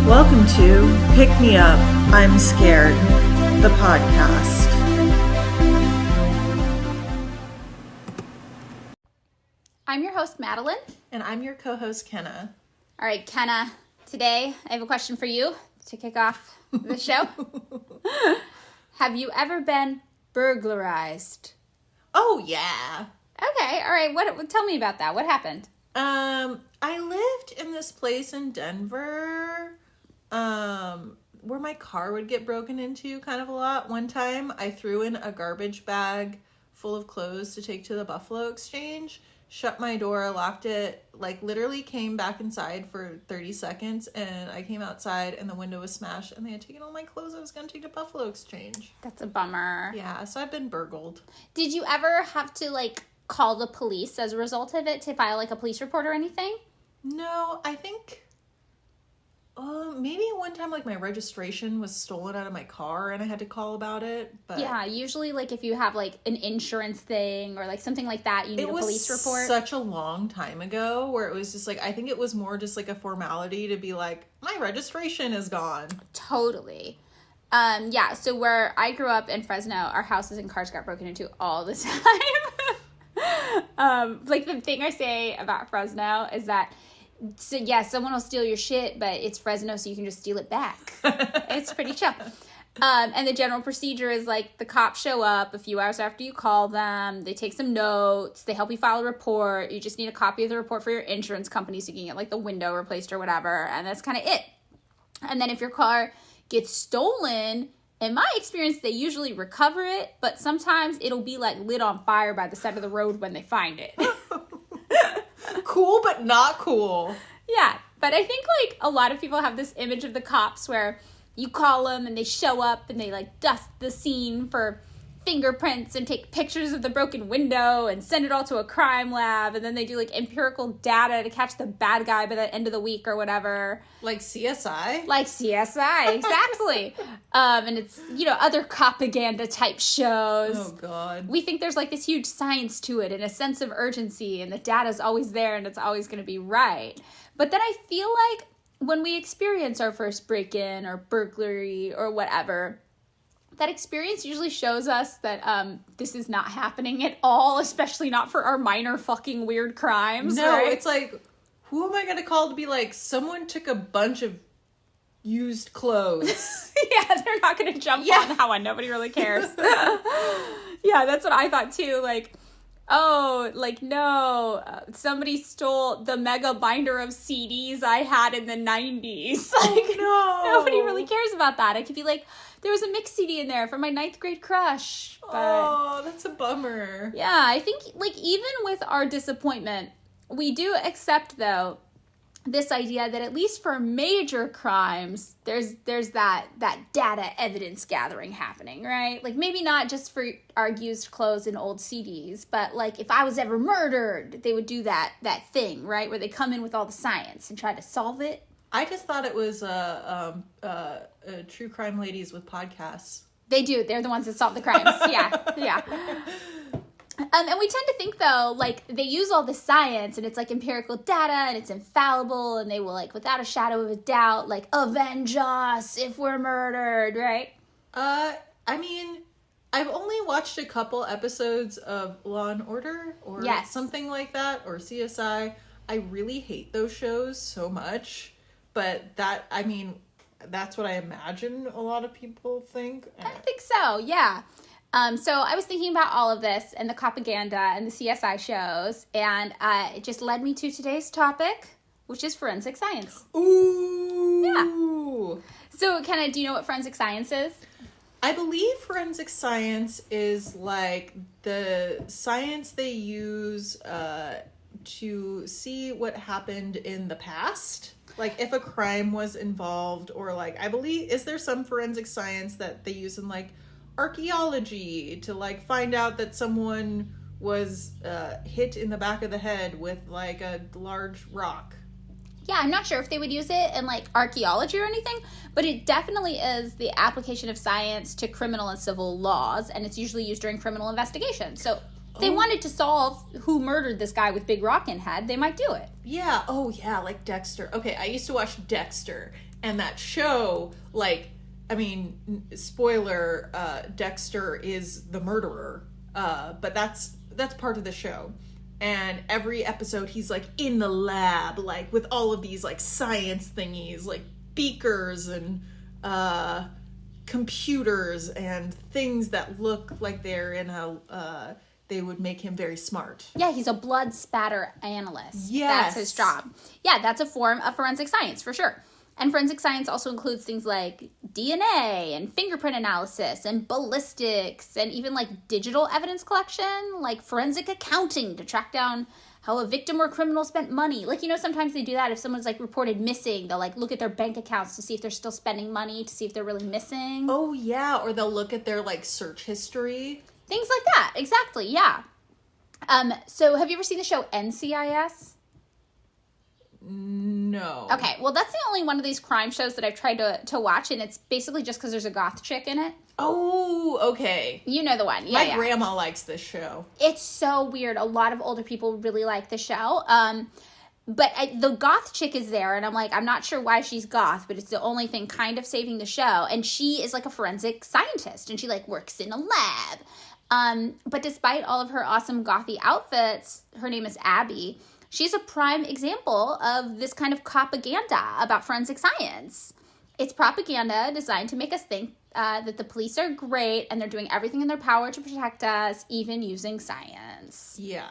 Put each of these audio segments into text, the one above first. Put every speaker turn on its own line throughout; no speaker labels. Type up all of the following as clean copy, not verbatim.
Welcome to Pick Me Up, I'm Scared, the podcast.
I'm your host, Madeline.
And I'm your co-host, Kenna.
All right, Kenna, today I have a question for you to kick off the show. Have you ever been burglarized?
Oh, yeah.
Okay, all right. Tell me about that. What happened?
I lived in this place in Denver, where my car would get broken into kind of a lot. One time I threw in a garbage bag full of clothes to take to the Buffalo Exchange, shut my door, locked it, like literally came back inside for 30 seconds, and I came outside and the window was smashed and they had taken all my clothes I was going to take to Buffalo Exchange.
That's a bummer.
Yeah, so I've been burgled. Did
you ever have to, call the police as a result of it to file, a police report or anything?
No, I think... maybe one time, my registration was stolen out of my car and I had to call about it, but...
Yeah, usually, if you have, an insurance thing or, something like that, you need a police report.
It was such a long time ago where it was just, I think it was more just, a formality to be my registration is gone.
Totally. Yeah, so where I grew up in Fresno, our houses and cars got broken into all the time. The thing I say about Fresno is that so yeah, someone will steal your shit, but it's Fresno, so you can just steal it back. It's pretty chill. And the general procedure is the cops show up a few hours after you call them. They take some notes. They help you file a report. You just need a copy of the report for your insurance company so you can get the window replaced or whatever. And that's kind of it. And then if your car gets stolen, in my experience, they usually recover it, but sometimes it'll be lit on fire by the side of the road when they find it.
Cool, but not cool.
Yeah, but I think a lot of people have this image of the cops where you call them and they show up and they dust the scene for fingerprints and take pictures of the broken window and send it all to a crime lab, and then they do empirical data to catch the bad guy by the end of the week or whatever.
Like CSI?
Like CSI, exactly. And it's, other propaganda type shows.
Oh, God.
We think there's this huge science to it and a sense of urgency, and the data's always there and it's always going to be right. But then I feel when we experience our first break-in or burglary or whatever, that experience usually shows us that this is not happening at all, especially not for our minor fucking weird crimes.
No,
right?
It's who am I going to call to be someone took a bunch of used clothes?
Yeah, they're not going to jump on that one. Nobody really cares. Yeah, that's what I thought too. No, somebody stole the mega binder of CDs I had in the 90s.
No.
Nobody really cares about that. I could be there was a mix CD in there for my 9th grade crush. But,
oh, that's a bummer.
Yeah, I think, even with our disappointment, we do accept, though, this idea that at least for major crimes, there's that data evidence gathering happening, right? Maybe not just for our used clothes and old CDs, but if I was ever murdered, they would do that thing, right? Where they come in with all the science and try to solve it.
I just thought it was true crime ladies with podcasts.
They do. They're the ones that solve the crimes. Yeah. And we tend to think, though, they use all the science and it's empirical data and it's infallible and they will without a shadow of a doubt avenge us if we're murdered, right?
I mean, I've only watched a couple episodes of Law and Order or something like that, or CSI. I really hate those shows so much, but that's what I imagine a lot of people think.
I think so, yeah. So I was thinking about all of this and the propaganda and the CSI shows, and it just led me to today's topic, which is forensic science.
Ooh!
Yeah. So, Kenna, do you know what forensic science is?
I believe forensic science is the science they use to see what happened in the past. If a crime was involved, or I believe, is there some forensic science that they use in archaeology to find out that someone was hit in the back of the head with a large rock?
Yeah, I'm not sure if they would use it in archaeology or anything, but it definitely is the application of science to criminal and civil laws, and it's usually used during criminal investigations. So if they wanted to solve who murdered this guy with big rock in head, they might do it.
Yeah. Oh, yeah, like Dexter. Okay, I used to watch Dexter, And that show, like, I mean, spoiler, Dexter is the murderer, but that's part of the show. And every episode he's like in the lab, like with all of these like science thingies, like beakers and computers and things that look like they're in a they would make him very smart.
Yeah, he's a blood spatter analyst.
Yes.
That's his job. Yeah, that's a form of forensic science for sure. And forensic science also includes things like DNA and fingerprint analysis and ballistics and even like digital evidence collection, like forensic accounting to track down how a victim or criminal spent money. Like, you know, sometimes they do that. If someone's like reported missing, they'll like look at their bank accounts to see if they're still spending money, to see if they're really missing.
Oh, yeah. Or they'll look at their like search history.
Things like that. Exactly. Yeah. So have you ever seen the show NCIS?
No.
Okay, well, that's the only one of these crime shows that I've tried to watch, and it's basically just because there's a goth chick in it.
Oh, okay.
You know the one. Yeah,
My grandma likes this show.
It's so weird. A lot of older people really like the show. But the goth chick is there, and I'm like, I'm not sure why she's goth, but it's the only thing kind of saving the show. And she is like a forensic scientist, and she like works in a lab. But despite all of her awesome gothy outfits, her name is Abby. She's a prime example of this kind of propaganda about forensic science. It's propaganda designed to make us think that the police are great and they're doing everything in their power to protect us, even using science.
Yeah.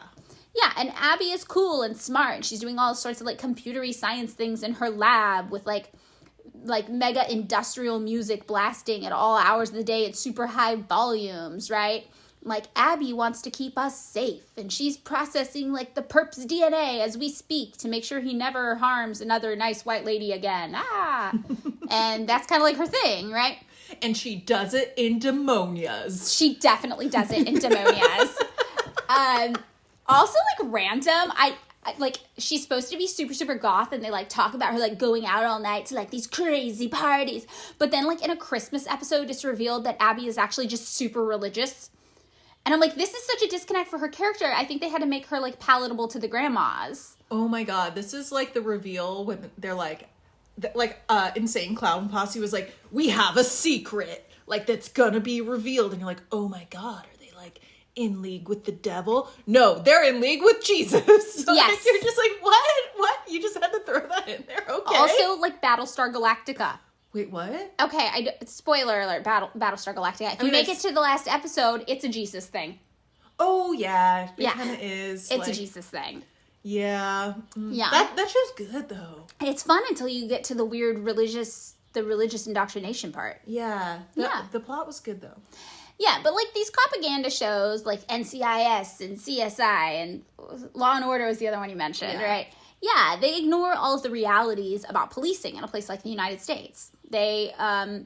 Yeah, and Abby is cool and smart. She's doing all sorts of like computery science things in her lab with like mega industrial music blasting at all hours of the day at super high volumes, right? Like, Abby wants to keep us safe, and she's processing, like, the perp's DNA as we speak to make sure he never harms another nice white lady again. And that's kind of like her thing, right?
And she does it in demonias.
She definitely does it in demonias. Also, like, random, I like, she's supposed to be super, super goth, and they, like, talk about her, like, going out all night to, like, these crazy parties. But then, like, in a Christmas episode, it's revealed that Abby is actually just super religious. And I'm like, this is such a disconnect for her character. I think they had to make her, like, palatable to the grandmas.
Oh, my God. This is, like, the reveal when they're, like, Insane Clown Posse was like, we have a secret, like, that's gonna be revealed. And you're like, oh, my God, are they, like, in league with the devil? No, they're in league with Jesus. So,
yes.
Like, you're just like, what? You just had to throw that in there, okay.
Also, like, Battlestar Galactica.
Wait, what?
Okay, spoiler alert, Battlestar Galactica. If you make it to the last episode, it's a Jesus thing.
Oh, yeah. It
yeah.
kind of is.
It's like, a Jesus thing.
Yeah.
Yeah.
That show's good, though.
It's fun until you get to the weird religious indoctrination part.
Yeah.
Yeah.
The plot was good, though.
Yeah, but, like, these propaganda shows, like NCIS and CSI and Law & Order was the other one you mentioned, right? Yeah, they ignore all of the realities about policing in a place like the United States. They, are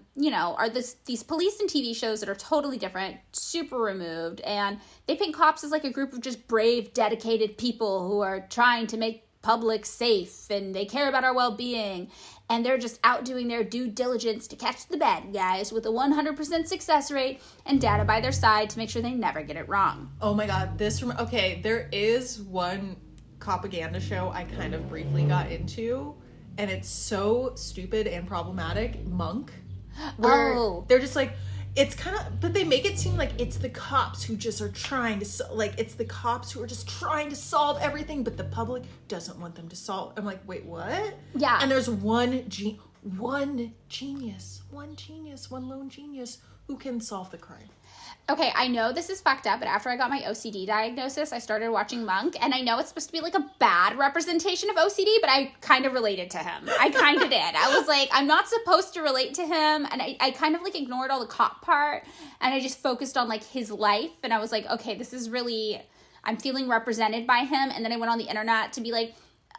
these police and TV shows that are totally different, super removed, and they paint cops as like a group of just brave, dedicated people who are trying to make public safe, and they care about our well-being, and they're just out doing their due diligence to catch the bad guys with a 100% success rate and data by their side to make sure they never get it wrong.
Oh my God, there is one propaganda show I kind of briefly got into, and it's so stupid and problematic. Monk, where they're just like, it's kind of, but they make it seem like it's the cops who just are trying to, it's the cops who are just trying to solve everything, but the public doesn't want them to solve. I'm like, wait, what?
Yeah.
And there's one lone genius who can solve the crime.
Okay, I know this is fucked up, but after I got my OCD diagnosis, I started watching Monk, and I know it's supposed to be like a bad representation of OCD, but I kind of related to him. I kind of did. I was like, I'm not supposed to relate to him, and I kind of like ignored all the cop part, and I just focused on like his life, and I was like, okay, this is really, I'm feeling represented by him, and then I went on the internet to be like,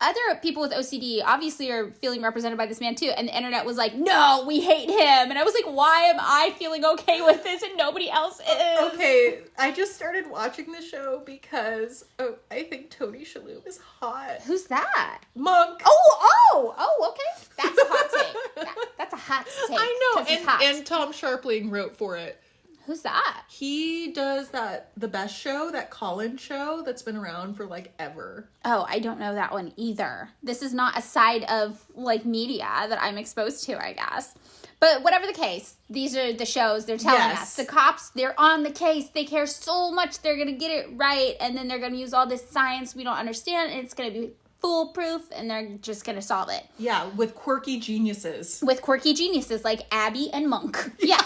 other people with OCD obviously are feeling represented by this man too. And the internet was like, no, we hate him. And I was like, why am I feeling okay with this and nobody else is?
Okay, I just started watching the show because I think Tony Shalhoub is hot.
Who's that?
Monk.
Oh, okay. That's a hot take. That's a hot take.
I know, and Tom Sharpling wrote for it.
Who's that?
He does The Best Show, that call-in show that's been around for, like, ever.
Oh, I don't know that one either. This is not a side of, like, media that I'm exposed to, I guess. But whatever the case, these are the shows they're telling us. The cops, they're on the case. They care so much. They're going to get it right. And then they're going to use all this science we don't understand. And it's going to be foolproof. And they're just going to solve it.
Yeah, with quirky geniuses.
With quirky geniuses like Abby and Monk. Yeah.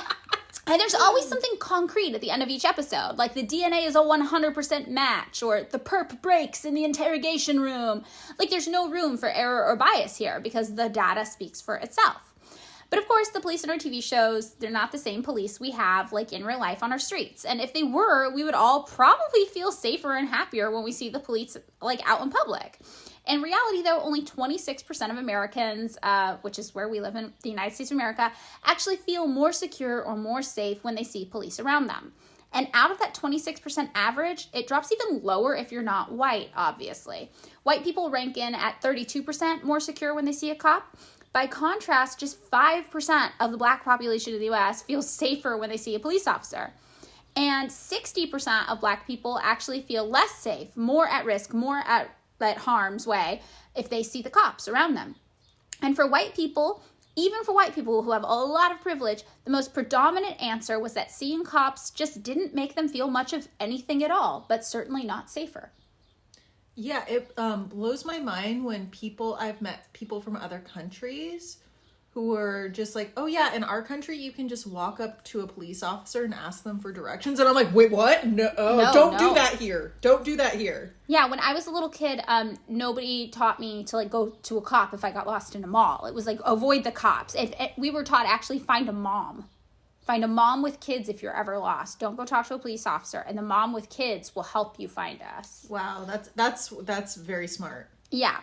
And there's always something concrete at the end of each episode. Like the DNA is a 100% match. Or the perp breaks in the interrogation room. Like there's no room for error or bias here. Because the data speaks for itself. But of course, the police in our TV shows, they're not the same police we have, like, in real life on our streets. And if they were, we would all probably feel safer and happier when we see the police, like, out in public. In reality, though, only 26% of Americans, which is where we live in the United States of America, actually feel more secure or more safe when they see police around them. And out of that 26% average, it drops even lower if you're not white, obviously. White people rank in at 32% more secure when they see a cop. By contrast, just 5% of the black population of the U.S. feels safer when they see a police officer. And 60% of black people actually feel less safe, more at risk, more at harm's way if they see the cops around them. And for white people, even for white people who have a lot of privilege, the most predominant answer was that seeing cops just didn't make them feel much of anything at all, but certainly not safer.
Yeah, it blows my mind when I've met people from other countries who are just like, oh yeah, in our country you can just walk up to a police officer and ask them for directions. And I'm like, wait, what? No, don't do that here. Don't do that here.
Yeah, when I was a little kid, nobody taught me to, like, go to a cop if I got lost in a mall. It was like, avoid the cops. We were taught actually find a mom. Find a mom with kids if you're ever lost. Don't go talk to a police officer. And the mom with kids will help you find us.
Wow, that's very smart.
Yeah.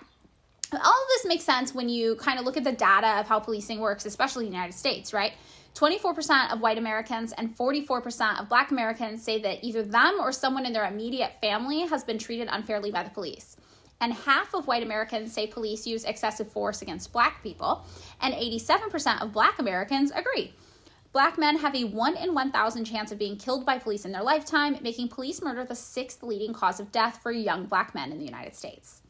All of this makes sense when you kind of look at the data of how policing works, especially in the United States, right? 24% of white Americans and 44% of black Americans say that either them or someone in their immediate family has been treated unfairly by the police. And half of white Americans say police use excessive force against black people. And 87% of black Americans agree. Black men have a 1 in 1,000 chance of being killed by police in their lifetime, making police murder the 6th leading cause of death for young black men in the United States.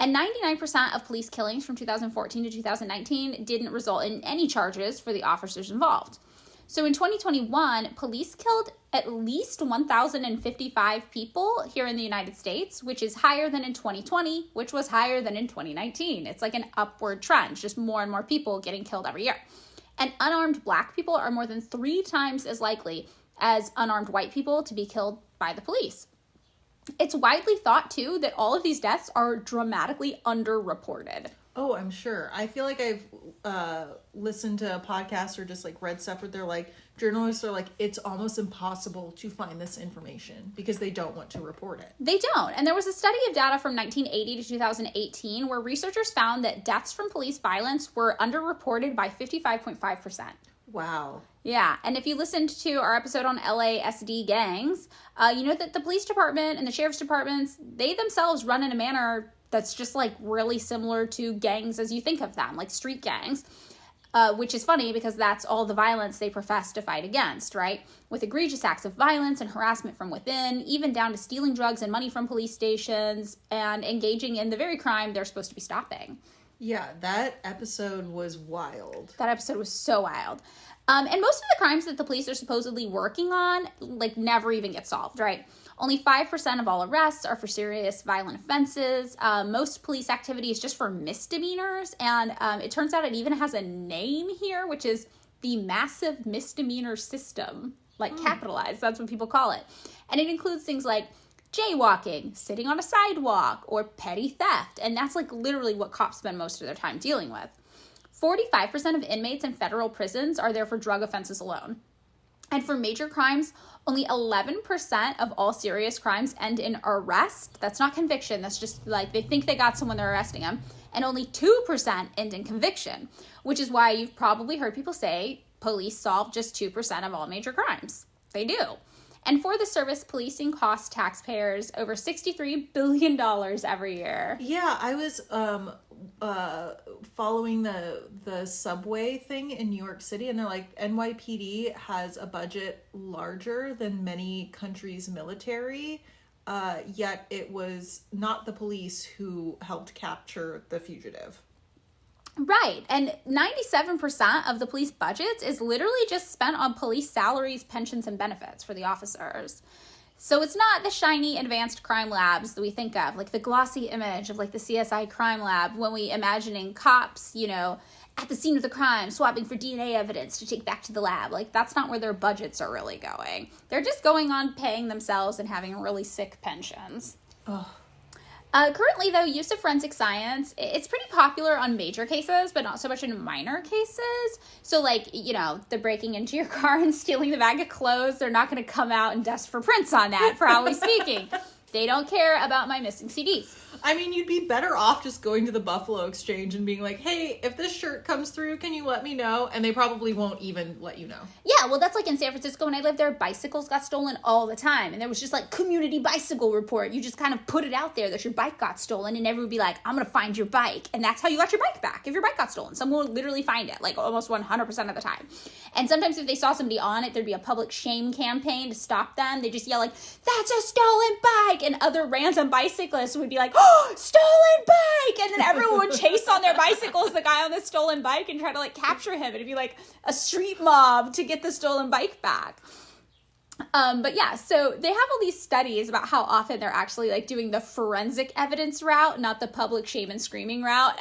And 99% of police killings from 2014 to 2019 didn't result in any charges for the officers involved. So in 2021, police killed at least 1,055 people here in the United States, which is higher than in 2020, which was higher than in 2019. It's like an upward trend, just more and more people getting killed every year. And unarmed black people are more than 3 times as likely as unarmed white people to be killed by the police. It's widely thought, too, that all of these deaths are dramatically underreported.
Oh, I'm sure. I feel like I've listened to a podcast or just, like, read stuff where they're like, journalists are like, it's almost impossible to find this information because they don't want to report it.
They don't. And there was a study of data from 1980 to 2018 where researchers found that deaths from police violence were underreported by 55.5%.
Wow.
Yeah, and if you listened to our episode on LASD gangs, you know that the police department and the sheriff's departments, they themselves run in a manner that's just, like, really similar to gangs as you think of them, like street gangs, which is funny because that's all the violence they profess to fight against, right? With egregious acts of violence and harassment from within, even down to stealing drugs and money from police stations and engaging in the very crime they're supposed to be stopping.
Yeah, that episode was wild.
That episode was so wild. And most of the crimes that the police are supposedly working on, like, never even get solved, right? Only 5% of all arrests are for serious violent offenses. Most police activity is just for misdemeanors. And it turns out it even has a name here, which is the Massive Misdemeanor System. Like, capitalized. That's what people call it. And it includes things like jaywalking, sitting on a sidewalk, or petty theft. And that's, like, literally what cops spend most of their time dealing with. 45% of inmates in federal prisons are there for drug offenses alone. And for major crimes, only 11% of all serious crimes end in arrest. That's not conviction. That's just, like, they think they got someone, they're arresting them. And only 2% end in conviction, which is why you've probably heard people say police solve just 2% of all major crimes. They do. And for the service, policing costs taxpayers over $63 billion every year.
Yeah, I was following the subway thing in New York City, and they're like, NYPD has a budget larger than many countries' military, yet it was not the police who helped capture the fugitive.
Right. And 97% of the police budgets is literally just spent on police salaries, pensions, and benefits for the officers. So it's not the shiny advanced crime labs that we think of, like the glossy image of like the CSI crime lab when we imagining cops, you know, at the scene of the crime, swapping for DNA evidence to take back to the lab. Like, that's not where their budgets are really going. They're just going on paying themselves and having really sick pensions.
Ugh.
Currently, though, use of forensic science, it's pretty popular on major cases, but not so much in minor cases. So, like, you know, the breaking into your car and stealing the bag of clothes, they're not going to come out and dust for prints on that, probably speaking. They don't care about my missing CDs.
I mean, you'd be better off just going to the Buffalo Exchange and being like, hey, if this shirt comes through, can you let me know? And they probably won't even let you know.
Yeah, well, that's like in San Francisco when I lived there, bicycles got stolen all the time. And there was just like community bicycle report. You just kind of put it out there that your bike got stolen and everyone would be like, I'm going to find your bike. And that's how you got your bike back. If your bike got stolen, someone would literally find it, like almost 100% of the time. And sometimes if they saw somebody on it, there'd be a public shame campaign to stop them. They just yell like, that's a stolen bike. And other random bicyclists would be like, oh, stolen bike. And then everyone would chase on their bicycles the guy on the stolen bike and try to like capture him. It'd be like a street mob to get the stolen bike back. But yeah, so they have all these studies about how often they're actually like doing the forensic evidence route, not the public shame and screaming route,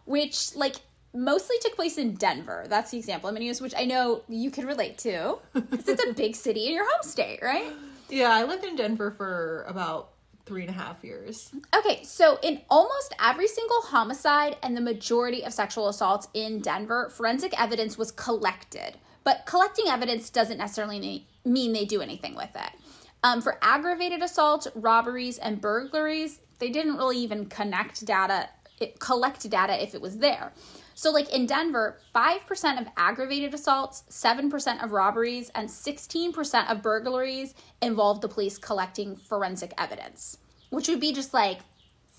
which like mostly took place in Denver. That's the example I'm going to use, which I know you can relate to because it's a big city in your home state, right?
Yeah, I lived in Denver for about 3.5 years.
Okay, so in almost every single homicide and the majority of sexual assaults in Denver, forensic evidence was collected. But collecting evidence doesn't necessarily mean they do anything with it. For aggravated assaults, robberies, and burglaries, they didn't really even collect data if it was there. So like in Denver, 5% of aggravated assaults, 7% of robberies, and 16% of burglaries involved the police collecting forensic evidence, which would be just like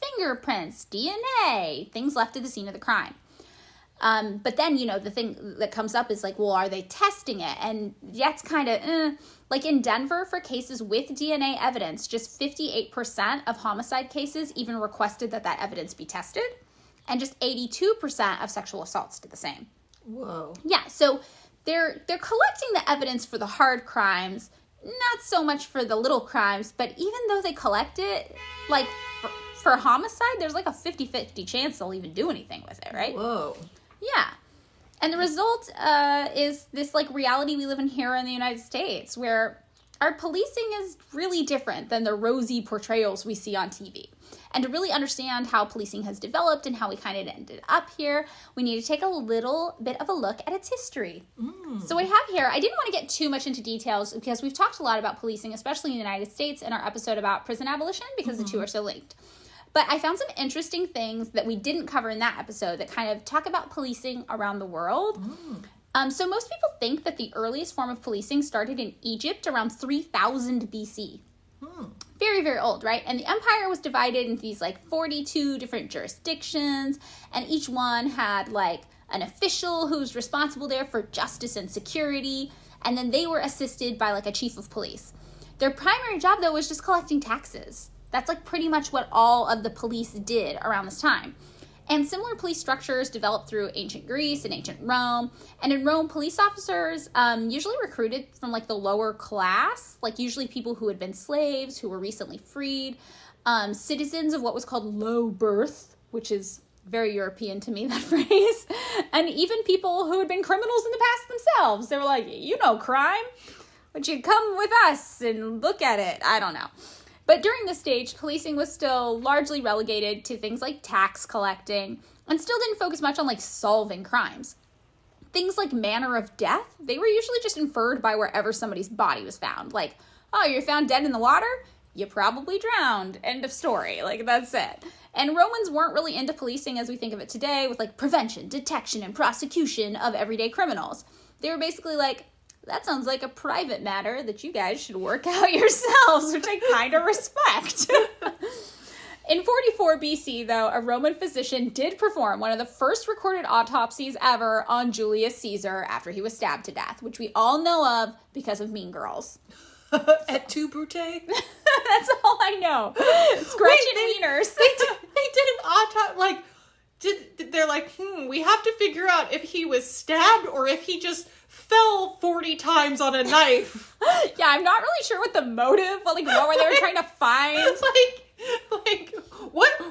fingerprints, DNA, things left at the scene of the crime. But then, you know, the thing that comes up is like, well, are they testing it? And that's kind of, like in Denver for cases with DNA evidence, just 58% of homicide cases even requested that evidence be tested. And just 82% of sexual assaults did the same.
Whoa.
Yeah, so they're collecting the evidence for the hard crimes, not so much for the little crimes, but even though they collect it, like for homicide, there's like a 50-50 chance they'll even do anything with it, right?
Whoa.
Yeah. And the result is this like reality we live in here in the United States, where our policing is really different than the rosy portrayals we see on TV. And to really understand how policing has developed and how we kind of ended up here, we need to take a little bit of a look at its history. So I have here, I didn't want to get too much into details because we've talked a lot about policing, especially in the United States, in our episode about prison abolition, because the two are so linked. But I found some interesting things that we didn't cover in that episode that kind of talk about policing around the world. So most people think that the earliest form of policing started in Egypt around 3000 BC. Very, very old, right? And the empire was divided into these like 42 different jurisdictions, and each one had like an official who's responsible there for justice and security, and then they were assisted by like a chief of police. Their primary job, though, was just collecting taxes. That's like pretty much what all of the police did around this time. And similar police structures developed through ancient Greece and ancient Rome. And in Rome, police officers usually recruited from like the lower class, like usually people who had been slaves, who were recently freed, citizens of what was called low birth, which is very European to me, that phrase, and even people who had been criminals in the past themselves. They were like, you know, crime, would you come with us and look at it? I don't know. But during this stage, policing was still largely relegated to things like tax collecting and still didn't focus much on like solving crimes. Things like manner of death, they were usually just inferred by wherever somebody's body was found. Like, oh, you're found dead in the water? You probably drowned. End of story. Like, that's it. And Romans weren't really into policing as we think of it today with like prevention, detection, and prosecution of everyday criminals. They were basically like, that sounds like a private matter that you guys should work out yourselves, which I kind of respect. In 44 BC, though, a Roman physician did perform one of the first recorded autopsies ever on Julius Caesar after he was stabbed to death, which we all know of because of Mean Girls.
Et tu, Brute?
That's all I know. Gretchen Wieners.
They did an autopsy, like, they're like, we have to figure out if he was stabbed or if he just fell 40 times on a knife.
Yeah, I'm not really sure what the motive, like, what were they trying to find?
Like,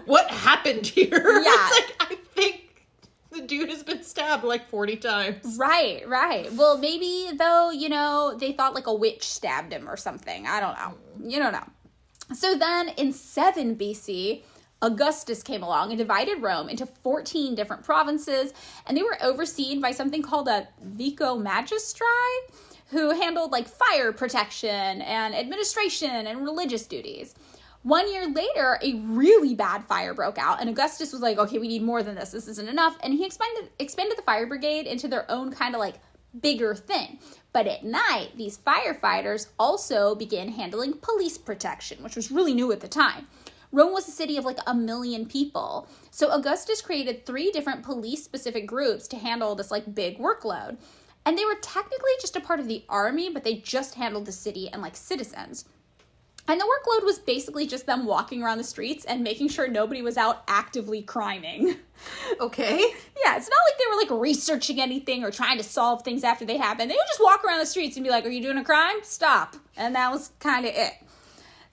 what happened here?
Yeah.
It's like, I think the dude has been stabbed like 40 times.
Right. Well, maybe, though, you know, they thought like a witch stabbed him or something. I don't know. You don't know. So then in 7 BC, Augustus came along and divided Rome into 14 different provinces, and they were overseen by something called a vico magistri, who handled like fire protection and administration and religious duties. 1 year later, a really bad fire broke out, and Augustus was like, okay, we need more than this. This isn't enough. And he expanded the fire brigade into their own kind of like bigger thing. But at night, these firefighters also began handling police protection, which was really new at the time. Rome was a city of like 1 million people. So Augustus created 3 different police-specific groups to handle this like big workload. And they were technically just a part of the army, but they just handled the city and like citizens. And the workload was basically just them walking around the streets and making sure nobody was out actively criming.
Okay.
Yeah, it's not like they were like researching anything or trying to solve things after they happened. They would just walk around the streets and be like, are you doing a crime? Stop. And that was kind of it.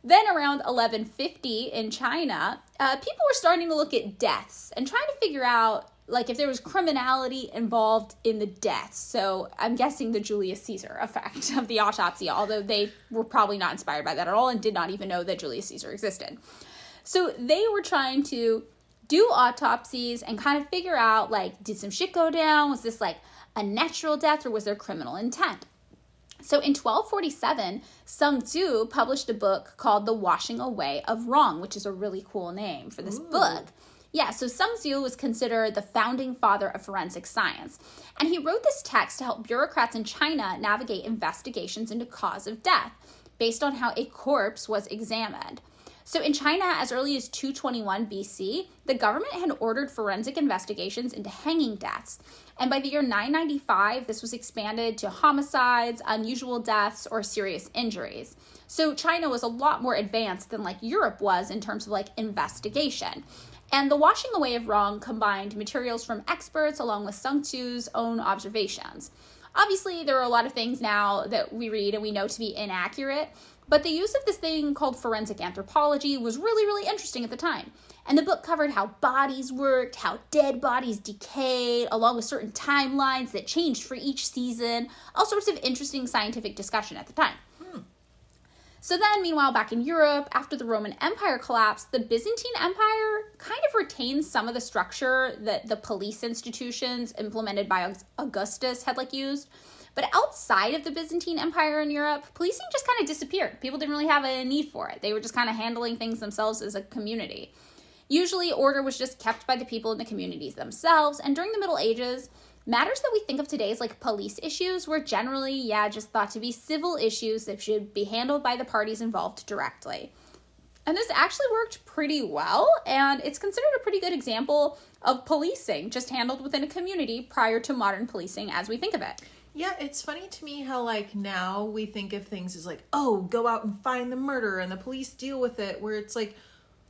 Then around 1150 in China, people were starting to look at deaths and trying to figure out like if there was criminality involved in the deaths. So I'm guessing the Julius Caesar effect of the autopsy, although they were probably not inspired by that at all and did not even know that Julius Caesar existed. So they were trying to do autopsies and kind of figure out like, did some shit go down? Was this like a natural death or was there criminal intent? So in 1247, Sun Tzu published a book called The Washing Away of Wrong, which is a really cool name for this book. Yeah, so Sun Tzu was considered the founding father of forensic science. And he wrote this text to help bureaucrats in China navigate investigations into cause of death based on how a corpse was examined. So in China, as early as 221 BC, the government had ordered forensic investigations into hanging deaths. And by the year 995, this was expanded to homicides, unusual deaths, or serious injuries. So China was a lot more advanced than like Europe was in terms of like investigation. And the washing away of wrong combined materials from experts along with Sun Tzu's own observations. Obviously, there are a lot of things now that we read and we know to be inaccurate, but the use of this thing called forensic anthropology was really, really interesting at the time. And the book covered how bodies worked, how dead bodies decayed, along with certain timelines that changed for each season, all sorts of interesting scientific discussion at the time. So then, meanwhile, back in Europe, after the Roman Empire collapsed, the Byzantine Empire kind of retained some of the structure that the police institutions implemented by Augustus had like used. But outside of the Byzantine Empire in Europe, policing just kind of disappeared. People didn't really have a need for it. They were just kind of handling things themselves as a community. Usually, order was just kept by the people in the communities themselves. And during the Middle Ages, matters that we think of today as like police issues were generally, just thought to be civil issues that should be handled by the parties involved directly. And this actually worked pretty well, and it's considered a pretty good example of policing just handled within a community prior to modern policing as we think of it.
Yeah, it's funny to me how, like, now we think of things as like, oh, go out and find the murder and the police deal with it, where it's like,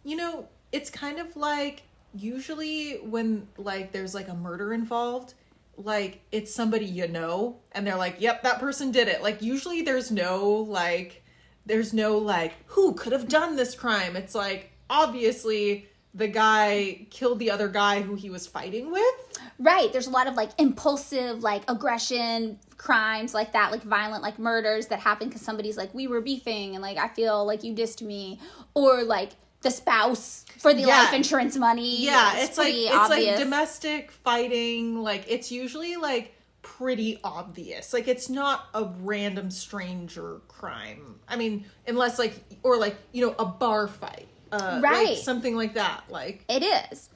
you know, it's kind of like usually when, like, there's, like, a murder involved, like, it's somebody you know, and they're like, yep, that person did it. Like, usually there's no, who could have done this crime? It's like, obviously, the guy killed the other guy who he was fighting with.
Right. There's a lot of, like, impulsive, like, aggression crimes like that, like, violent, like, murders that happen because somebody's like, we were beefing, and, like, I feel like you dissed me. Or, like, the spouse for the life insurance money.
Yeah, it's
obvious.
like domestic fighting. Like, it's usually, like, pretty obvious. Like, it's not a random stranger crime. I mean, unless, like, or, like, you know, a bar fight.
Right.
Like, something like that. Like,
it is.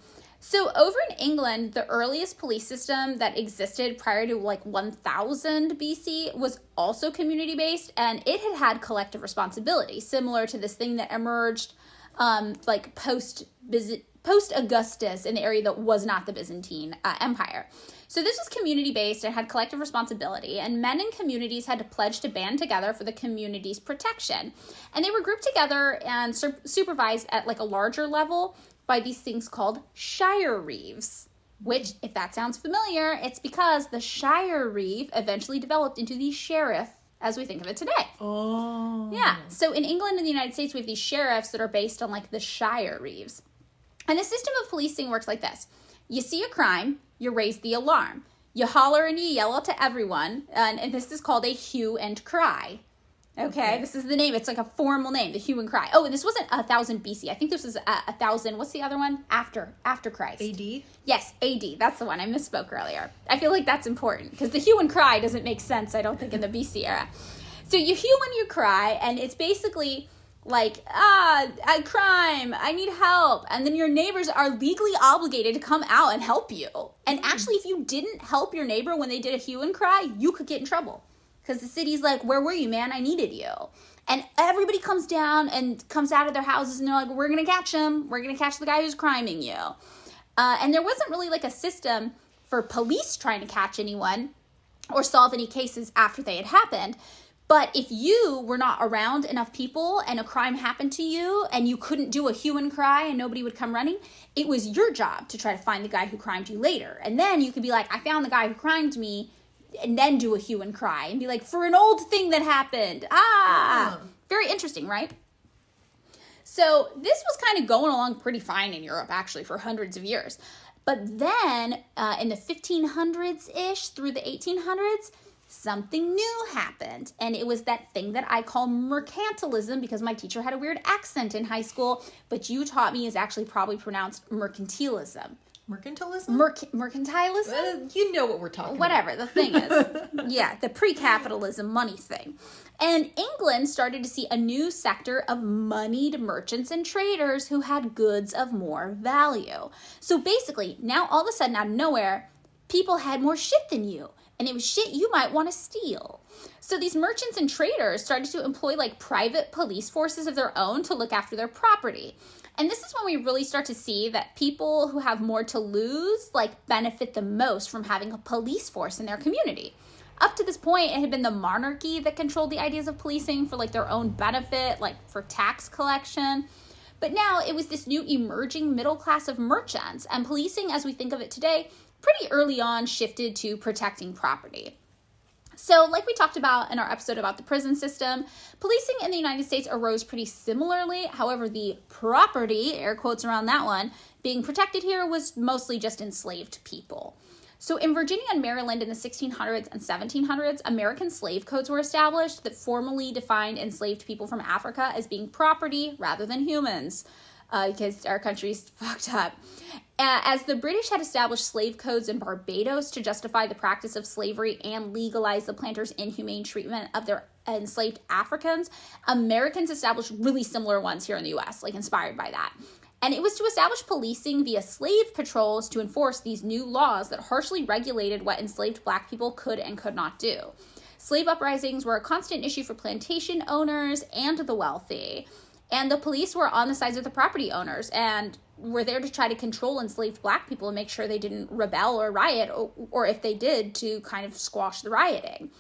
So over in England, the earliest police system that existed prior to like 1000 BC was also community-based, and it had collective responsibility, similar to this thing that emerged like post-Augustus in the area that was not the Byzantine Empire. So this was community-based and had collective responsibility, and men in communities had to pledge to band together for the community's protection. And they were grouped together and supervised at like a larger level by these things called shire reeves, which, if that sounds familiar, it's because the shire reeve eventually developed into the sheriff as we think of it today.
Oh.
Yeah. So in England and the United States, we have these sheriffs that are based on like the shire reeves. And the system of policing works like this. You see a crime, you raise the alarm. You holler and you yell out to everyone, and this is called a hue and cry. Okay, this is the name. It's like a formal name, the hue and cry. Oh, and this wasn't 1000 BC. I think this was 1000. What's the other one? After Christ.
AD?
Yes, AD. That's the one. I misspoke earlier. I feel like that's important because the hue and cry doesn't make sense, I don't think, in the BC era. So you hue and you cry, and it's basically like, a crime, I need help. And then your neighbors are legally obligated to come out and help you. And actually, if you didn't help your neighbor when they did a hue and cry, you could get in trouble. Because the city's like, where were you, man? I needed you. And everybody comes down and comes out of their houses and they're like, we're going to catch him. We're going to catch the guy who's criming you. And there wasn't really like a system for police trying to catch anyone or solve any cases after they had happened. But if you were not around enough people and a crime happened to you and you couldn't do a hue and cry and nobody would come running, it was your job to try to find the guy who crimed you later. And then you could be like, I found the guy who crimed me, and then do a hue and cry and be like, for an old thing that happened. Very interesting, right? So this was kind of going along pretty fine in Europe, actually, for hundreds of years. But then in the 1500s-ish through the 1800s, something new happened. And it was that thing that I call mercantilism, because my teacher had a weird accent in high school, but you taught me is actually probably pronounced mercantilism.
Mercantilism?
Mercantilism?
You know what we're talking
Whatever, the thing is. Yeah, the pre-capitalism money thing. And England started to see a new sector of moneyed merchants and traders who had goods of more value. So basically, now all of a sudden, out of nowhere, people had more shit than you. And it was shit you might want to steal. So these merchants and traders started to employ like private police forces of their own to look after their property. And this is when we really start to see that people who have more to lose like benefit the most from having a police force in their community. Up to this point, it had been the monarchy that controlled the ideas of policing for like their own benefit, like for tax collection. But now it was this new emerging middle class of merchants, and policing as we think of it today pretty early on shifted to protecting property. So like we talked about in our episode about the prison system, policing in the United States arose pretty similarly. However, the property, air quotes around that one, being protected here was mostly just enslaved people. So in Virginia and Maryland in the 1600s and 1700s, American slave codes were established that formally defined enslaved people from Africa as being property rather than humans, because our country's fucked up. As the British had established slave codes in Barbados to justify the practice of slavery and legalize the planters' inhumane treatment of their enslaved Africans, Americans established really similar ones here in the U.S., like inspired by that. And it was to establish policing via slave patrols to enforce these new laws that harshly regulated what enslaved Black people could and could not do. Slave uprisings were a constant issue for plantation owners and the wealthy. And the police were on the sides of the property owners and were there to try to control enslaved Black people and make sure they didn't rebel or riot, or if they did, to kind of squash the rioting.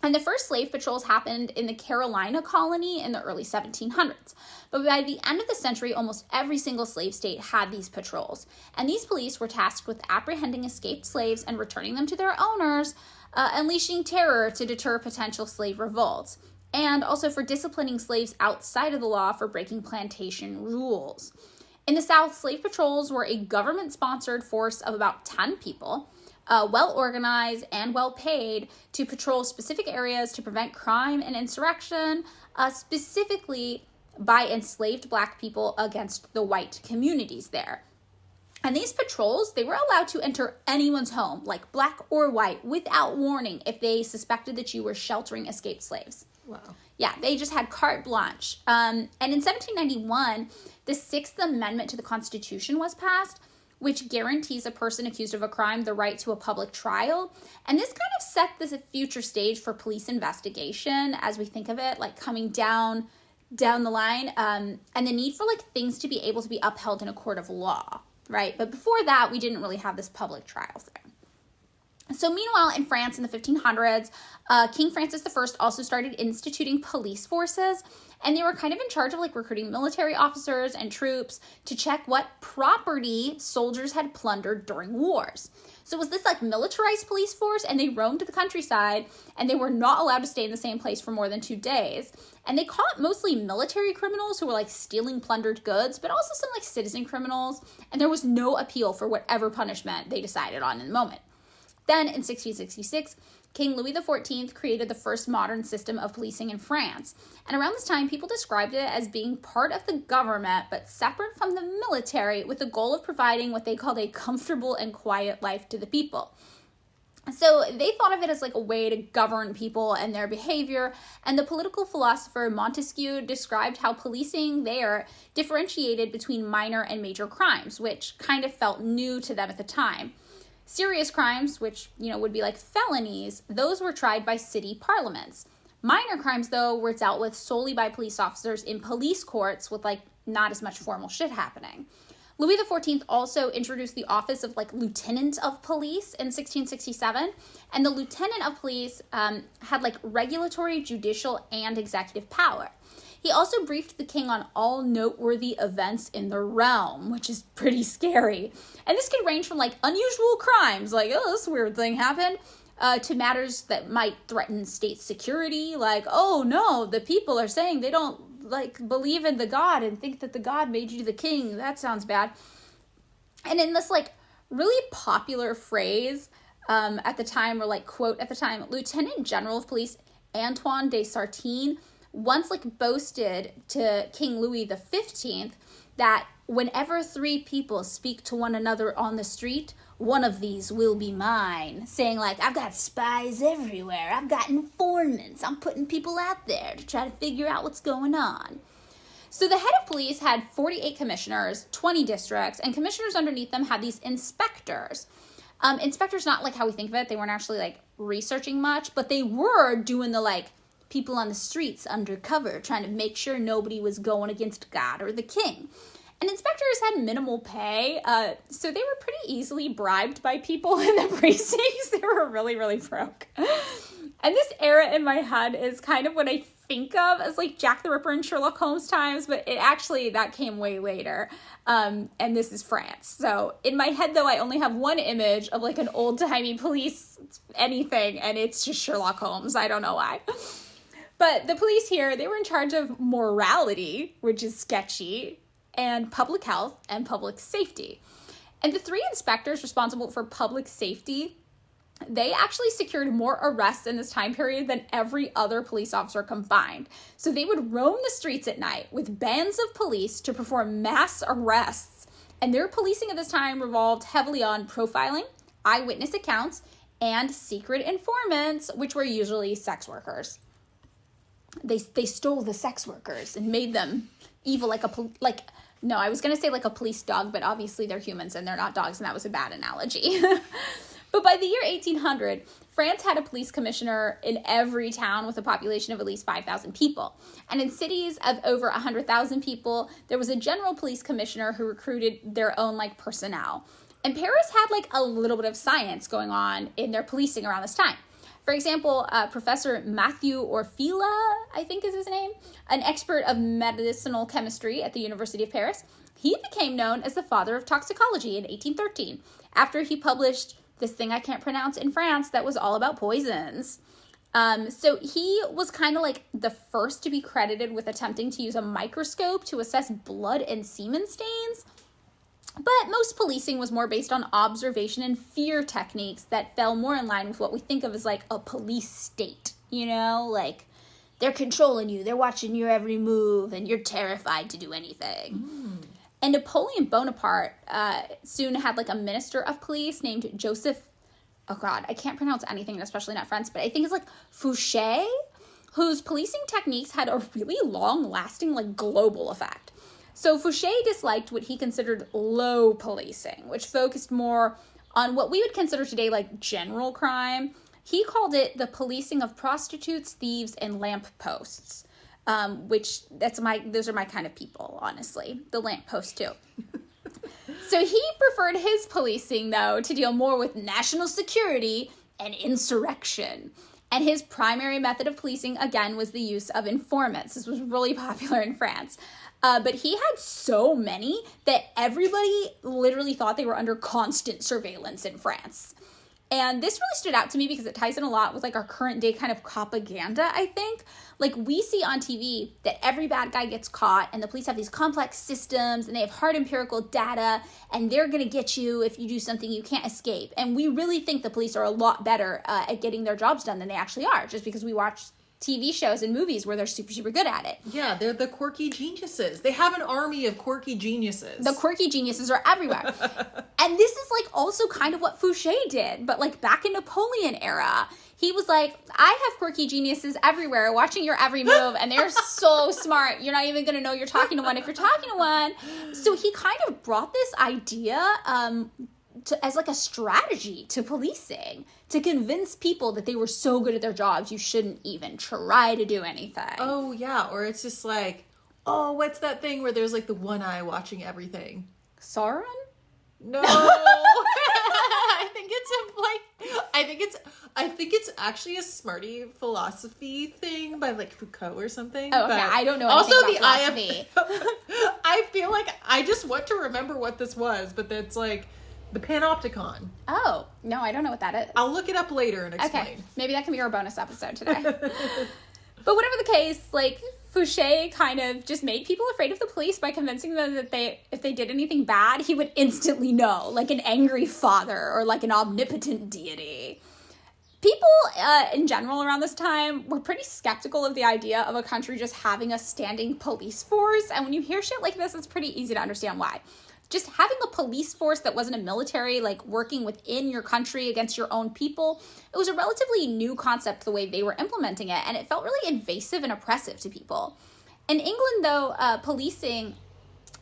And the first slave patrols happened in the Carolina colony in the early 1700s. But by the end of the century, almost every single slave state had these patrols. And these police were tasked with apprehending escaped slaves and returning them to their owners, unleashing terror to deter potential slave revolts, and also for disciplining slaves outside of the law for breaking plantation rules. In the South, slave patrols were a government-sponsored force of about 10 people, well-organized and well-paid to patrol specific areas to prevent crime and insurrection, specifically by enslaved Black people against the white communities there. And these patrols, they were allowed to enter anyone's home, like Black or white, without warning if they suspected that you were sheltering escaped slaves.
Wow.
Yeah, they just had carte blanche. And in 1791, the Sixth Amendment to the Constitution was passed, which guarantees a person accused of a crime the right to a public trial. And this kind of set this future stage for police investigation as we think of it, like coming down the line, and the need for like things to be able to be upheld in a court of law, right? But before that, we didn't really have this public trial thing. So meanwhile, in France in the 1500s, King Francis I also started instituting police forces, and they were kind of in charge of like recruiting military officers and troops to check what property soldiers had plundered during wars. So it was this like militarized police force, and they roamed the countryside, and they were not allowed to stay in the same place for more than 2 days. And they caught mostly military criminals who were like stealing plundered goods, but also some like citizen criminals, and there was no appeal for whatever punishment they decided on in the moment. Then, in 1666, King Louis XIV created the first modern system of policing in France. And around this time, people described it as being part of the government, but separate from the military, with the goal of providing what they called a comfortable and quiet life to the people. So they thought of it as like a way to govern people and their behavior. And the political philosopher Montesquieu described how policing there differentiated between minor and major crimes, which kind of felt new to them at the time. Serious crimes, which, would be like felonies, those were tried by city parliaments. Minor crimes, though, were dealt with solely by police officers in police courts with, like, not as much formal shit happening. Louis XIV also introduced the office of, like, lieutenant of police in 1667, and the lieutenant of police had, like, regulatory, judicial, and executive power. He also briefed the king on all noteworthy events in the realm, which is pretty scary. And this could range from, like, unusual crimes, like, oh, this weird thing happened, to matters that might threaten state security, like, oh, no, the people are saying they don't, like, believe in the God and think that the God made you the king. That sounds bad. And in this, like, really popular phrase at the time, or, like, quote at the time, Lieutenant General of Police Antoine de Sartine once, like, boasted to King Louis XV that whenever 3 people speak to one another on the street, one of these will be mine, saying, like, I've got spies everywhere, I've got informants, I'm putting people out there to try to figure out what's going on. So the head of police had 48 commissioners, 20 districts, and commissioners underneath them had these inspectors. Inspectors, not like how we think of it, they weren't actually, like, researching much, but they were doing the, like, people on the streets undercover, trying to make sure nobody was going against God or the king. And inspectors had minimal pay, so they were pretty easily bribed by people in the precincts. They were really, really broke. And this era in my head is kind of what I think of as like Jack the Ripper and Sherlock Holmes times, but that came way later. And this is France. So in my head, though, I only have one image of like an old-timey police anything, and it's just Sherlock Holmes. I don't know why. But the police here, they were in charge of morality, which is sketchy, and public health and public safety. And the 3 inspectors responsible for public safety, they actually secured more arrests in this time period than every other police officer combined. So they would roam the streets at night with bands of police to perform mass arrests. And their policing at this time revolved heavily on profiling, eyewitness accounts, and secret informants, which were usually sex workers. They stole the sex workers and made them evil like I was going to say like a police dog, but obviously they're humans and they're not dogs, and that was a bad analogy. But by the year 1800, France had a police commissioner in every town with a population of at least 5,000 people. And in cities of over 100,000 people, there was a general police commissioner who recruited their own like personnel. And Paris had like a little bit of science going on in their policing around this time. For example, Professor Mathieu Orfila, I think is his name, an expert of medicinal chemistry at the University of Paris, he became known as the father of toxicology in 1813, after he published this thing I can't pronounce in France that was all about poisons. So he was kind of like the first to be credited with attempting to use a microscope to assess blood and semen stains. But most policing was more based on observation and fear techniques that fell more in line with what we think of as like a police state, like they're controlling you, they're watching your every move, and you're terrified to do anything. And Napoleon Bonaparte soon had like a minister of police named Joseph, oh God, I can't pronounce anything, especially not French, but I think it's like Fouché, whose policing techniques had a really long-lasting like global effect. So Fouché disliked what he considered low policing, which focused more on what we would consider today like general crime. He called it the policing of prostitutes, thieves, and lamp posts, which those are my kind of people, honestly. The lamp post too. So he preferred his policing, though, to deal more with national security and insurrection. And his primary method of policing, again, was the use of informants. This was really popular in France. But he had so many that everybody literally thought they were under constant surveillance in France. And this really stood out to me because it ties in a lot with like our current day kind of propaganda, I think. Like we see on TV that every bad guy gets caught and the police have these complex systems and they have hard empirical data and they're going to get you if you do something you can't escape. And we really think the police are a lot better at getting their jobs done than they actually are, just because we watch TV shows and movies where they're super, super good at it.
Yeah, they're the quirky geniuses. They have an army of quirky geniuses.
The quirky geniuses are everywhere. And this is like also kind of what Fouché did, but like back in Napoleon era. He was like, I have quirky geniuses everywhere watching your every move, and they're so smart. You're not even going to know you're talking to one if you're talking to one. So he kind of brought this idea as like a strategy to policing, to convince people that they were so good at their jobs, you shouldn't even try to do anything.
Oh, yeah. Or it's just like, oh, what's that thing where there's like the one eye watching everything?
Sauron?
No. I think it's actually a smarty philosophy thing by like Foucault or something.
Oh, okay. I don't know anything
also
about
the
philosophy.
I feel like I just want to remember what this was, but that's like the panopticon.
Oh, no, I don't know what that is.
I'll look it up later and explain.
Okay, maybe that can be our bonus episode today. But whatever the case, like, Fouché kind of just made people afraid of the police by convincing them that if they did anything bad, he would instantly know, like an angry father or like an omnipotent deity. People in general around this time were pretty skeptical of the idea of a country just having a standing police force. And when you hear shit like this, it's pretty easy to understand why. Just having a police force that wasn't a military, like working within your country against your own people, it was a relatively new concept the way they were implementing it, and it felt really invasive and oppressive to people. In England, though, policing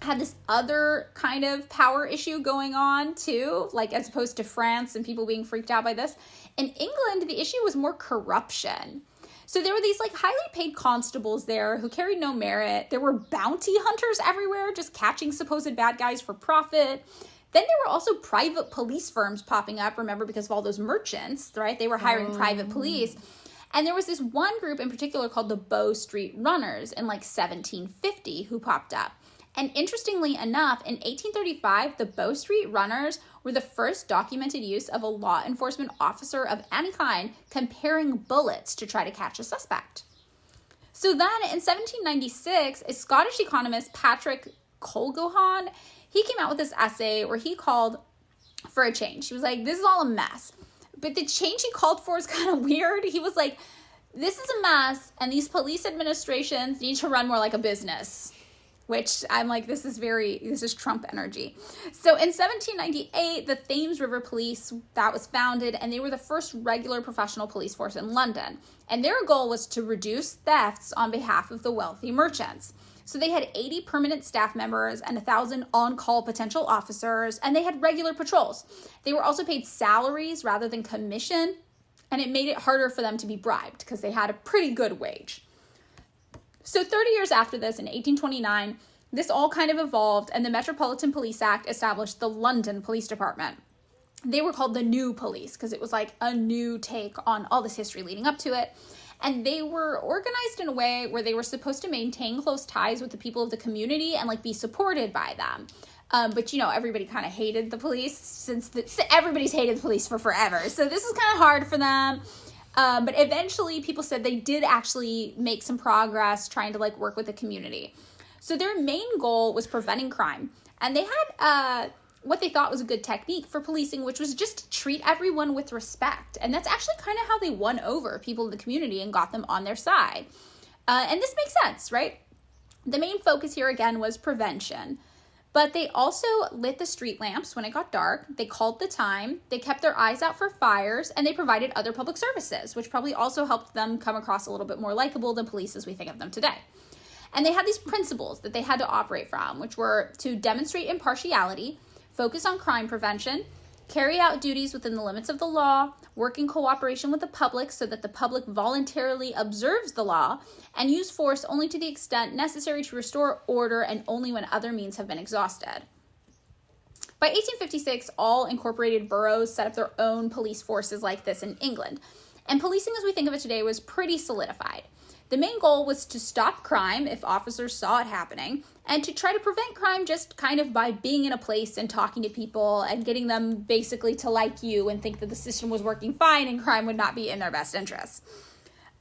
had this other kind of power issue going on too, like as opposed to France and people being freaked out by this. In England, the issue was more corruption. So there were these like highly paid constables there who carried no merit. There were bounty hunters everywhere just catching supposed bad guys for profit. Then there were also private police firms popping up, remember, because of all those merchants, right? They were hiring private police. And there was this one group in particular called the Bow Street Runners in like 1750 who popped up. And interestingly enough, in 1835, the Bow Street Runners were the first documented use of a law enforcement officer of any kind comparing bullets to try to catch a suspect. So then in 1796, a Scottish economist, Patrick Colquhoun, he came out with this essay where he called for a change. He was like, this is all a mess. But the change he called for is kind of weird. He was like, this is a mess, and these police administrations need to run more like a business. Which I'm like, this is Trump energy. So in 1798, the Thames River Police, that was founded, and they were the first regular professional police force in London. And their goal was to reduce thefts on behalf of the wealthy merchants. So they had 80 permanent staff members and 1,000 on-call potential officers, and they had regular patrols. They were also paid salaries rather than commission, and it made it harder for them to be bribed because they had a pretty good wage. So 30 years after this, in 1829, this all kind of evolved, and the Metropolitan Police Act established the London Police Department. They were called the New Police because it was like a new take on all this history leading up to it. And they were organized in a way where they were supposed to maintain close ties with the people of the community and like be supported by them. But, you know, everybody kind of hated the police since everybody's hated the police for forever. So this was kind of hard for them. But eventually people said they did actually make some progress trying to like work with the community. So their main goal was preventing crime. And they had what they thought was a good technique for policing, which was just to treat everyone with respect. And that's actually kind of how they won over people in the community and got them on their side. And this makes sense, right? The main focus here again was prevention. But they also lit the street lamps when it got dark. They called the time. They kept their eyes out for fires, and they provided other public services, which probably also helped them come across a little bit more likable than police as we think of them today. And they had these principles that they had to operate from, which were to demonstrate impartiality, focus on crime prevention, carry out duties within the limits of the law, work in cooperation with the public so that the public voluntarily observes the law, and use force only to the extent necessary to restore order and only when other means have been exhausted. By 1856, all incorporated boroughs set up their own police forces like this in England. And policing as we think of it today was pretty solidified. The main goal was to stop crime if officers saw it happening, and to try to prevent crime just kind of by being in a place and talking to people and getting them basically to like you and think that the system was working fine and crime would not be in their best interests.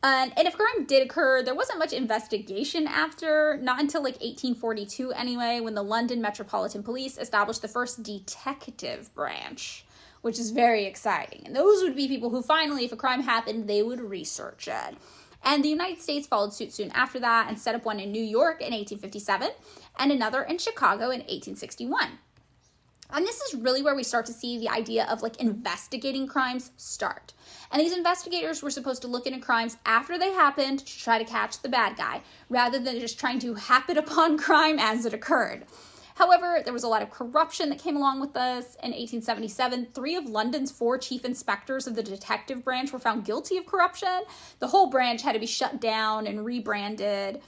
And if crime did occur, there wasn't much investigation after, not until like 1842 anyway, when the London Metropolitan Police established the first detective branch, which is very exciting. And those would be people who finally, if a crime happened, they would research it. And the United States followed suit soon after that and set up one in New York in 1857 and another in Chicago in 1861. And this is really where we start to see the idea of like investigating crimes start. And these investigators were supposed to look into crimes after they happened to try to catch the bad guy, rather than just trying to happen upon crime as it occurred. However, there was a lot of corruption that came along with this. In 1877, 3 of London's 4 chief inspectors of the detective branch were found guilty of corruption. The whole branch had to be shut down and rebranded.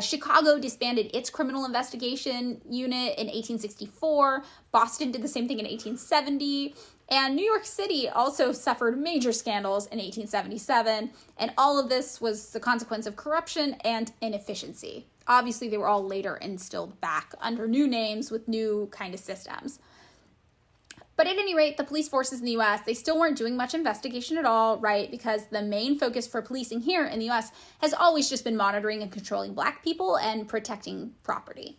Chicago disbanded its criminal investigation unit in 1864. Boston did the same thing in 1870. And New York City also suffered major scandals in 1877. And all of this was the consequence of corruption and inefficiency. Obviously, they were all later instilled back under new names with new kind of systems. But at any rate, the police forces in the U.S., they still weren't doing much investigation at all, right? Because the main focus for policing here in the U.S. has always just been monitoring and controlling Black people and protecting property.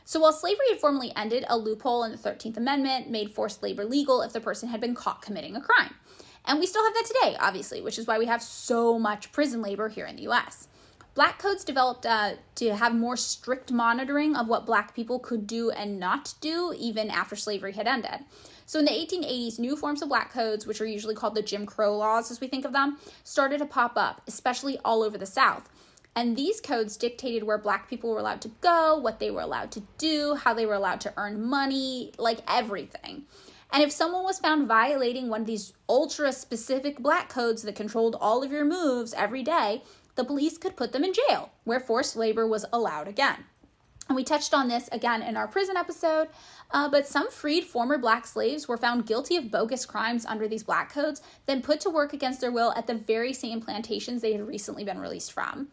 So while slavery had formally ended, a loophole in the 13th Amendment made forced labor legal if the person had been caught committing a crime. And we still have that today, obviously, which is why we have so much prison labor here in the U.S. Black codes developed to have more strict monitoring of what Black people could do and not do, even after slavery had ended. So in the 1880s, new forms of Black codes, which are usually called the Jim Crow laws as we think of them, started to pop up, especially all over the South. And these codes dictated where Black people were allowed to go, what they were allowed to do, how they were allowed to earn money, like everything. And if someone was found violating one of these ultra-specific Black codes that controlled all of your moves every day, the police could put them in jail, where forced labor was allowed again. And we touched on this again in our prison episode, but some freed former Black slaves were found guilty of bogus crimes under these Black codes, then put to work against their will at the very same plantations they had recently been released from.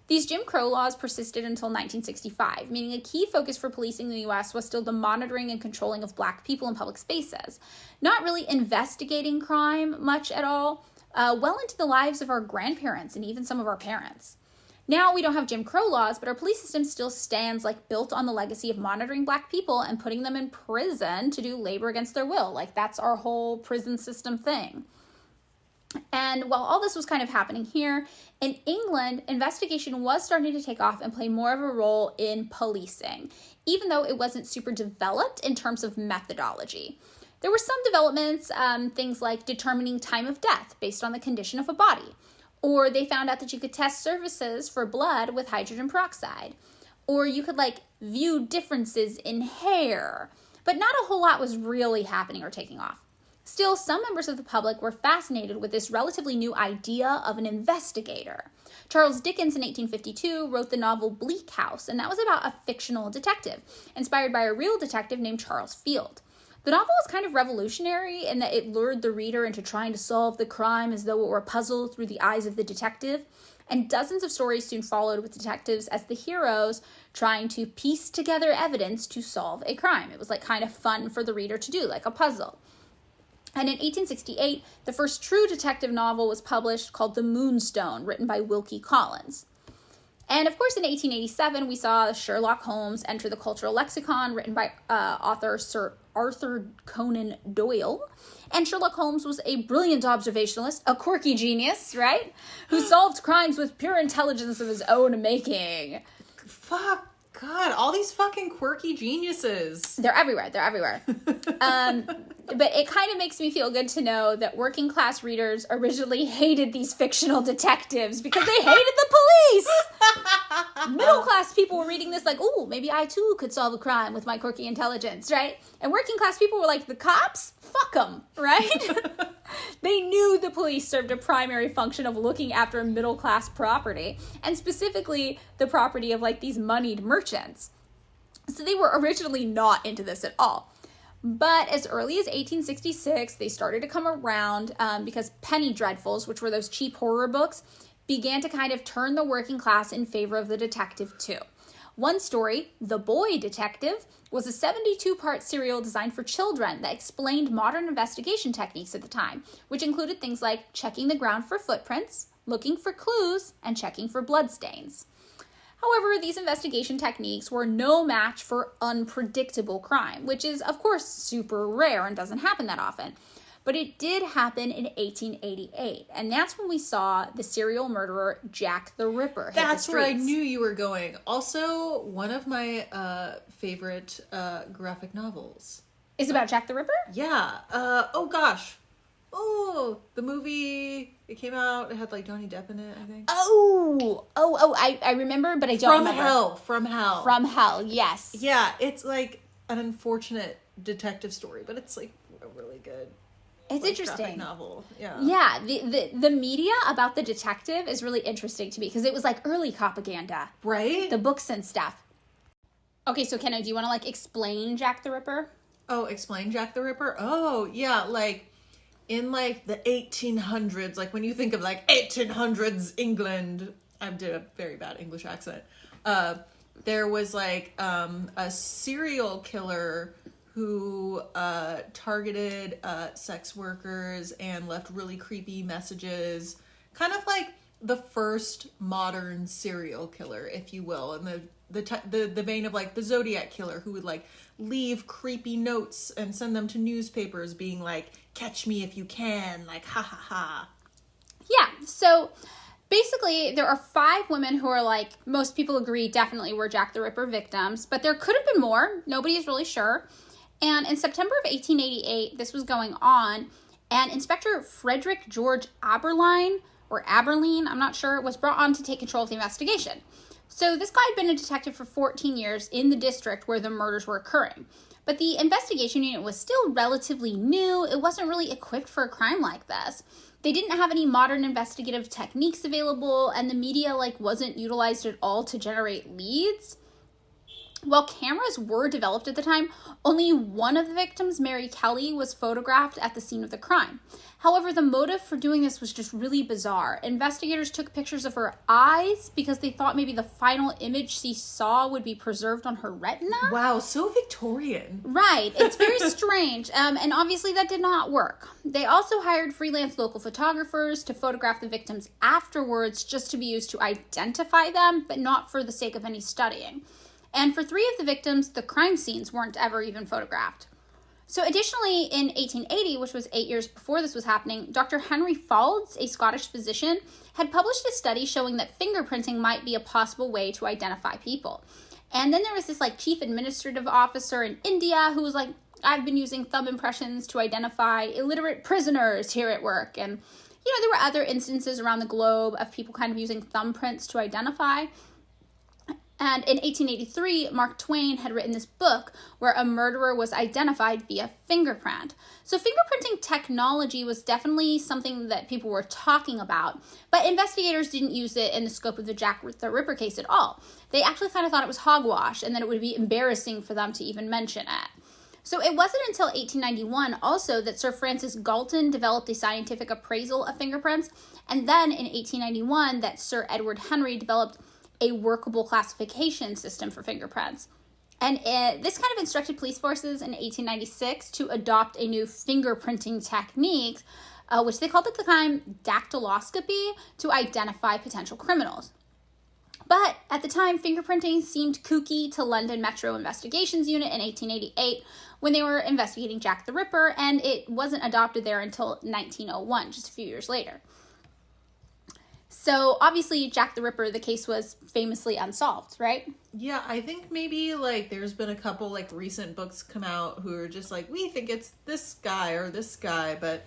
These Jim Crow laws persisted until 1965, meaning a key focus for policing in the U.S. was still the monitoring and controlling of Black people in public spaces, not really investigating crime much at all, well into the lives of our grandparents and even some of our parents. Now we don't have Jim Crow laws, but our police system still stands like built on the legacy of monitoring Black people and putting them in prison to do labor against their will. Like that's our whole prison system thing. And while all this was kind of happening here, in England, investigation was starting to take off and play more of a role in policing, even though it wasn't super developed in terms of methodology. There were some developments, things like determining time of death based on the condition of a body. Or they found out that you could test surfaces for blood with hydrogen peroxide. Or you could view differences in hair. But not a whole lot was really happening or taking off. Still, some members of the public were fascinated with this relatively new idea of an investigator. Charles Dickens in 1852 wrote the novel Bleak House, and that was about a fictional detective, inspired by a real detective named Charles Field. The novel was kind of revolutionary in that it lured the reader into trying to solve the crime as though it were a puzzle through the eyes of the detective, and dozens of stories soon followed with detectives as the heroes trying to piece together evidence to solve a crime. It was kind of fun for the reader to do, like a puzzle. And in 1868, the first true detective novel was published called The Moonstone, written by Wilkie Collins. And of course, in 1887, we saw Sherlock Holmes enter the cultural lexicon, written by author Sir Arthur Conan Doyle. And Sherlock Holmes was a brilliant observationalist, a quirky genius, right? Who solved crimes with pure intelligence of his own making.
Fuck. God, all these fucking quirky geniuses.
They're everywhere. But it kind of makes me feel good to know that working class readers originally hated these fictional detectives because they hated the police. Middle-class people were reading this like, oh, maybe I too could solve a crime with my quirky intelligence, right? And working-class people were like, the cops? Fuck them, right? They knew the police served a primary function of looking after middle-class property, and specifically the property of like these moneyed merchants. So they were originally not into this at all. But as early as 1866, they started to come around because penny dreadfuls, which were those cheap horror books, began to kind of turn the working class in favor of the detective too. One story, The Boy Detective, was a 72-part serial designed for children that explained modern investigation techniques at the time, which included things like checking the ground for footprints, looking for clues, and checking for bloodstains. However, these investigation techniques were no match for unpredictable crime, which is, of course, super rare and doesn't happen that often. But it did happen in 1888, and that's when we saw the serial murderer Jack the Ripper hit the streets.
That's where I knew you were going. Also, one of my favorite graphic novels.
Is about Jack the Ripper?
Yeah. Oh, gosh. Oh, the movie, it came out, it had like Johnny Depp in it, I think.
I remember, but I don't remember.
From Hell.
From Hell, yes.
Yeah, it's like an unfortunate detective story, but it's like a really good
interesting
graphic novel. Yeah.
Yeah, the media about the detective is really interesting to me because it was like early propaganda.
Right?
The books and stuff. Okay, so Kenna, do you want to like explain Jack the Ripper?
Oh, explain Jack the Ripper? Oh, yeah, like in like the 1800s, like when you think of like 1800s England, I did a very bad English accent. There was like a serial killer who targeted sex workers and left really creepy messages, kind of like the first modern serial killer, if you will, and the vein of like the Zodiac killer, who would like leave creepy notes and send them to newspapers being like, catch me if you can, like, ha ha ha.
Yeah, so basically there are 5 women who are like, most people agree definitely were Jack the Ripper victims, but there could have been more. Nobody is really sure. And in September of 1888, this was going on, and Inspector Frederick George Aberline, or Aberline, I'm not sure, was brought on to take control of the investigation. So this guy had been a detective for 14 years in the district where the murders were occurring. But the investigation unit was still relatively new. It wasn't really equipped for a crime like this. They didn't have any modern investigative techniques available, and the media wasn't utilized at all to generate leads. While cameras were developed at the time, only one of the victims, Mary Kelly, was photographed at the scene of the crime. However, the motive for doing this was just really bizarre. Investigators took pictures of her eyes because they thought maybe the final image she saw would be preserved on her retina.
Wow, so Victorian.
Right. It's very strange. And obviously that did not work. They also hired freelance local photographers to photograph the victims afterwards just to be used to identify them, but not for the sake of any studying. And for 3 of the victims, the crime scenes weren't ever even photographed. So additionally, in 1880, which was 8 years before this was happening, Dr. Henry Faulds, a Scottish physician, had published a study showing that fingerprinting might be a possible way to identify people. And then there was this chief administrative officer in India who was like, I've been using thumb impressions to identify illiterate prisoners here at work. And, there were other instances around the globe of people kind of using thumbprints to identify. And in 1883, Mark Twain had written this book where a murderer was identified via fingerprint. So fingerprinting technology was definitely something that people were talking about, but investigators didn't use it in the scope of the Jack the Ripper case at all. They actually kind of thought it was hogwash and that it would be embarrassing for them to even mention it. So it wasn't until 1891 also that Sir Francis Galton developed a scientific appraisal of fingerprints, and then in 1891 that Sir Edward Henry developed a workable classification system for fingerprints. And this kind of instructed police forces in 1896 to adopt a new fingerprinting technique, which they called at the time dactyloscopy, to identify potential criminals. But at the time, fingerprinting seemed kooky to London Metro Investigations Unit in 1888 when they were investigating Jack the Ripper, and it wasn't adopted there until 1901, just a few years later. So, obviously, Jack the Ripper, the case was famously unsolved, right?
Yeah, I think maybe, there's been a couple, recent books come out who are just we think it's this guy or this guy, but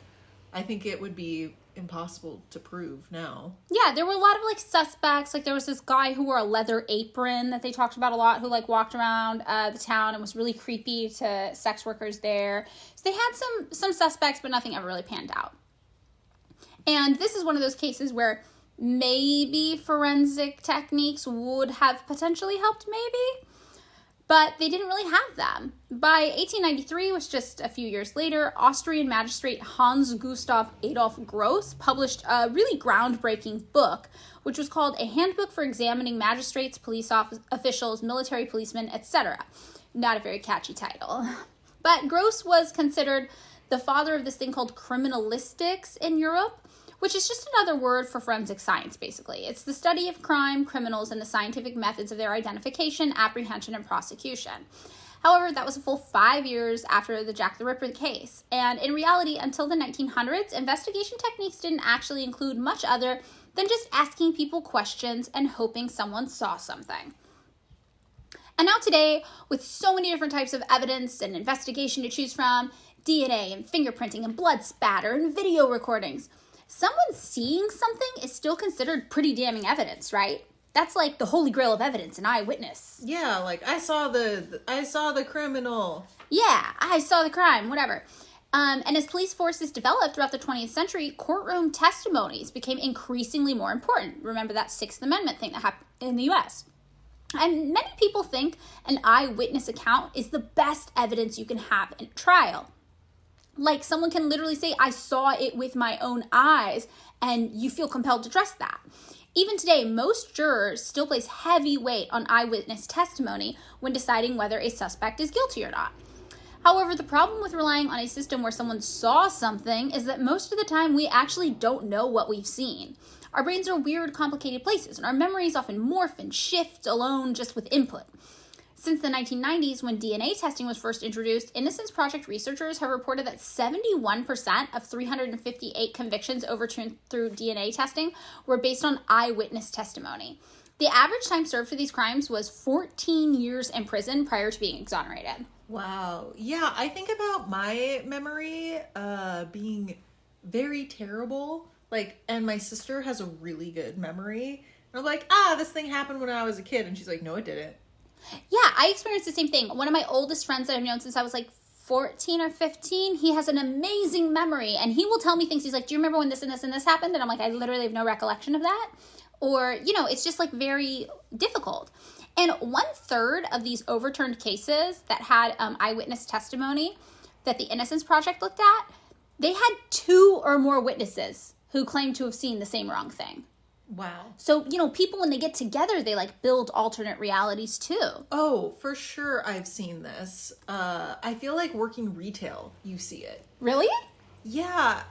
I think it would be impossible to prove now.
Yeah, there were a lot of, like, suspects. Like, there was this guy who wore a leather apron that they talked about a lot, who, like, walked around the town and was really creepy to sex workers there. So they had some suspects, but nothing ever really panned out. And this is one of those cases where maybe forensic techniques would have potentially helped, maybe, but they didn't really have them. By 1893, which just a few years later, Austrian magistrate Hans Gustav Adolf Gross published a really groundbreaking book, which was called A Handbook for Examining Magistrates, Police Officials, Military Policemen, etc. Not a very catchy title. But Gross was considered the father of this thing called criminalistics in Europe, which is just another word for forensic science, basically. It's the study of crime, criminals, and the scientific methods of their identification, apprehension, and prosecution. However, that was a full 5 years after the Jack the Ripper case. And in reality, until the 1900s, investigation techniques didn't actually include much other than just asking people questions and hoping someone saw something. And now today, with so many different types of evidence and investigation to choose from, DNA and fingerprinting and blood spatter and video recordings, someone seeing something is still considered pretty damning evidence, right? That's like the holy grail of evidence, an eyewitness.
Yeah, like I saw the criminal.
Yeah, I saw the crime, whatever. And as police forces developed throughout the 20th century, courtroom testimonies became increasingly more important. Remember that Sixth Amendment thing that happened in the U.S. And many people think an eyewitness account is the best evidence you can have in a trial. Like, someone can literally say, I saw it with my own eyes, and you feel compelled to trust that. Even today, most jurors still place heavy weight on eyewitness testimony when deciding whether a suspect is guilty or not. However, the problem with relying on a system where someone saw something is that most of the time we actually don't know what we've seen. Our brains are weird, complicated places, and our memories often morph and shift alone just with input. Since the 1990s, when DNA testing was first introduced, Innocence Project researchers have reported that 71% of 358 convictions overturned through DNA testing were based on eyewitness testimony. The average time served for these crimes was 14 years in prison prior to being exonerated.
Wow. Yeah, I think about my memory being very terrible. Like, and my sister has a really good memory. And I'm like, this thing happened when I was a kid. And she's like, no, it didn't.
Yeah, I experienced the same thing. One of my oldest friends that I've known since I was like 14 or 15, he has an amazing memory, and he will tell me things. He's like, do you remember when this and this and this happened? And I'm like, I literally have no recollection of that. Or, it's just like very difficult. And 1/3 of these overturned cases that had eyewitness testimony that the Innocence Project looked at, they had 2 or more witnesses who claimed to have seen the same wrong thing.
Wow.
So, people, when they get together, they, like, build alternate realities, too.
Oh, for sure I've seen this. I feel like working retail, you see it.
Really?
Yeah.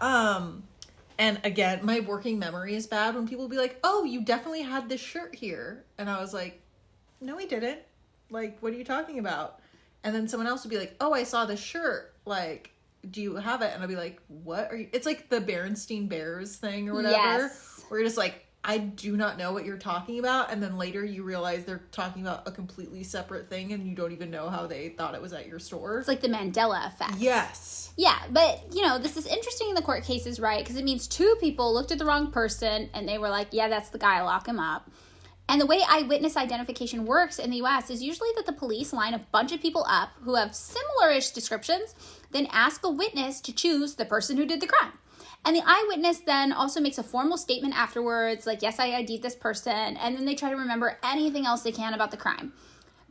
And again, my working memory is bad when people be like, oh, you definitely had this shirt here. And I was like, no, we didn't. Like, what are you talking about? And then someone else would be like, oh, I saw this shirt. Like, do you have it? And I'll be like, what are you? It's like the Berenstain Bears thing or whatever.
Yes.
Where you're just like, I do not know what you're talking about. And then later you realize they're talking about a completely separate thing and you don't even know how they thought it was at your store.
It's like the Mandela effect.
Yes.
Yeah, but, this is interesting in the court cases, right? Because it means 2 people looked at the wrong person and they were like, yeah, that's the guy, lock him up. And the way eyewitness identification works in the U.S. is usually that the police line a bunch of people up who have similar-ish descriptions, then ask a witness to choose the person who did the crime. And the eyewitness then also makes a formal statement afterwards, like, yes, I ID'd this person, and then they try to remember anything else they can about the crime.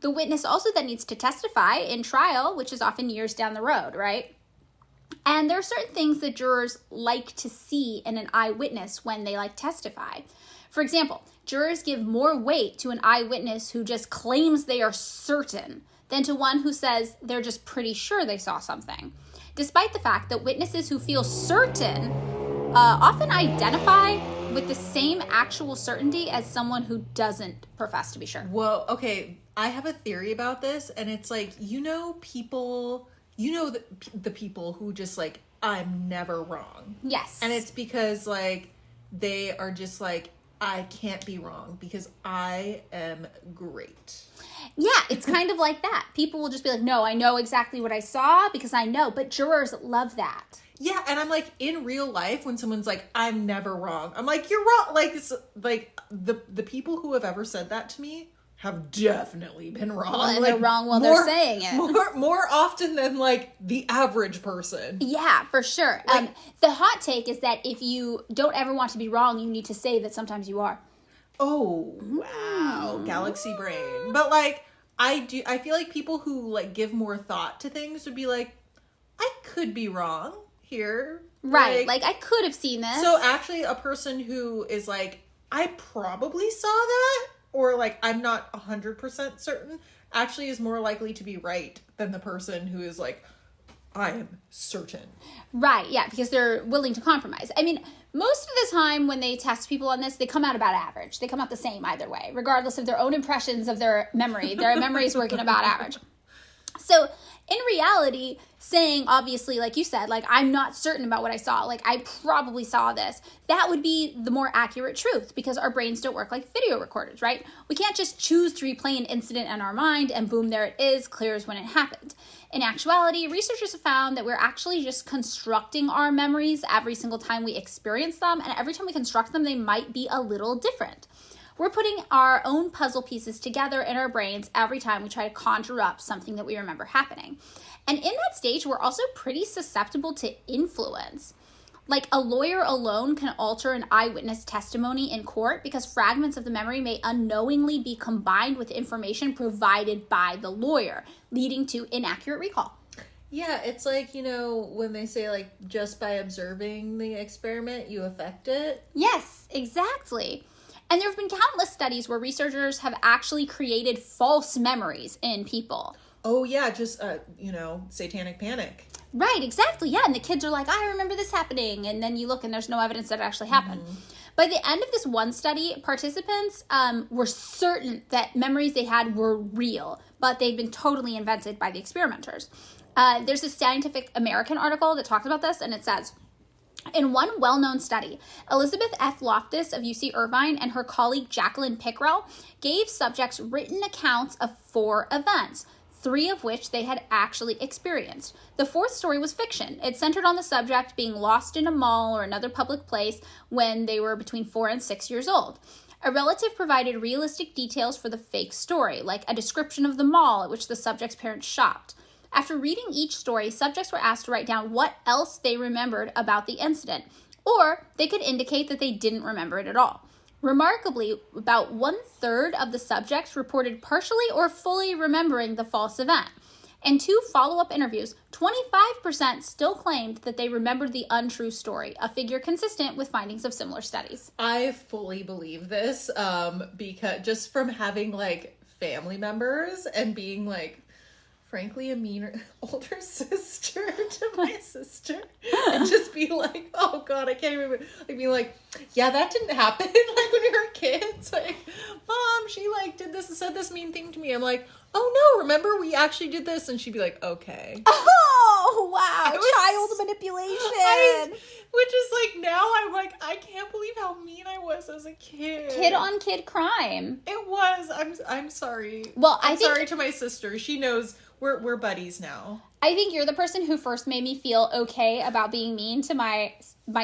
The witness also then needs to testify in trial, which is often years down the road, right? And there are certain things that jurors like to see in an eyewitness when they, testify. For example, jurors give more weight to an eyewitness who just claims they are certain than to one who says they're just pretty sure they saw something. Despite the fact that witnesses who feel certain often identify with the same actual certainty as someone who doesn't profess to be sure.
Whoa, okay. I have a theory about this, and it's like, people, the people who just I'm never wrong.
Yes.
And it's because, they are just I can't be wrong because I am great.
Yeah, it's kind of like that. People will just be like, no, I know exactly what I saw because I know. But jurors love that.
Yeah, and I'm like, in real life, when someone's like, I'm never wrong, I'm like, you're wrong. Like, it's, like the people who have ever said that to me have definitely been wrong.
Well, and
like,
they're wrong while they're saying it.
More often than, like, the average person.
Yeah, for sure.
Like,
the hot take is that if you don't ever want to be wrong, you need to say that sometimes you are.
Oh, wow. Galaxy brain. But, like, I feel like people who, like, give more thought to things would be like, I could be wrong here.
Right. Like I could have seen this.
So actually a person who is like, I probably saw that, or like, I'm not 100% certain, actually is more likely to be right than the person who is like, I am certain.
Right. Yeah. Because they're willing to compromise. I mean, most of the time when they test people on this, they come out about average. They come out the same either way, regardless of their own impressions of their memory. Their memory is working about average. So in reality, saying, obviously, like you said, like, I'm not certain about what I saw, like, I probably saw this, that would be the more accurate truth because our brains don't work like video recorders, right? We can't just choose to replay an incident in our mind and boom, there it is, clear as when it happened. In actuality, researchers have found that we're actually just constructing our memories every single time we experience them, and every time we construct them, they might be a little different. We're putting our own puzzle pieces together in our brains every time we try to conjure up something that we remember happening. And in that stage, we're also pretty susceptible to influence. Like a lawyer alone can alter an eyewitness testimony in court because fragments of the memory may unknowingly be combined with information provided by the lawyer, leading to inaccurate recall.
Yeah, it's like, you know, when they say, like, just by observing the experiment, you affect it.
Yes, exactly. And there have been countless studies where researchers have actually created false memories in people.
Oh, yeah, just, you know, satanic panic.
Right, exactly, yeah. And the kids are like, I remember this happening. And then you look and there's no evidence that it actually happened. Mm-hmm. By the end of this one study, participants were certain that memories they had were real, but they'd been totally invented by the experimenters. There's a Scientific American article that talks about this, and it says, in one well-known study, Elizabeth F. Loftus of UC Irvine and her colleague Jacqueline Pickrell gave subjects written accounts of 4 events, 3 of which they had actually experienced. The 4th story was fiction. It centered on the subject being lost in a mall or another public place when they were between 4 and 6 years old. A relative provided realistic details for the fake story, like a description of the mall at which the subject's parents shopped. After reading each story, subjects were asked to write down what else they remembered about the incident, or they could indicate that they didn't remember it at all. Remarkably, about 1/3 of the subjects reported partially or fully remembering the false event. In 2 follow-up interviews, 25% still claimed that they remembered the untrue story, a figure consistent with findings of similar studies.
I fully believe this, because just from having, like, family members and being, like, frankly, a meaner older sister to my sister, and just be like, oh god, I can't remember, like, being like, yeah, that didn't happen, like, when we were kids, like, Mom, she, like, did this and said this mean thing to me. I'm like, oh no, remember, we actually did this, and she'd be like, okay.
Oh, wow, child manipulation.
Which is, like, now I'm like, I can't believe how mean I was as a kid.
Kid on kid crime.
It was. I'm sorry.
Well,
I'm sorry to my sister. She knows we're buddies now.
I think you're the person who first made me feel okay about being mean to my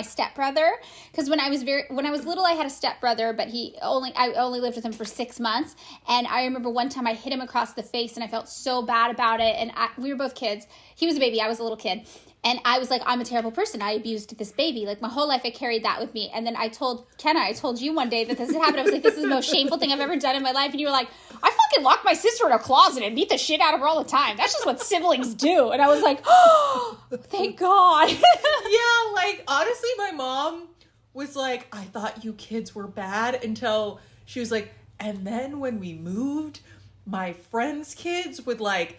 stepbrother. Because when I was little, I had a stepbrother, but I only lived with him for 6 months. And I remember one time I hit him across the face, and I felt so bad about it. And we were both kids. He was a baby. I was a little kid. And I was like, I'm a terrible person. I abused this baby. Like, my whole life I carried that with me. And then I told Kenna, I told you one day that this had happened. I was like, this is the most shameful thing I've ever done in my life. And you were like, I fucking locked my sister in a closet and beat the shit out of her all the time. That's just what siblings do. And I was like, oh, thank God.
Yeah, like, honestly, my mom was like, I thought you kids were bad, until she was like, and then when we moved, my friends' kids would, like,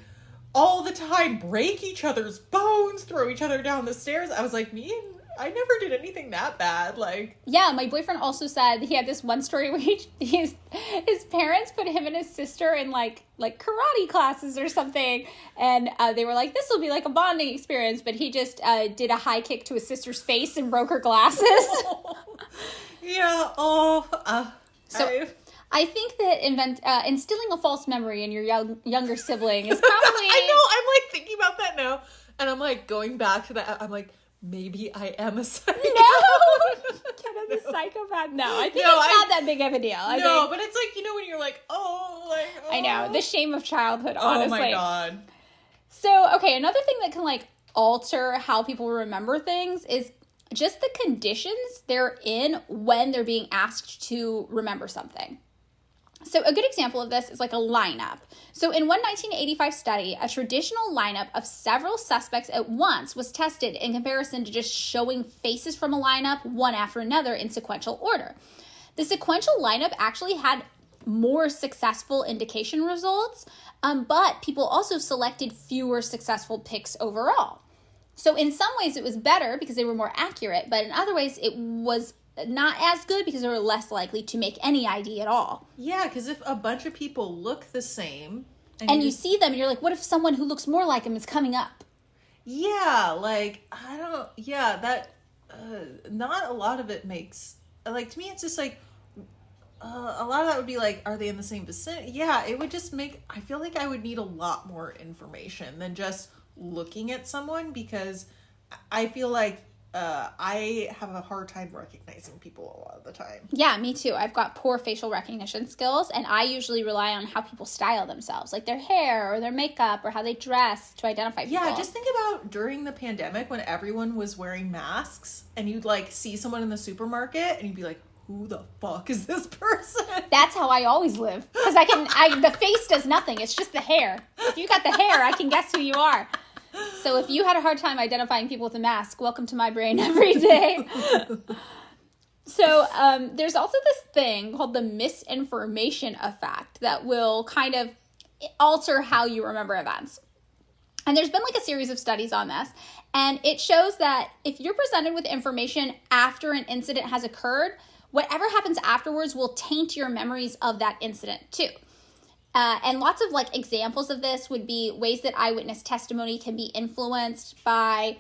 all the time break each other's bones, throw each other down the stairs. I was like, I never did anything that bad. Like,
yeah, my boyfriend also said he had this one story where his parents put him and his sister in like karate classes or something, and they were like, this will be like a bonding experience, but he just did a high kick to his sister's face and broke her glasses.
Yeah. Oh,
I think that instilling a false memory in your younger sibling is probably...
I know, I'm like thinking about that now, and I'm like going back to that, I'm like, maybe I am a psychopath.
No! Kenna the psychopath? No, I think it's not that big of a deal.
But it's like, when you're like,
I know, the shame of childhood, honestly.
Oh my God.
So, okay, another thing that can, like, alter how people remember things is just the conditions they're in when they're being asked to remember something. So a good example of this is like a lineup. So in one 1985 study, a traditional lineup of several suspects at once was tested in comparison to just showing faces from a lineup one after another in sequential order. The sequential lineup actually had more successful indication results, but people also selected fewer successful picks overall. So in some ways it was better because they were more accurate, but in other ways it was not as good because they were less likely to make any ID at all.
Yeah, because if a bunch of people look the same...
And you see them and you're like, what if someone who looks more like him is coming up?
Yeah, like, not a lot of it makes... Like, to me, it's just like, a lot of that would be like, are they in the same vicinity? Yeah, it would just make... I feel like I would need a lot more information than just looking at someone, because I feel like I have a hard time recognizing people a lot of the time.
Yeah, me too. I've got poor facial recognition skills, and I usually rely on how people style themselves, like their hair or their makeup or how they dress to identify people.
Yeah, just think about during the pandemic when everyone was wearing masks and you'd like see someone in the supermarket and you'd be like, who the fuck is this person?
That's how I always live. Because the face does nothing. It's just the hair. If you got the hair, I can guess who you are. So if you had a hard time identifying people with a mask, welcome to my brain every day. So there's also this thing called the misinformation effect that will kind of alter how you remember events. And there's been like a series of studies on this. And it shows that if you're presented with information after an incident has occurred, whatever happens afterwards will taint your memories of that incident too. And lots of like examples of this would be ways that eyewitness testimony can be influenced by,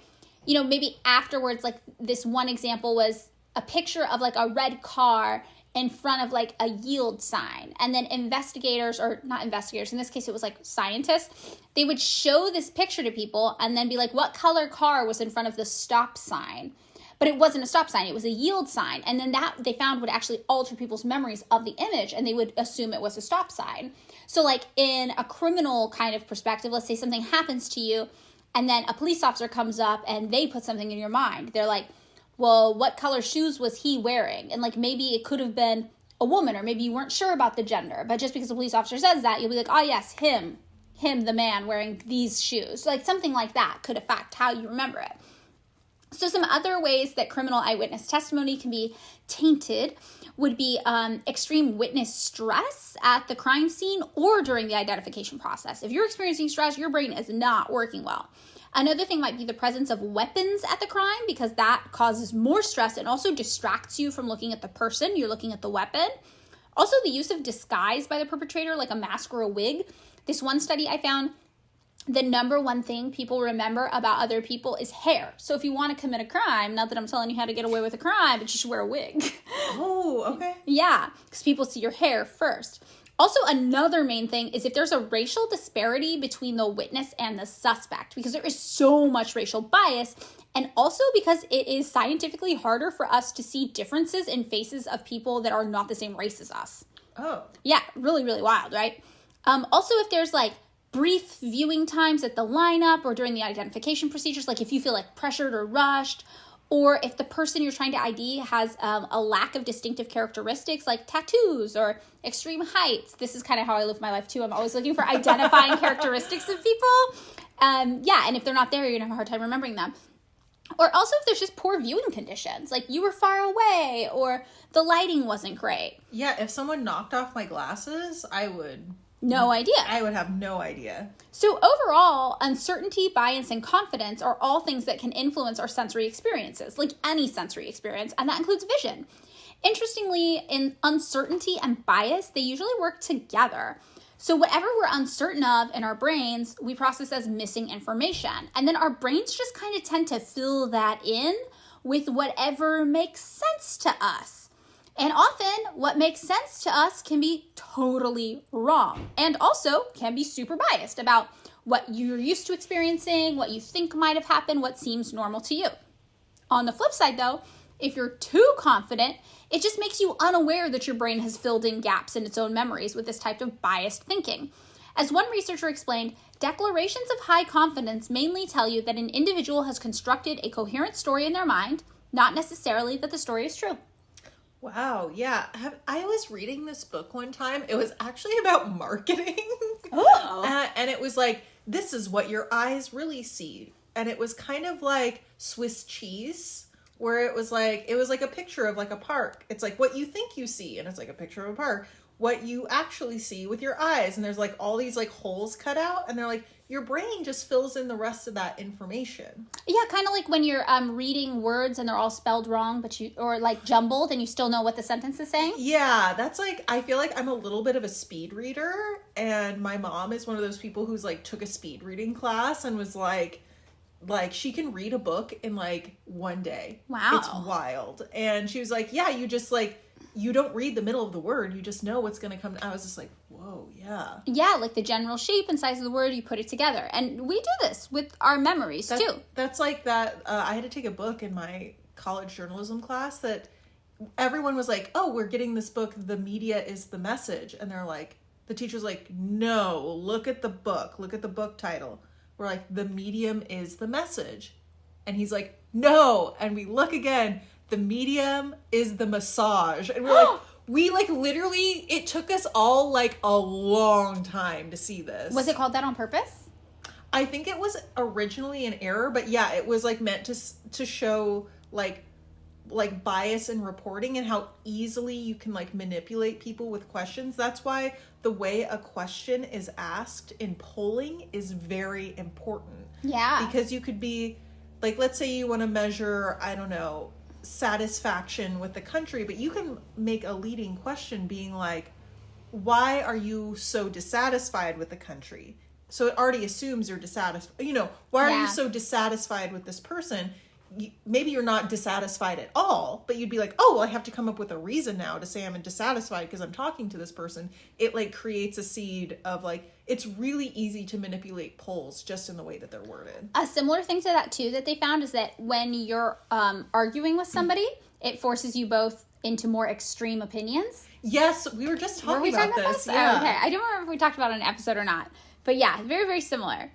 maybe afterwards, like this one example was a picture of like a red car in front of like a yield sign. And then investigators, or not investigators, in this case it was like scientists, they would show this picture to people and then be like, what color car was in front of the stop sign? But it wasn't a stop sign, it was a yield sign. And then that they found would actually alter people's memories of the image, and they would assume it was a stop sign. So like in a criminal kind of perspective, let's say something happens to you and then a police officer comes up and they put something in your mind. They're like, well, what color shoes was he wearing? And like maybe it could have been a woman, or maybe you weren't sure about the gender, but just because the police officer says that, you'll be like, oh yes, him, the man wearing these shoes. So like something like that could affect how you remember it. So some other ways that criminal eyewitness testimony can be tainted would be extreme witness stress at the crime scene or during the identification process. If you're experiencing stress, your brain is not working well. Another thing might be the presence of weapons at the crime, because that causes more stress and also distracts you from looking at the person. You're looking at the weapon. Also, the use of disguise by the perpetrator, like a mask or a wig. This one study I found, the number one thing people remember about other people is hair. So if you want to commit a crime, not that I'm telling you how to get away with a crime, but you should wear a wig.
Oh, okay.
Yeah, because people see your hair first. Also, another main thing is if there's a racial disparity between the witness and the suspect, because there is so much racial bias, and also because it is scientifically harder for us to see differences in faces of people that are not the same race as us.
Oh.
Yeah, really, really wild, right? Also, if there's like brief viewing times at the lineup or during the identification procedures, like if you feel like pressured or rushed, or if the person you're trying to ID has a lack of distinctive characteristics like tattoos or extreme heights. This is kind of how I live my life too. I'm always looking for identifying characteristics of people. And if they're not there, you're gonna have a hard time remembering them. Or also if there's just poor viewing conditions, like you were far away or the lighting wasn't great.
Yeah, if someone knocked off my glasses, I would have no idea.
So overall, uncertainty, bias, and confidence are all things that can influence our sensory experiences, like any sensory experience, and that includes vision. Interestingly, in uncertainty and bias, they usually work together. So whatever we're uncertain of in our brains, we process as missing information. And then our brains just kind of tend to fill that in with whatever makes sense to us. And often, what makes sense to us can be totally wrong, and also can be super biased about what you're used to experiencing, what you think might have happened, what seems normal to you. On the flip side, though, if you're too confident, it just makes you unaware that your brain has filled in gaps in its own memories with this type of biased thinking. As one researcher explained, declarations of high confidence mainly tell you that an individual has constructed a coherent story in their mind, not necessarily that the story is true.
Wow, yeah. I was reading this book one time. It was actually about marketing.
Oh.
And it was like, this is what your eyes really see. And it was kind of like Swiss cheese, where it was like a picture of like a park. It's like what you think you see, and it's like a picture of a park. What you actually see with your eyes, and there's like all these like holes cut out, and they're like, your brain just fills in the rest of that information.
Yeah, kind of like when you're reading words and they're all spelled wrong, or like jumbled, and you still know what the sentence is saying.
Yeah, that's like, I feel like I'm a little bit of a speed reader, and my mom is one of those people who's like took a speed reading class and was like she can read a book in like one day.
Wow.
It's wild. And she was like, yeah, you just like, you don't read the middle of the word, you just know what's going to come. I was just like, whoa, yeah.
Yeah, like the general shape and size of the word, you put it together. And we do this with our memories, too.
That's like that. I had to take a book in my college journalism class that everyone was like, oh, we're getting this book, The Media is the Message. And they're like, the teacher's like, no, look at the book. Look at the book title. We're like, the medium is the message. And he's like, no. And we look again. The medium is the massage. And we're like, we like literally, it took us all like a long time to see this.
Was it called that on purpose?
I think it was originally an error, but yeah, it was like meant to show like bias in reporting and how easily you can like manipulate people with questions. That's why the way a question is asked in polling is very important.
Yeah.
Because you could be like, let's say you want to measure, I don't know, satisfaction with the country, but you can make a leading question being like, why are you so dissatisfied with the country? So it already assumes you're dissatisfied. You know, why are you so dissatisfied with this person? Maybe you're not dissatisfied at all, but you'd be like, oh, well, I have to come up with a reason now to say I'm dissatisfied because I'm talking to this person. It like creates a seed of like, it's really easy to manipulate polls just in the way that they're worded.
A similar thing to that too that they found is that when you're arguing with somebody, it forces you both into more extreme opinions.
Yes, we were just talking about this.
Yeah. Oh, okay, I don't remember if we talked about it in an episode or not, but yeah, very, very similar.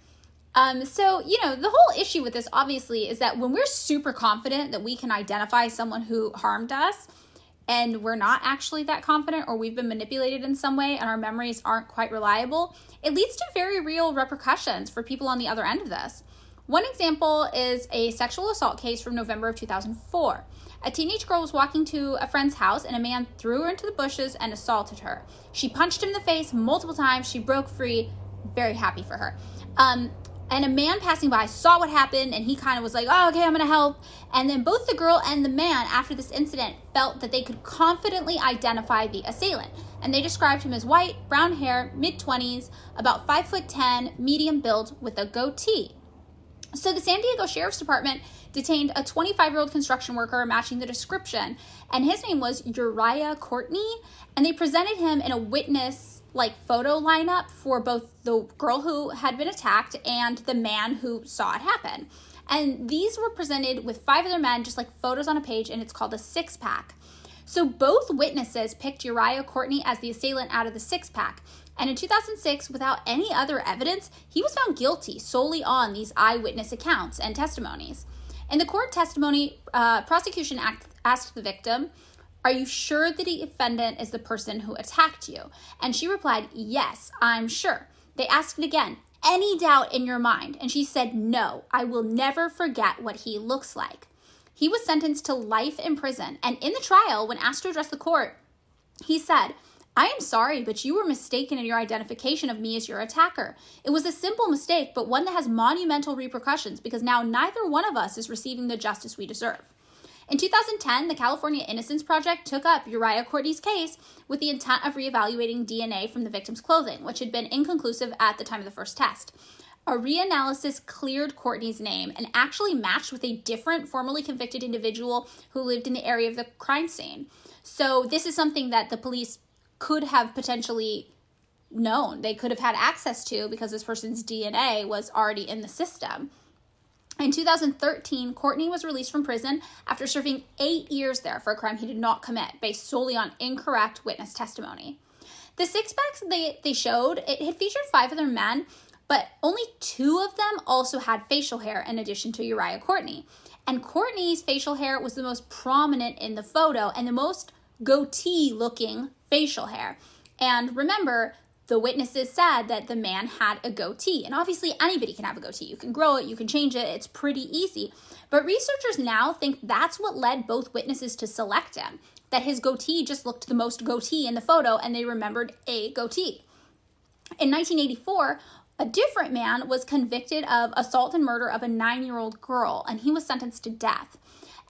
So, you know, the whole issue with this, obviously, is that when we're super confident that we can identify someone who harmed us, and we're not actually that confident, or we've been manipulated in some way, and our memories aren't quite reliable, it leads to very real repercussions for people on the other end of this. One example is a sexual assault case from November of 2004. A teenage girl was walking to a friend's house, and a man threw her into the bushes and assaulted her. She punched him in the face multiple times. She broke free. Very happy for her. And a man passing by saw what happened, and he kind of was like, oh, okay, I'm going to help. And then both the girl and the man, after this incident, felt that they could confidently identify the assailant. And they described him as white, brown hair, mid-20s, about 5'10", medium build, with a goatee. So the San Diego Sheriff's Department detained a 25-year-old construction worker matching the description, and his name was Uriah Courtney, and they presented him in a witness photo lineup for both the girl who had been attacked and the man who saw it happen. And these were presented with 5 other men, just like photos on a page, and it's called a 6-pack. So both witnesses picked Uriah Courtney as the assailant out of the 6-pack. And in 2006, without any other evidence, he was found guilty solely on these eyewitness accounts and testimonies. In the court testimony, prosecution asked the victim, are you sure the defendant is the person who attacked you? And she replied, yes, I'm sure. They asked it again, any doubt in your mind? And she said, no, I will never forget what he looks like. He was sentenced to life in prison. And in the trial, when asked to address the court, he said, I am sorry, but you were mistaken in your identification of me as your attacker. It was a simple mistake, but one that has monumental repercussions because now neither one of us is receiving the justice we deserve. In 2010, the California Innocence Project took up Uriah Courtney's case with the intent of reevaluating DNA from the victim's clothing, which had been inconclusive at the time of the first test. a reanalysis cleared Courtney's name and actually matched with a different formerly convicted individual who lived in the area of the crime scene. So this is something that the police could have potentially known. They could have had access to because this person's DNA was already in the system. In 2013, Courtney was released from prison after serving 8 years there for a crime he did not commit, based solely on incorrect witness testimony. The six-packs they showed, it had featured 5 other men, but only 2 of them also had facial hair in addition to Uriah Courtney. And Courtney's facial hair was the most prominent in the photo and the most goatee-looking facial hair. And remember, the witnesses said that the man had a goatee. And obviously anybody can have a goatee. You can grow it, you can change it, it's pretty easy. But researchers now think that's what led both witnesses to select him, that his goatee just looked the most goatee in the photo and they remembered a goatee. In 1984, a different man was convicted of assault and murder of a 9-year-old girl, and he was sentenced to death.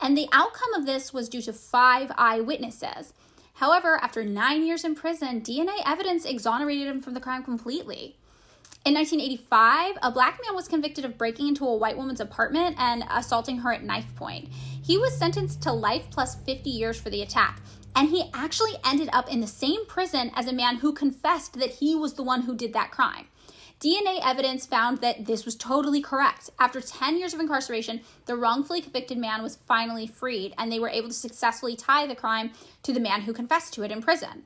And the outcome of this was due to 5 eyewitnesses. However, after 9 years in prison, DNA evidence exonerated him from the crime completely. In 1985, a black man was convicted of breaking into a white woman's apartment and assaulting her at knife point. He was sentenced to life plus 50 years for the attack, and he actually ended up in the same prison as a man who confessed that he was the one who did that crime. DNA evidence found that this was totally correct. After 10 years of incarceration, the wrongfully convicted man was finally freed, and they were able to successfully tie the crime to the man who confessed to it in prison.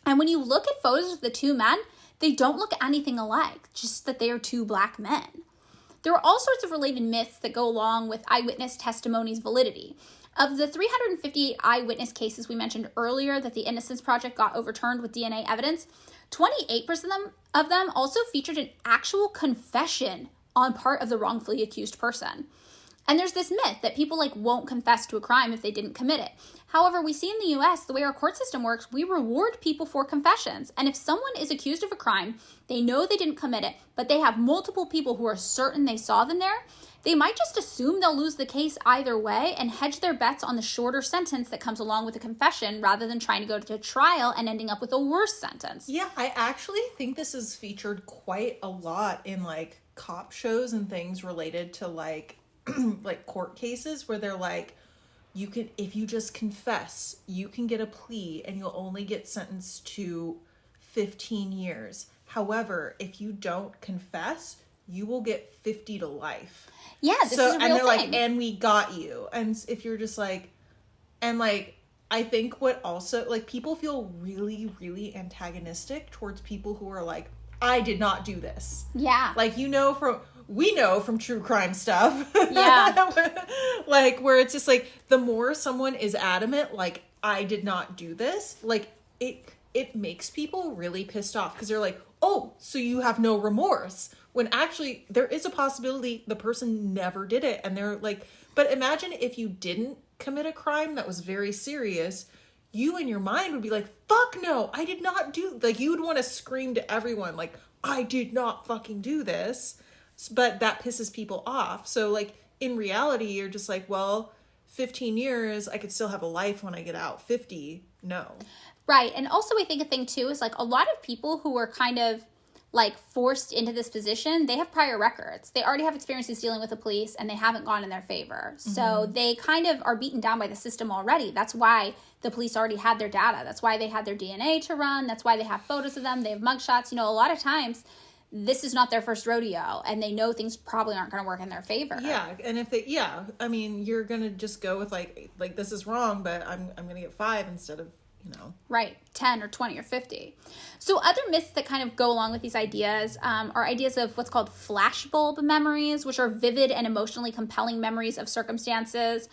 And when you look at photos of the 2 men, they don't look anything alike, just that they are 2 black men. There are all sorts of related myths that go along with eyewitness testimony's validity. Of the 358 eyewitness cases we mentioned earlier that the Innocence Project got overturned with DNA evidence, 28% of them also featured an actual confession on part of the wrongfully accused person. And there's this myth that people won't confess to a crime if they didn't commit it. However, we see in the US, the way our court system works, we reward people for confessions. And if someone is accused of a crime, they know they didn't commit it, but they have multiple people who are certain they saw them there, they might just assume they'll lose the case either way and hedge their bets on the shorter sentence that comes along with the confession rather than trying to go to trial and ending up with a worse sentence.
Yeah, I actually think this is featured quite a lot in cop shows and things related to court cases where they're you can, if you just confess, you can get a plea and you'll only get sentenced to 15 years. However, if you don't confess, you will get 50 to life.
Yeah, this is a real thing.
And they're and we got you. And if you're just I think what also, people feel really, really antagonistic towards people who are I did not do this.
Yeah.
We know from true crime stuff.
Yeah.
Where it's just the more someone is adamant, I did not do this, it makes people really pissed off because they're oh, so you have no remorse. When actually there is a possibility the person never did it. And they're but imagine if you didn't commit a crime that was very serious, you in your mind would be fuck no, I did not do, you would want to scream to everyone, I did not fucking do this. But that pisses people off. So in reality, you're just well, 15 years, I could still have a life when I get out. 50, no.
Right. And also I think a thing too is a lot of people who are kind of forced into this position, they have prior records. They already have experiences dealing with the police and they haven't gone in their favor. Mm-hmm. So they kind of are beaten down by the system already. That's why the police already had their data. That's why they had their DNA to run. That's why they have photos of them. They have mugshots. A lot of times this is not their first rodeo and they know things probably aren't going to work in their favor.
Yeah. And if they, you're going to just go with this is wrong, but I'm going to get 5 instead of,
Right, 10 or 20 or 50. So other myths that kind of go along with these ideas are ideas of what's called flashbulb memories, which are vivid and emotionally compelling memories of circumstances.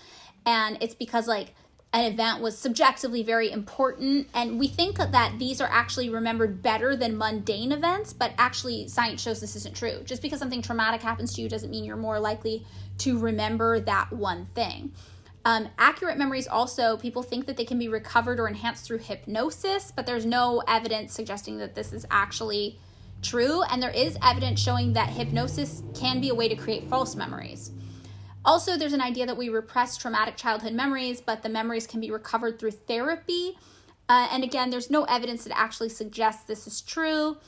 And it's because an event was subjectively very important. And we think that these are actually remembered better than mundane events, but actually science shows this isn't true. Just because something traumatic happens to you doesn't mean you're more likely to remember that one thing. Accurate memories also, people think that they can be recovered or enhanced through hypnosis, but there's no evidence suggesting that this is actually true. And there is evidence showing that hypnosis can be a way to create false memories. Also, there's an idea that we repress traumatic childhood memories, but the memories can be recovered through therapy. And again, there's no evidence that actually suggests this is true.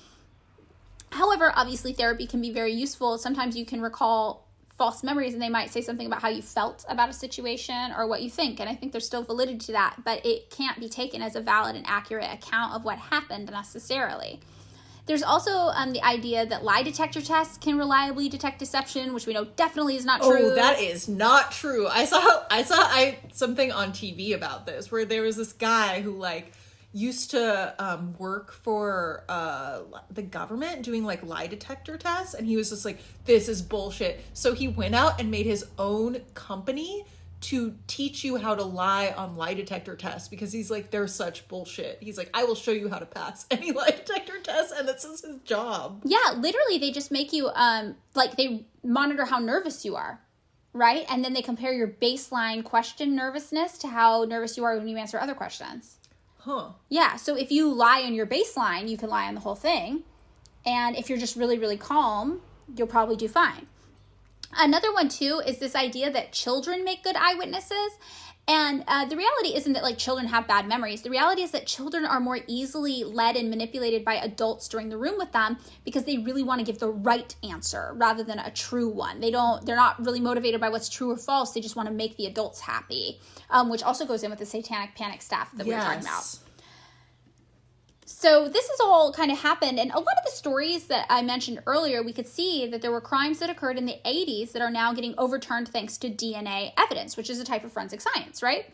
However, obviously therapy can be very useful. Sometimes you can recall false memories and they might say something about how you felt about a situation or what you think. And I think there's still validity to that, but it can't be taken as a valid and accurate account of what happened necessarily. There's also the idea that lie detector tests can reliably detect deception, which we know definitely is not true.
Oh, that is not true. I saw something on TV about this where there was this guy who like used to work for the government doing like lie detector tests, and he was just like, this is bullshit. So he went out and made his own company to teach you how to lie on lie detector tests, because he's like, they're such bullshit. He's like, I will show you how to pass any lie detector test, and this is his job.
Yeah, literally they just make you like they monitor how nervous you are, right? And then they compare your baseline question nervousness to how nervous you are when you answer other questions.
Huh.
Yeah, so if you lie on your baseline, you can lie on the whole thing. And if you're just really, really calm, you'll probably do fine. Another one, too, is this idea that children make good eyewitnesses. And the reality isn't that, like, children have bad memories. The reality is that children are more easily led and manipulated by adults during the room with them because they really want to give the right answer rather than a true one. They're not really motivated by what's true or false. They just want to make the adults happy, which also goes in with the satanic panic stuff that we were talking about. So this has all kind of happened, and a lot of the stories that I mentioned earlier, we could see that there were crimes that occurred in the 80s that are now getting overturned thanks to DNA evidence, which is a type of forensic science, right?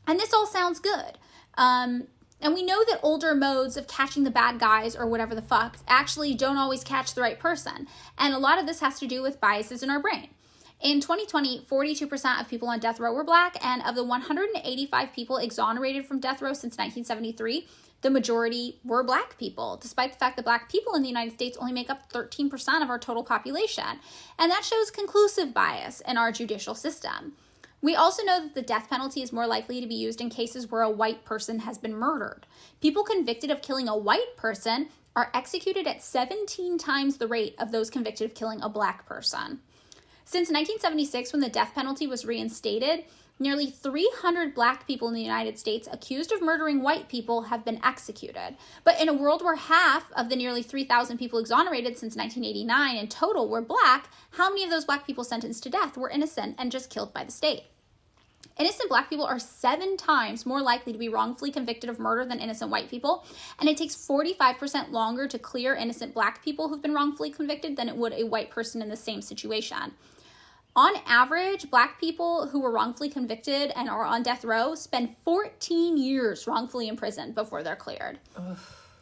And this all sounds good. And we know that older modes of catching the bad guys or whatever the fuck actually don't always catch the right person. And a lot of this has to do with biases in our brain. In 2020, 42% of people on death row were Black, and of the 185 people exonerated from death row since 1973, the majority were Black people, despite the fact that Black people in the United States only make up 13% of our total population. And that shows conclusive bias in our judicial system. We also know that the death penalty is more likely to be used in cases where a white person has been murdered. People convicted of killing a white person are executed at 17 times the rate of those convicted of killing a Black person. Since 1976, when the death penalty was reinstated, nearly 300 Black people in the United States accused of murdering white people have been executed. But in a world where half of the nearly 3,000 people exonerated since 1989 in total were Black, how many of those Black people sentenced to death were innocent and just killed by the state? Innocent Black people are 7 times more likely to be wrongfully convicted of murder than innocent white people, and it takes 45% longer to clear innocent Black people who've been wrongfully convicted than it would a white person in the same situation. On average, Black people who were wrongfully convicted and are on death row spend 14 years wrongfully imprisoned before they're cleared. Ugh.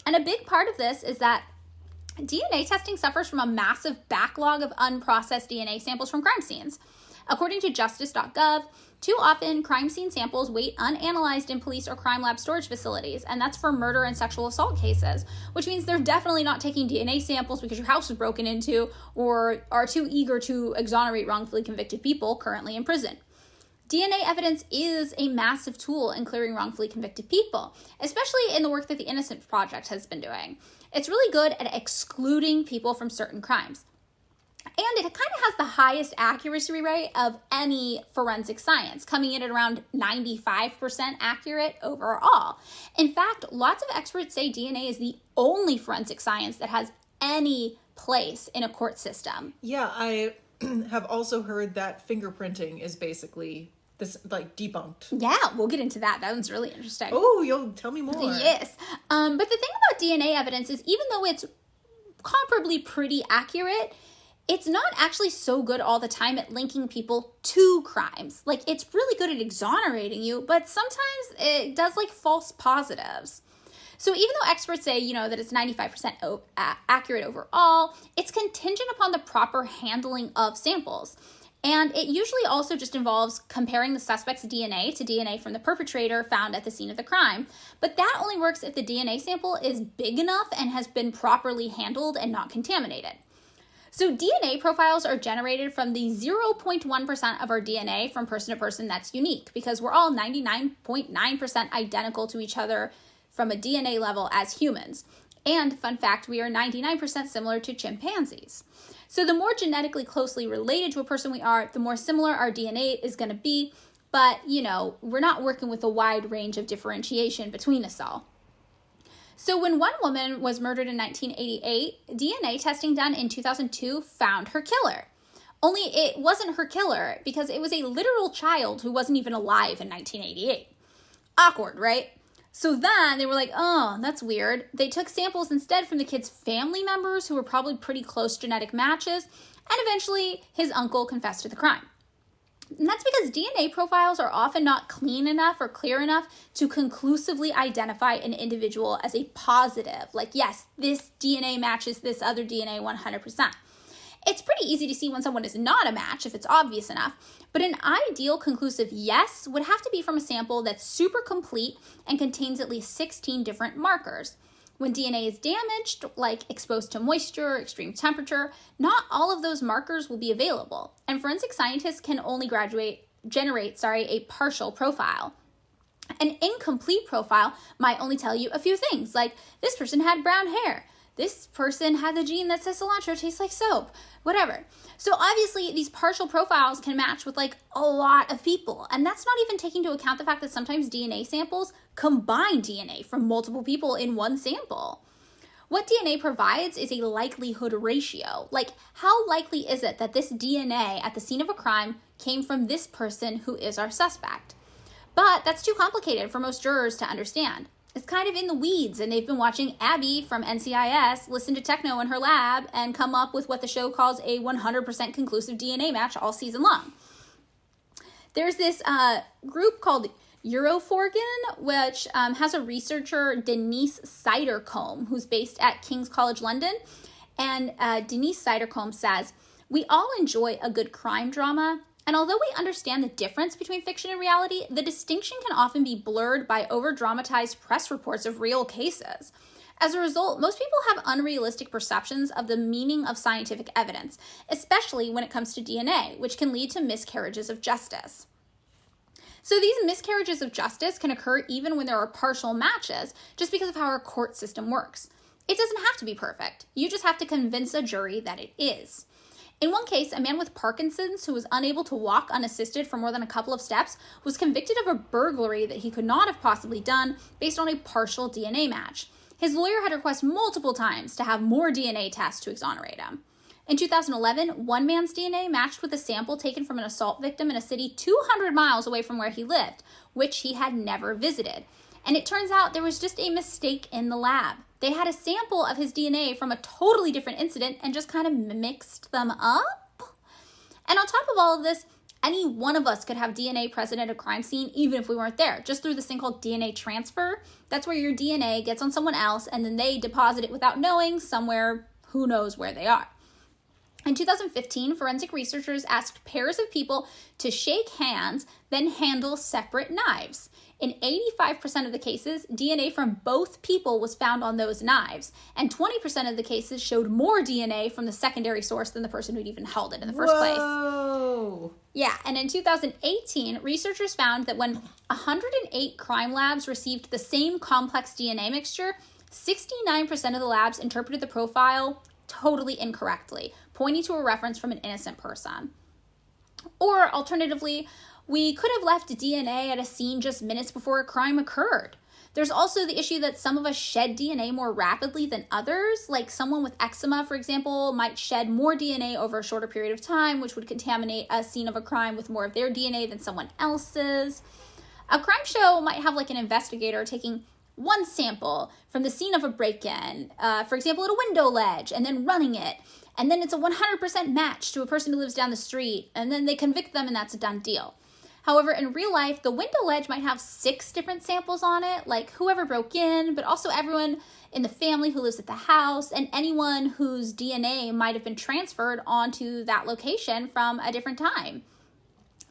And a big part of this is that DNA testing suffers from a massive backlog of unprocessed DNA samples from crime scenes. According to justice.gov, too often crime scene samples wait unanalyzed in police or crime lab storage facilities, and that's for murder and sexual assault cases, which means they're definitely not taking DNA samples because your house was broken into or are too eager to exonerate wrongfully convicted people currently in prison. DNA evidence is a massive tool in clearing wrongfully convicted people, especially in the work that the Innocence Project has been doing. It's really good at excluding people from certain crimes. And it kind of has the highest accuracy rate of any forensic science, coming in at around 95% accurate overall. In fact, lots of experts say DNA is the only forensic science that has any place in a court system.
Yeah, I have also heard that fingerprinting is basically this, like, debunked.
Yeah, we'll get into that. That one's really interesting.
Oh, you'll tell me more.
Yes. But the thing about DNA evidence is even though it's comparably pretty accurate, it's not actually so good all the time at linking people to crimes. Like, it's really good at exonerating you, but sometimes it does, like, false positives. So even though experts say, that it's 95% accurate overall, it's contingent upon the proper handling of samples. And it usually also just involves comparing the suspect's DNA to DNA from the perpetrator found at the scene of the crime. But that only works if the DNA sample is big enough and has been properly handled and not contaminated. So DNA profiles are generated from the 0.1% of our DNA from person to person that's unique, because we're all 99.9% identical to each other from a DNA level as humans. And fun fact, we are 99% similar to chimpanzees. So the more genetically closely related to a person we are, the more similar our DNA is going to be. But, we're not working with a wide range of differentiation between us all. So when one woman was murdered in 1988, DNA testing done in 2002 found her killer. Only it wasn't her killer because it was a literal child who wasn't even alive in 1988. Awkward, right? So then they were like, oh, that's weird. They took samples instead from the kid's family members who were probably pretty close genetic matches, and eventually his uncle confessed to the crime. And that's because DNA profiles are often not clean enough or clear enough to conclusively identify an individual as a positive. Like, yes, this DNA matches this other DNA 100%. It's pretty easy to see when someone is not a match if it's obvious enough, but an ideal conclusive yes would have to be from a sample that's super complete and contains at least 16 different markers. When DNA is damaged, like exposed to moisture, extreme temperature, not all of those markers will be available, and forensic scientists can only generate a partial profile. An incomplete profile might only tell you a few things, like this person had brown hair, this person had the gene that says cilantro tastes like soap, whatever. So obviously these partial profiles can match with like a lot of people. And that's not even taking into account the fact that sometimes DNA samples combine DNA from multiple people in one sample. What DNA provides is a likelihood ratio. Like, how likely is it that this DNA at the scene of a crime came from this person who is our suspect? But that's too complicated for most jurors to understand. It's kind of in the weeds, and they've been watching Abby from NCIS listen to techno in her lab and come up with what the show calls a 100% conclusive DNA match all season long. There's this group called Euroforgan, which has a researcher, Denise Sidercombe, who's based at King's College London. And Denise Sidercombe says, "We all enjoy a good crime drama, and although we understand the difference between fiction and reality, the distinction can often be blurred by over-dramatized press reports of real cases. As a result, most people have unrealistic perceptions of the meaning of scientific evidence, especially when it comes to DNA, which can lead to miscarriages of justice." So these miscarriages of justice can occur even when there are partial matches, just because of how our court system works. It doesn't have to be perfect. You just have to convince a jury that it is. In one case, a man with Parkinson's who was unable to walk unassisted for more than a couple of steps was convicted of a burglary that he could not have possibly done based on a partial DNA match. His lawyer had requested multiple times to have more DNA tests to exonerate him. In 2011, one man's DNA matched with a sample taken from an assault victim in a city 200 miles away from where he lived, which he had never visited. And it turns out there was just a mistake in the lab. They had a sample of his DNA from a totally different incident and just kind of mixed them up. And on top of all of this, any one of us could have DNA present at a crime scene even if we weren't there, just through this thing called DNA transfer. That's where your DNA gets on someone else and then they deposit it without knowing somewhere, who knows where they are. In 2015, forensic researchers asked pairs of people to shake hands, then handle separate knives. In 85% of the cases, DNA from both people was found on those knives, and 20% of the cases showed more DNA from the secondary source than the person who'd even held it in the first place.
Whoa!
Yeah, and in 2018, researchers found that when 108 crime labs received the same complex DNA mixture, 69% of the labs interpreted the profile totally incorrectly, pointing to a reference from an innocent person. Or alternatively, we could have left DNA at a scene just minutes before a crime occurred. There's also the issue that some of us shed DNA more rapidly than others, like someone with eczema, for example, might shed more DNA over a shorter period of time, which would contaminate a scene of a crime with more of their DNA than someone else's. A crime show might have like an investigator taking one sample from the scene of a break-in, for example, at a window ledge, and then running it. And then it's a 100% match to a person who lives down the street, and then they convict them and that's a done deal. However, in real life, the window ledge might have 6 different samples on it, like whoever broke in, but also everyone in the family who lives at the house, and anyone whose DNA might have been transferred onto that location from a different time.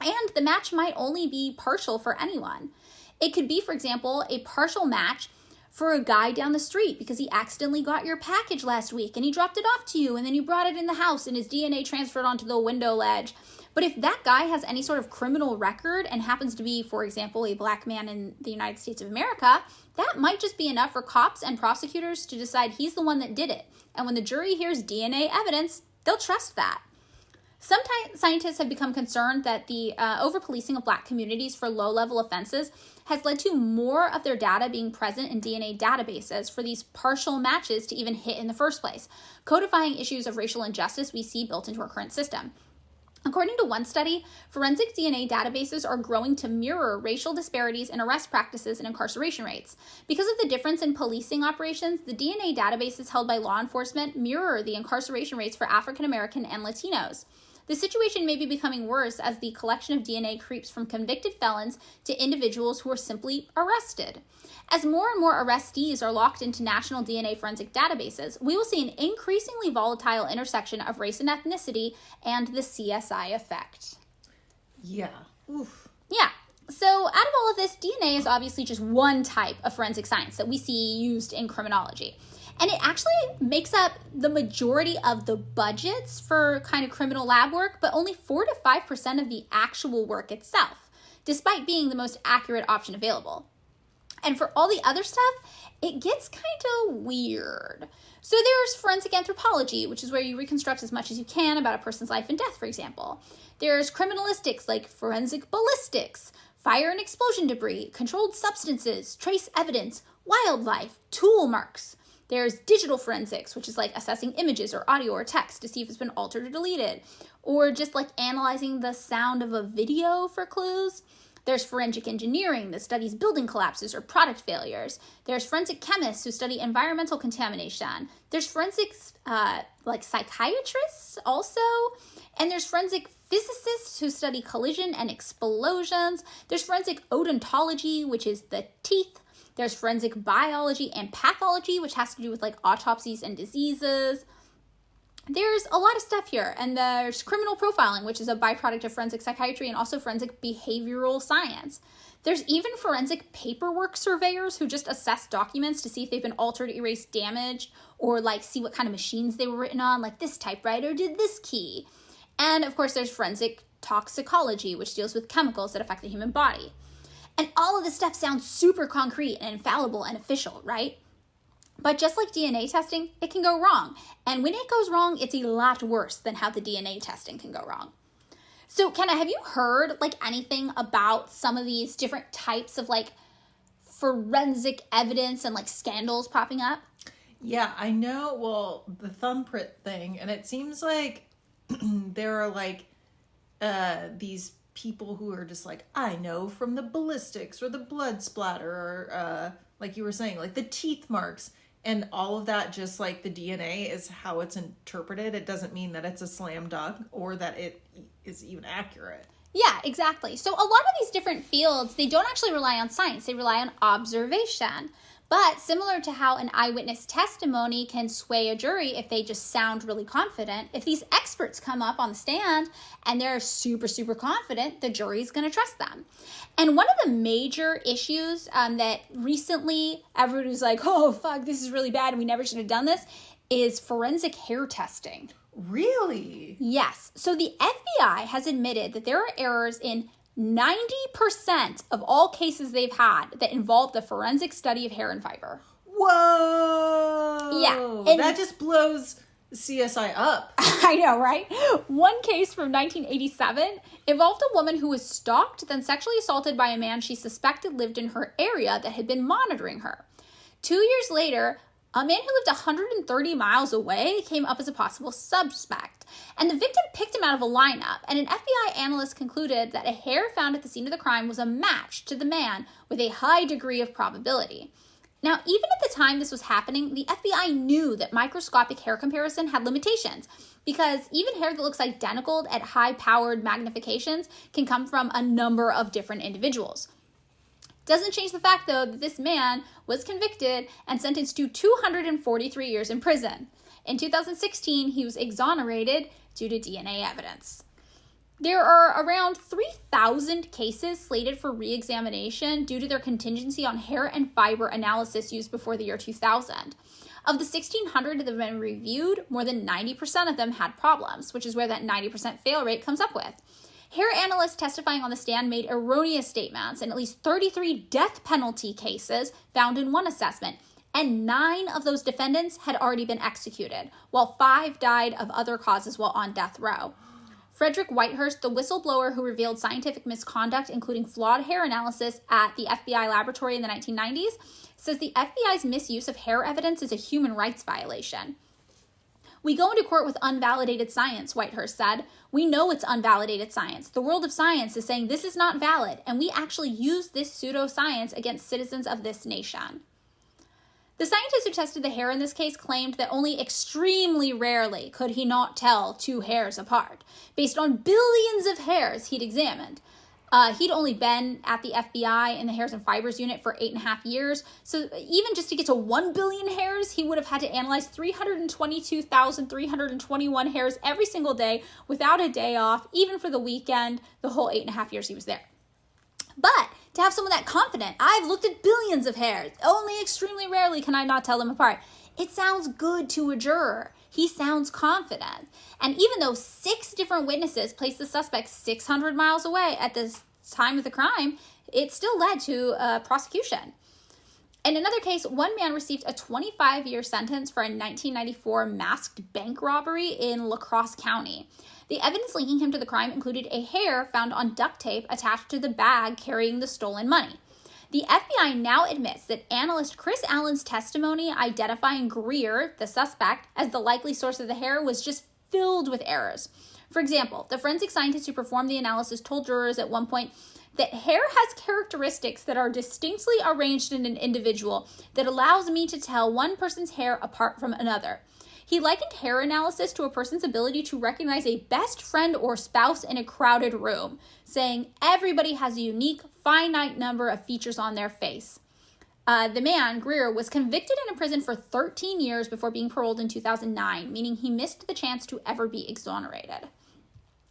And the match might only be partial for anyone. It could be, for example, a partial match for a guy down the street because he accidentally got your package last week and he dropped it off to you and then you brought it in the house and his DNA transferred onto the window ledge. But if that guy has any sort of criminal record and happens to be, for example, a black man in the United States of America, that might just be enough for cops and prosecutors to decide he's the one that did it. And when the jury hears DNA evidence, they'll trust that. Sometimes scientists have become concerned that the over-policing of Black communities for low-level offenses has led to more of their data being present in DNA databases for these partial matches to even hit in the first place, codifying issues of racial injustice we see built into our current system. According to one study, forensic DNA databases are growing to mirror racial disparities in arrest practices and incarceration rates. Because of the difference in policing operations, the DNA databases held by law enforcement mirror the incarceration rates for African American and Latinos. The situation may be becoming worse as the collection of DNA creeps from convicted felons to individuals who are simply arrested. As more and more arrestees are locked into national DNA forensic databases, we will see an increasingly volatile intersection of race and ethnicity and the CSI effect.
Yeah. Oof.
Yeah. So out of all of this, DNA is obviously just one type of forensic science that we see used in criminology. And it actually makes up the majority of the budgets for kind of criminal lab work, but only 4 to 5% of the actual work itself, despite being the most accurate option available. And for all the other stuff, it gets kind of weird. So there's forensic anthropology, which is where you reconstruct as much as you can about a person's life and death, for example. There's criminalistics like forensic ballistics, fire and explosion debris, controlled substances, trace evidence, wildlife, tool marks. There's digital forensics, which is like assessing images or audio or text to see if it's been altered or deleted, or just like analyzing the sound of a video for clues. There's forensic engineering that studies building collapses or product failures. There's forensic chemists who study environmental contamination. There's forensics like psychiatrists also. And there's forensic physicists who study collision and explosions. There's forensic odontology, which is the teeth. There's forensic biology and pathology, which has to do with like autopsies and diseases. There's a lot of stuff here. And there's criminal profiling, which is a byproduct of forensic psychiatry and also forensic behavioral science. There's even forensic paperwork surveyors who just assess documents to see if they've been altered, erased, damaged, or like see what kind of machines they were written on, like this typewriter did this key. And of course, there's forensic toxicology, which deals with chemicals that affect the human body. And all of this stuff sounds super concrete and infallible and official, right? But just like DNA testing, it can go wrong. And when it goes wrong, it's a lot worse than how the DNA testing can go wrong. So, Kenna, have you heard like anything about some of these different types of like forensic evidence and like scandals popping up?
Yeah, I know. Well, the thumbprint thing, and it seems like there are like these people who are just like, I know from the ballistics or the blood splatter or like you were saying, like the teeth marks and all of that, just like the DNA is how it's interpreted. It doesn't mean that it's a slam dunk or that it is even accurate.
Yeah, exactly. So a lot of these different fields, they don't actually rely on science. They rely on observation. But similar to how an eyewitness testimony can sway a jury if they just sound really confident, if these experts come up on the stand and they're super, super confident, the jury's going to trust them. And one of the major issues that recently everybody was like, oh, fuck, this is really bad and we never should have done this, is forensic hair testing.
Really?
Yes. So the FBI has admitted that there are errors in 90% of all cases they've had that involve the forensic study of hair and fiber.
Whoa!
Yeah. And
that just blows CSI up.
I know, right? One case from 1987 involved a woman who was stalked, then sexually assaulted by a man she suspected lived in her area that had been monitoring her. 2 years later, a man who lived 130 miles away came up as a possible suspect, and the victim picked him out of a lineup, and an FBI analyst concluded that a hair found at the scene of the crime was a match to the man with a high degree of probability. Now, even at the time this was happening, the FBI knew that microscopic hair comparison had limitations, because even hair that looks identical at high-powered magnifications can come from a number of different individuals. Doesn't change the fact, though, that this man was convicted and sentenced to 243 years in prison. In 2016, he was exonerated due to DNA evidence. There are around 3,000 cases slated for re-examination due to their contingency on hair and fiber analysis used before the year 2000. Of the 1,600 that have been reviewed, more than 90% of them had problems, which is where that 90% fail rate comes up with. Hair analysts testifying on the stand made erroneous statements in at least 33 death penalty cases found in one assessment, and 9 of those defendants had already been executed, while 5 died of other causes while on death row. Frederick Whitehurst, the whistleblower who revealed scientific misconduct, including flawed hair analysis at the FBI laboratory in the 1990s, says the FBI's misuse of hair evidence is a human rights violation. We go into court with unvalidated science, Whitehurst said. We know it's unvalidated science. The world of science is saying this is not valid, and we actually use this pseudoscience against citizens of this nation. The scientist who tested the hair in this case claimed that only extremely rarely could he not tell two hairs apart, based on billions of hairs he'd examined. He'd only been at the FBI in the Hairs and Fibers unit for 8.5 years, so even just to get to 1 billion hairs, he would have had to analyze 322,321 hairs every single day without a day off, even for the weekend, the whole 8.5 years he was there. But to have someone that confident, I've looked at billions of hairs, only extremely rarely can I not tell them apart. It sounds good to a juror. He sounds confident. And even though 6 different witnesses placed the suspect 600 miles away at the time of the crime, it still led to a prosecution. In another case, one man received a 25-year sentence for a 1994 masked bank robbery in La Crosse County. The evidence linking him to the crime included a hair found on duct tape attached to the bag carrying the stolen money. The FBI now admits that analyst Chris Allen's testimony identifying Greer, the suspect, as the likely source of the hair was just filled with errors. For example, the forensic scientist who performed the analysis told jurors at one point that hair has characteristics that are distinctly arranged in an individual that allows me to tell one person's hair apart from another. He likened hair analysis to a person's ability to recognize a best friend or spouse in a crowded room, saying everybody has a unique, finite number of features on their face. The man, Greer, was convicted and imprisoned for 13 years before being paroled in 2009, meaning he missed the chance to ever be exonerated.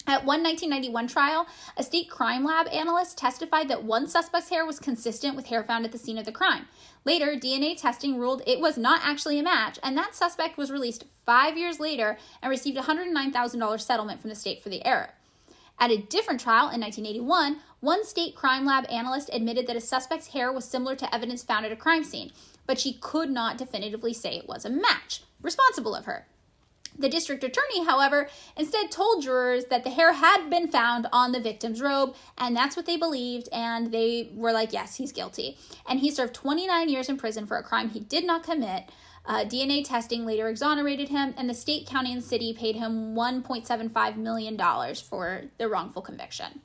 At one 1991 trial, a state crime lab analyst testified that one suspect's hair was consistent with hair found at the scene of the crime. Later, DNA testing ruled it was not actually a match, and that suspect was released 5 years later and received a $109,000 settlement from the state for the error. At a different trial in 1981, one state crime lab analyst admitted that a suspect's hair was similar to evidence found at a crime scene, but she could not definitively say it was a match. Responsible of her. The district attorney, however, instead told jurors that the hair had been found on the victim's robe, and that's what they believed, and they were like, yes, he's guilty. And he served 29 years in prison for a crime he did not commit. DNA testing later exonerated him, and the state, county, and city paid him $1.75 million for the wrongful conviction.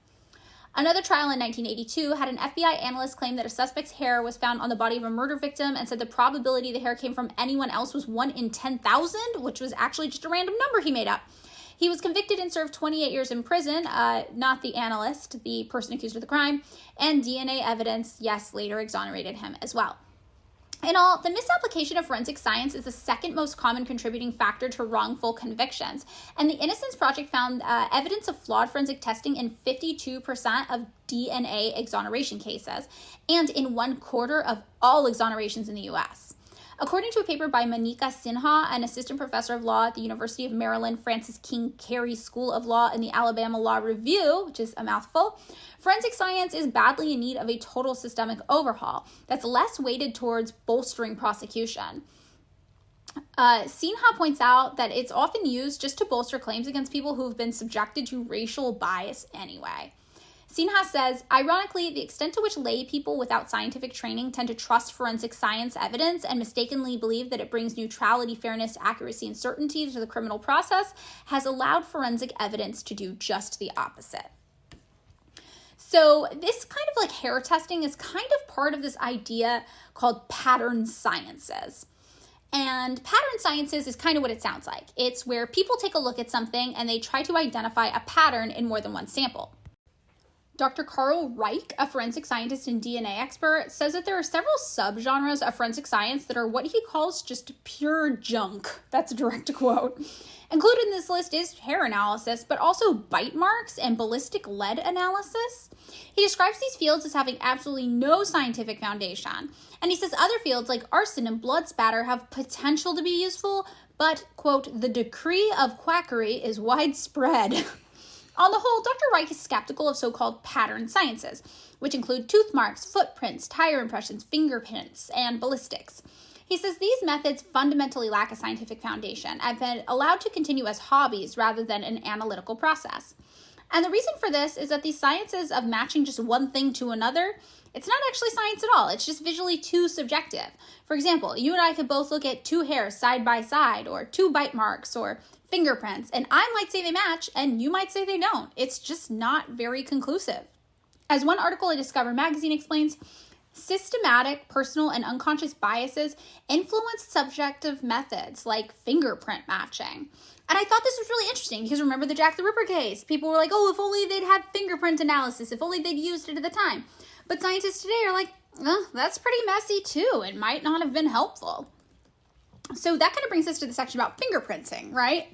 Another trial in 1982 had an FBI analyst claim that a suspect's hair was found on the body of a murder victim and said the probability the hair came from anyone else was 1 in 10,000, which was actually just a random number he made up. He was convicted and served 28 years in prison, not the analyst, the person accused of the crime, and DNA evidence, yes, later exonerated him as well. In all, the misapplication of forensic science is the second most common contributing factor to wrongful convictions, and the Innocence Project found evidence of flawed forensic testing in 52% of DNA exoneration cases, and in 1/4 of all exonerations in the U.S. According to a paper by Manika Sinha, an assistant professor of law at the University of Maryland Francis King Carey School of Law in the Alabama Law Review, which is a mouthful, forensic science is badly in need of a total systemic overhaul that's less weighted towards bolstering prosecution. Sinha points out that it's often used just to bolster claims against people who've been subjected to racial bias anyway. Sinha says, ironically, the extent to which lay people without scientific training tend to trust forensic science evidence and mistakenly believe that it brings neutrality, fairness, accuracy, and certainty to the criminal process has allowed forensic evidence to do just the opposite. So this kind of like hair testing is kind of part of this idea called pattern sciences. And pattern sciences is kind of what it sounds like. It's where people take a look at something and they try to identify a pattern in more than one sample. Dr. Carl Reich, a forensic scientist and DNA expert, says that there are several subgenres of forensic science that are what he calls just pure junk. That's a direct quote. Included in this list is hair analysis, but also bite marks and ballistic lead analysis. He describes these fields as having absolutely no scientific foundation. And he says other fields like arson and blood spatter have potential to be useful, but, quote, the decree of quackery is widespread. On the whole, Dr. Reich is skeptical of so-called pattern sciences, which include tooth marks, footprints, tire impressions, fingerprints, and ballistics. He says these methods fundamentally lack a scientific foundation and have been allowed to continue as hobbies rather than an analytical process. And the reason for this is that these sciences of matching just one thing to another, it's not actually science at all. It's just visually too subjective. For example, you and I could both look at two hairs side by side, or two bite marks, or fingerprints, and I might say they match, and you might say they don't. It's just not very conclusive. As one article in Discover magazine explains, systematic, personal, and unconscious biases influence subjective methods like fingerprint matching. And I thought this was really interesting because remember the Jack the Ripper case? People were like, oh, if only they'd had fingerprint analysis, if only they'd used it at the time. But scientists today are like, that's pretty messy too. It might not have been helpful. So that kind of brings us to the section about fingerprinting, right?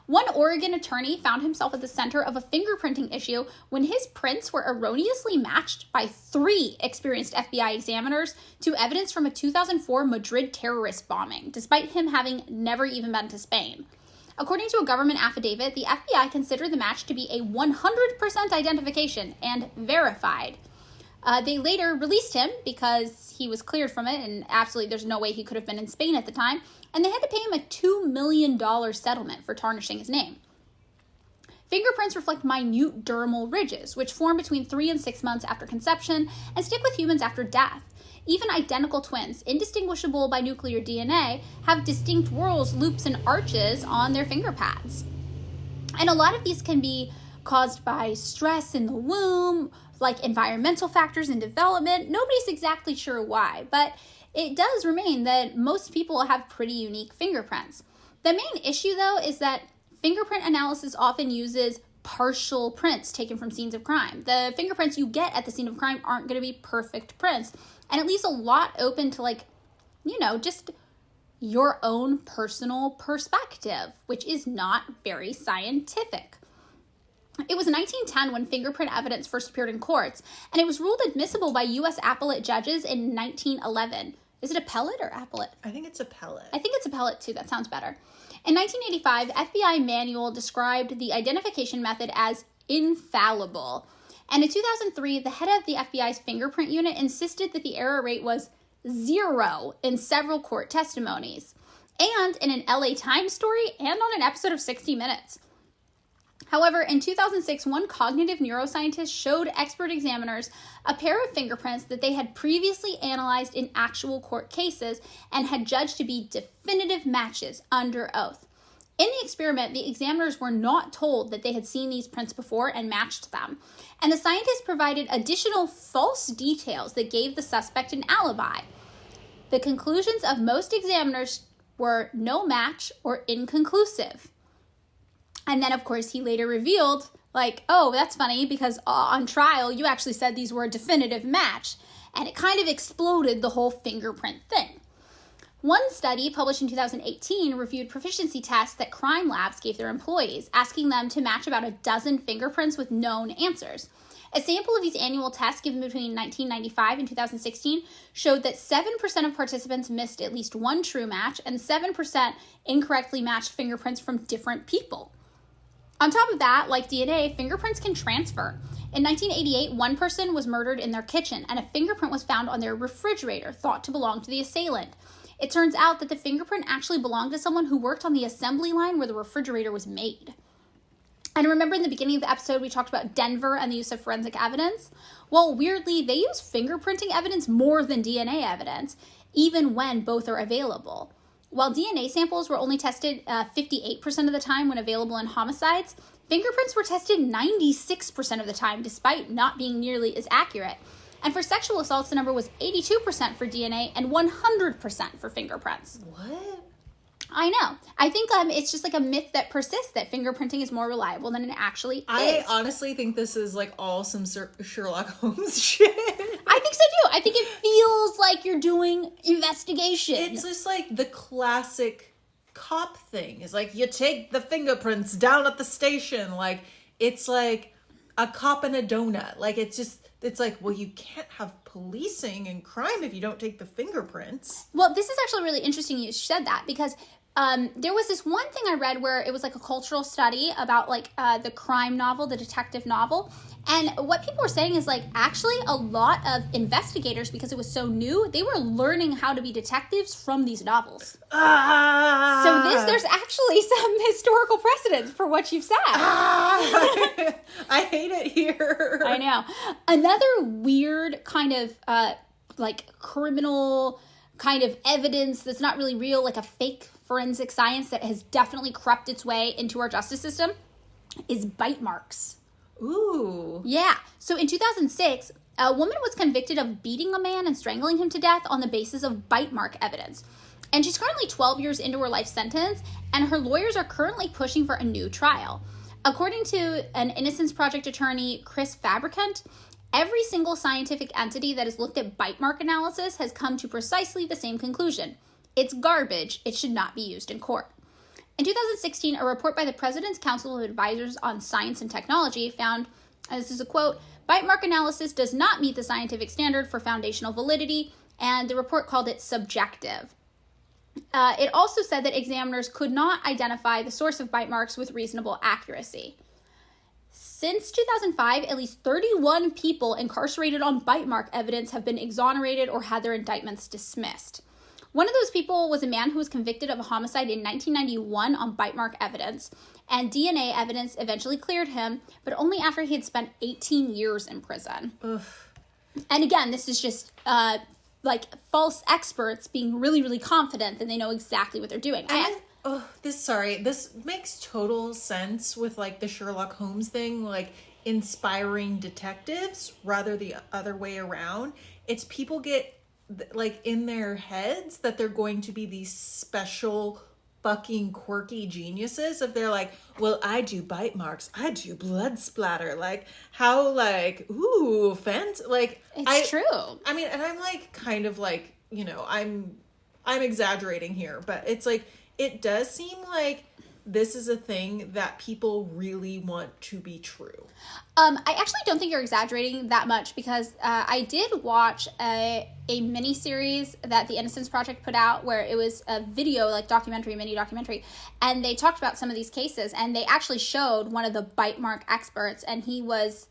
One Oregon attorney found himself at the center of a fingerprinting issue when his prints were erroneously matched by 3 experienced FBI examiners to evidence from a 2004 Madrid terrorist bombing, despite him having never even been to Spain. According to a government affidavit, the FBI considered the match to be a 100% identification and verified. They later released him because he was cleared from it, and absolutely there's no way he could have been in Spain at the time, and they had to pay him a $2 million settlement for tarnishing his name. Fingerprints reflect minute dermal ridges, which form between 3 and 6 months after conception and stick with humans after death. Even identical twins, indistinguishable by nuclear DNA, have distinct whorls, loops, and arches on their finger pads. And a lot of these can be caused by stress in the womb, like environmental factors in development. Nobody's exactly sure why, but it does remain that most people have pretty unique fingerprints. The main issue, though, is that fingerprint analysis often uses partial prints taken from scenes of crime. The fingerprints you get at the scene of crime aren't going to be perfect prints, and it leaves a lot open to, just your own personal perspective, which is not very scientific. It was 1910 when fingerprint evidence first appeared in courts, and it was ruled admissible by U.S. appellate judges in 1911. Is it appellate or appellate?
I think it's appellate.
I think it's appellate too. That sounds better. In 1985, FBI manual described the identification method as infallible. And in 2003, the head of the FBI's fingerprint unit insisted that the error rate was 0 in several court testimonies, and in an LA Times story and on an episode of 60 Minutes. However, in 2006, one cognitive neuroscientist showed expert examiners a pair of fingerprints that they had previously analyzed in actual court cases and had judged to be definitive matches under oath. In the experiment, the examiners were not told that they had seen these prints before and matched them, and the scientists provided additional false details that gave the suspect an alibi. The conclusions of most examiners were no match or inconclusive. And then, of course, he later revealed, oh, that's funny because on trial, you actually said these were a definitive match. And it kind of exploded the whole fingerprint thing. One study published in 2018 reviewed proficiency tests that crime labs gave their employees, asking them to match about a dozen fingerprints with known answers. A sample of these annual tests given between 1995 and 2016 showed that 7% of participants missed at least one true match and 7% incorrectly matched fingerprints from different people. On top of that, like DNA, fingerprints can transfer. In 1988, one person was murdered in their kitchen, and a fingerprint was found on their refrigerator, thought to belong to the assailant. It turns out that the fingerprint actually belonged to someone who worked on the assembly line where the refrigerator was made. And remember in the beginning of the episode, we talked about Denver and the use of forensic evidence? Well, weirdly, they use fingerprinting evidence more than DNA evidence, even when both are available. While DNA samples were only tested 58% of the time when available in homicides, fingerprints were tested 96% of the time, despite not being nearly as accurate. And for sexual assaults, the number was 82% for DNA and 100% for fingerprints.
What?
I know. I think it's just a myth that persists that fingerprinting is more reliable than it actually is.
I honestly think this is all some Sherlock Holmes shit.
I think so too. I think it feels like you're doing investigation.
It's just the classic cop thing. It's you take the fingerprints down at the station. It's like a cop and a donut. It's well, you can't have policing and crime if you don't take the fingerprints.
Well, this is actually really interesting you said that because there was this one thing I read where it was a cultural study about the crime novel, the detective novel, And what people were saying is, like, actually a lot of investigators, because it was so new, they were learning how to be detectives from these novels. So there's actually some historical precedence for what you've said.
I hate it here.
I know. Another weird kind of, like, criminal kind of evidence that's not really real, like a fake forensic science that has definitely crept its way into our justice system, is bite marks.
Ooh.
Yeah. So in 2006, a woman was convicted of beating a man and strangling him to death on the basis of bite mark evidence. And she's currently 12 years into her life sentence, and her lawyers are currently pushing for a new trial. According to an Innocence Project attorney, Chris Fabricant, every single scientific entity that has looked at bite mark analysis has come to precisely the same conclusion. It's garbage. It should not be used in court. In 2016, a report by the President's Council of Advisors on Science and Technology found, and this is a quote, bite mark analysis does not meet the scientific standard for foundational validity, and the report called it subjective. It also said that examiners could not identify the source of bite marks with reasonable accuracy. Since 2005, at least 31 people incarcerated on bite mark evidence have been exonerated or had their indictments dismissed. One of those people was a man who was convicted of a homicide in 1991 on bite mark evidence, and DNA evidence eventually cleared him, but only after he had spent 18 years in prison.
Ugh.
And again, this is just like false experts being really, really confident that they know exactly what they're doing.
This makes total sense with like the Sherlock Holmes thing, like inspiring detectives rather the other way around. It's people get like in their heads that they're going to be these special fucking quirky geniuses if they're like, well, I do bite marks, I do blood splatter, like how like ooh like
it's true.
I mean, and I'm like kind of like, you know, I'm exaggerating here, but it's like it does seem like this is a thing that people really want to be true.
I actually don't think you're exaggerating that much, because I did watch a mini-series that the Innocence Project put out where it was a video, like mini documentary, and they talked about some of these cases, and they actually showed one of the bite mark experts, and he was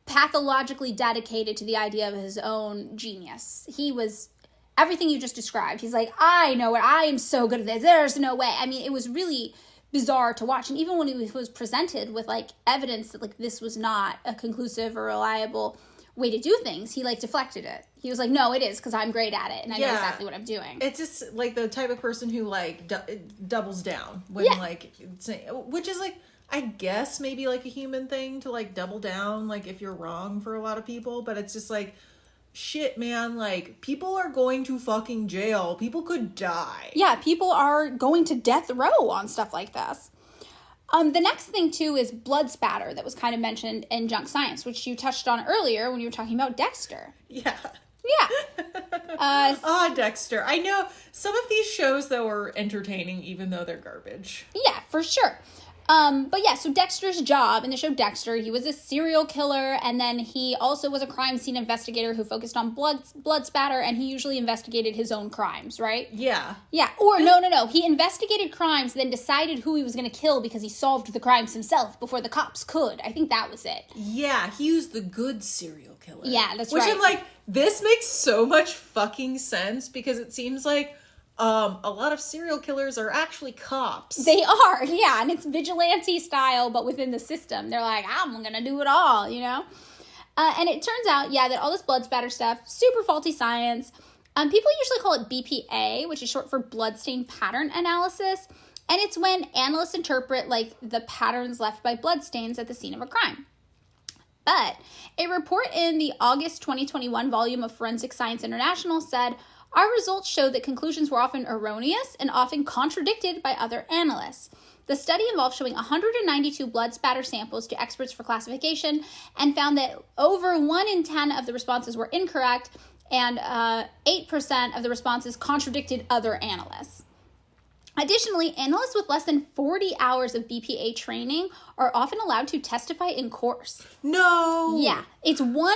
pathologically dedicated to the idea of his own genius. He was everything you just described. He's like, I know it. I am so good at this. There's no way. I mean, it was really bizarre to watch. And even when he was presented with like evidence that like this was not a conclusive or reliable way to do things, he like deflected it. He was like, no, it is, because I'm great at it and I know exactly what I'm doing.
It's just like the type of person who like doubles down when like, which is like, I guess maybe like a human thing to like double down, like if you're wrong for a lot of people, but it's just like, shit, man, like people are going to fucking jail. People could die.
Yeah, people are going to death row on stuff like this. The next thing too is blood spatter that was kind of mentioned in junk science, which you touched on earlier when you were talking about Dexter.
Yeah. Dexter. I know some of these shows though are entertaining even though they're garbage.
Yeah, for sure. But yeah, so Dexter's job in the show Dexter, he was a serial killer, and then he also was a crime scene investigator who focused on blood spatter, and he usually investigated his own crimes, right?
Yeah.
Yeah, or no. He investigated crimes, then decided who he was going to kill because he solved the crimes himself before the cops could. I think that was it.
Yeah, he was the good serial killer.
Yeah, that's
right.
Which
I'm like, this makes so much fucking sense, because it seems like a lot of serial killers are actually cops.
They are, yeah, and it's vigilante style, but within the system. They're like, I'm gonna do it all, you know? And it turns out, yeah, that all this blood spatter stuff, super faulty science. People usually call it BPA, which is short for bloodstain pattern analysis. And it's when analysts interpret, like, the patterns left by bloodstains at the scene of a crime. But a report in the August 2021 volume of Forensic Science International said, our results showed that conclusions were often erroneous and often contradicted by other analysts. The study involved showing 192 blood spatter samples to experts for classification and found that over 1 in 10 of the responses were incorrect, and 8% of the responses contradicted other analysts. Additionally, analysts with less than 40 hours of BPA training are often allowed to testify in course.
No!
Yeah. It's one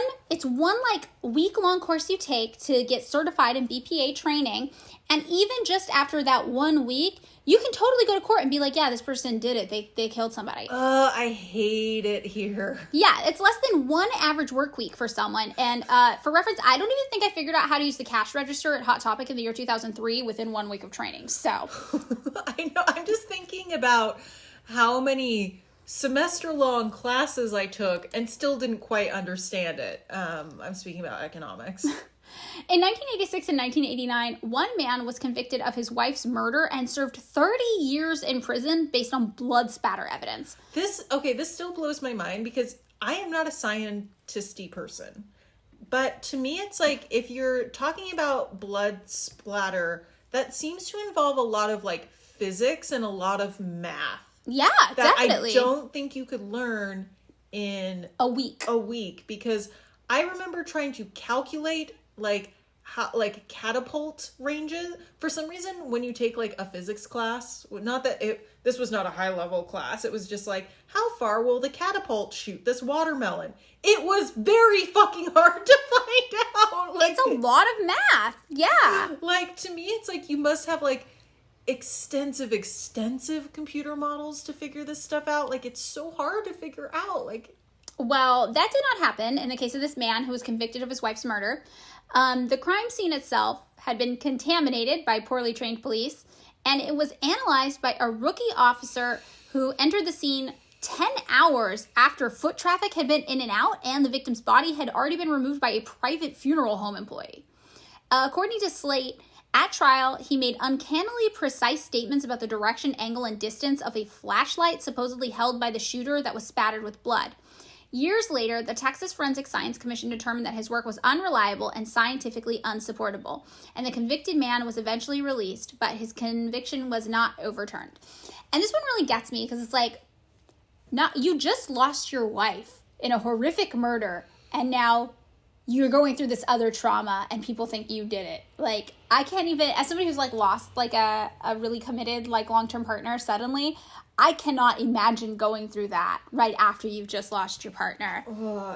like week-long course you take to get certified in BPA training, And even just after that 1 week, you can totally go to court and be like, yeah, this person did it. They killed somebody.
I hate it here.
Yeah, it's less than one average work week for someone. And for reference, I don't even think I figured out how to use the cash register at Hot Topic in the year 2003 within 1 week of training. So
I know. I'm just thinking about how many semester-long classes I took and still didn't quite understand it. I'm speaking about economics.
In 1986 and 1989, one man was convicted of his wife's murder and served 30 years in prison based on blood spatter evidence.
This still blows my mind because I am not a scientisty person. But to me, it's like, if you're talking about blood splatter, that seems to involve a lot of, like, physics and a lot of math.
Yeah,
that
definitely.
I don't think you could learn in
a week.
Because I remember trying to calculate, like, how, like, catapult ranges. For some reason, when you take, like, a physics class, not that this was not a high level class, it was just like, how far will the catapult shoot this watermelon? It was very fucking hard to find out. Like,
it's a lot of math. Yeah.
Like, to me, it's like you must have, like, extensive computer models to figure this stuff out. Like, it's so hard to figure out. Like,
well, that did not happen in the case of this man who was convicted of his wife's murder. The crime scene itself had been contaminated by poorly trained police, and it was analyzed by a rookie officer who entered the scene 10 hours after foot traffic had been in and out and the victim's body had already been removed by a private funeral home employee. According to Slate, at trial, he made uncannily precise statements about the direction, angle, and distance of a flashlight supposedly held by the shooter that was spattered with blood. Years later, the Texas Forensic Science Commission determined that his work was unreliable and scientifically unsupportable, and the convicted man was eventually released, but his conviction was not overturned. And this one really gets me because it's like, you just lost your wife in a horrific murder, and now you're going through this other trauma and people think you did it. Like, I can't even, as somebody who's like lost like a really committed like long-term partner suddenly, I cannot imagine going through that right after you've just lost your partner.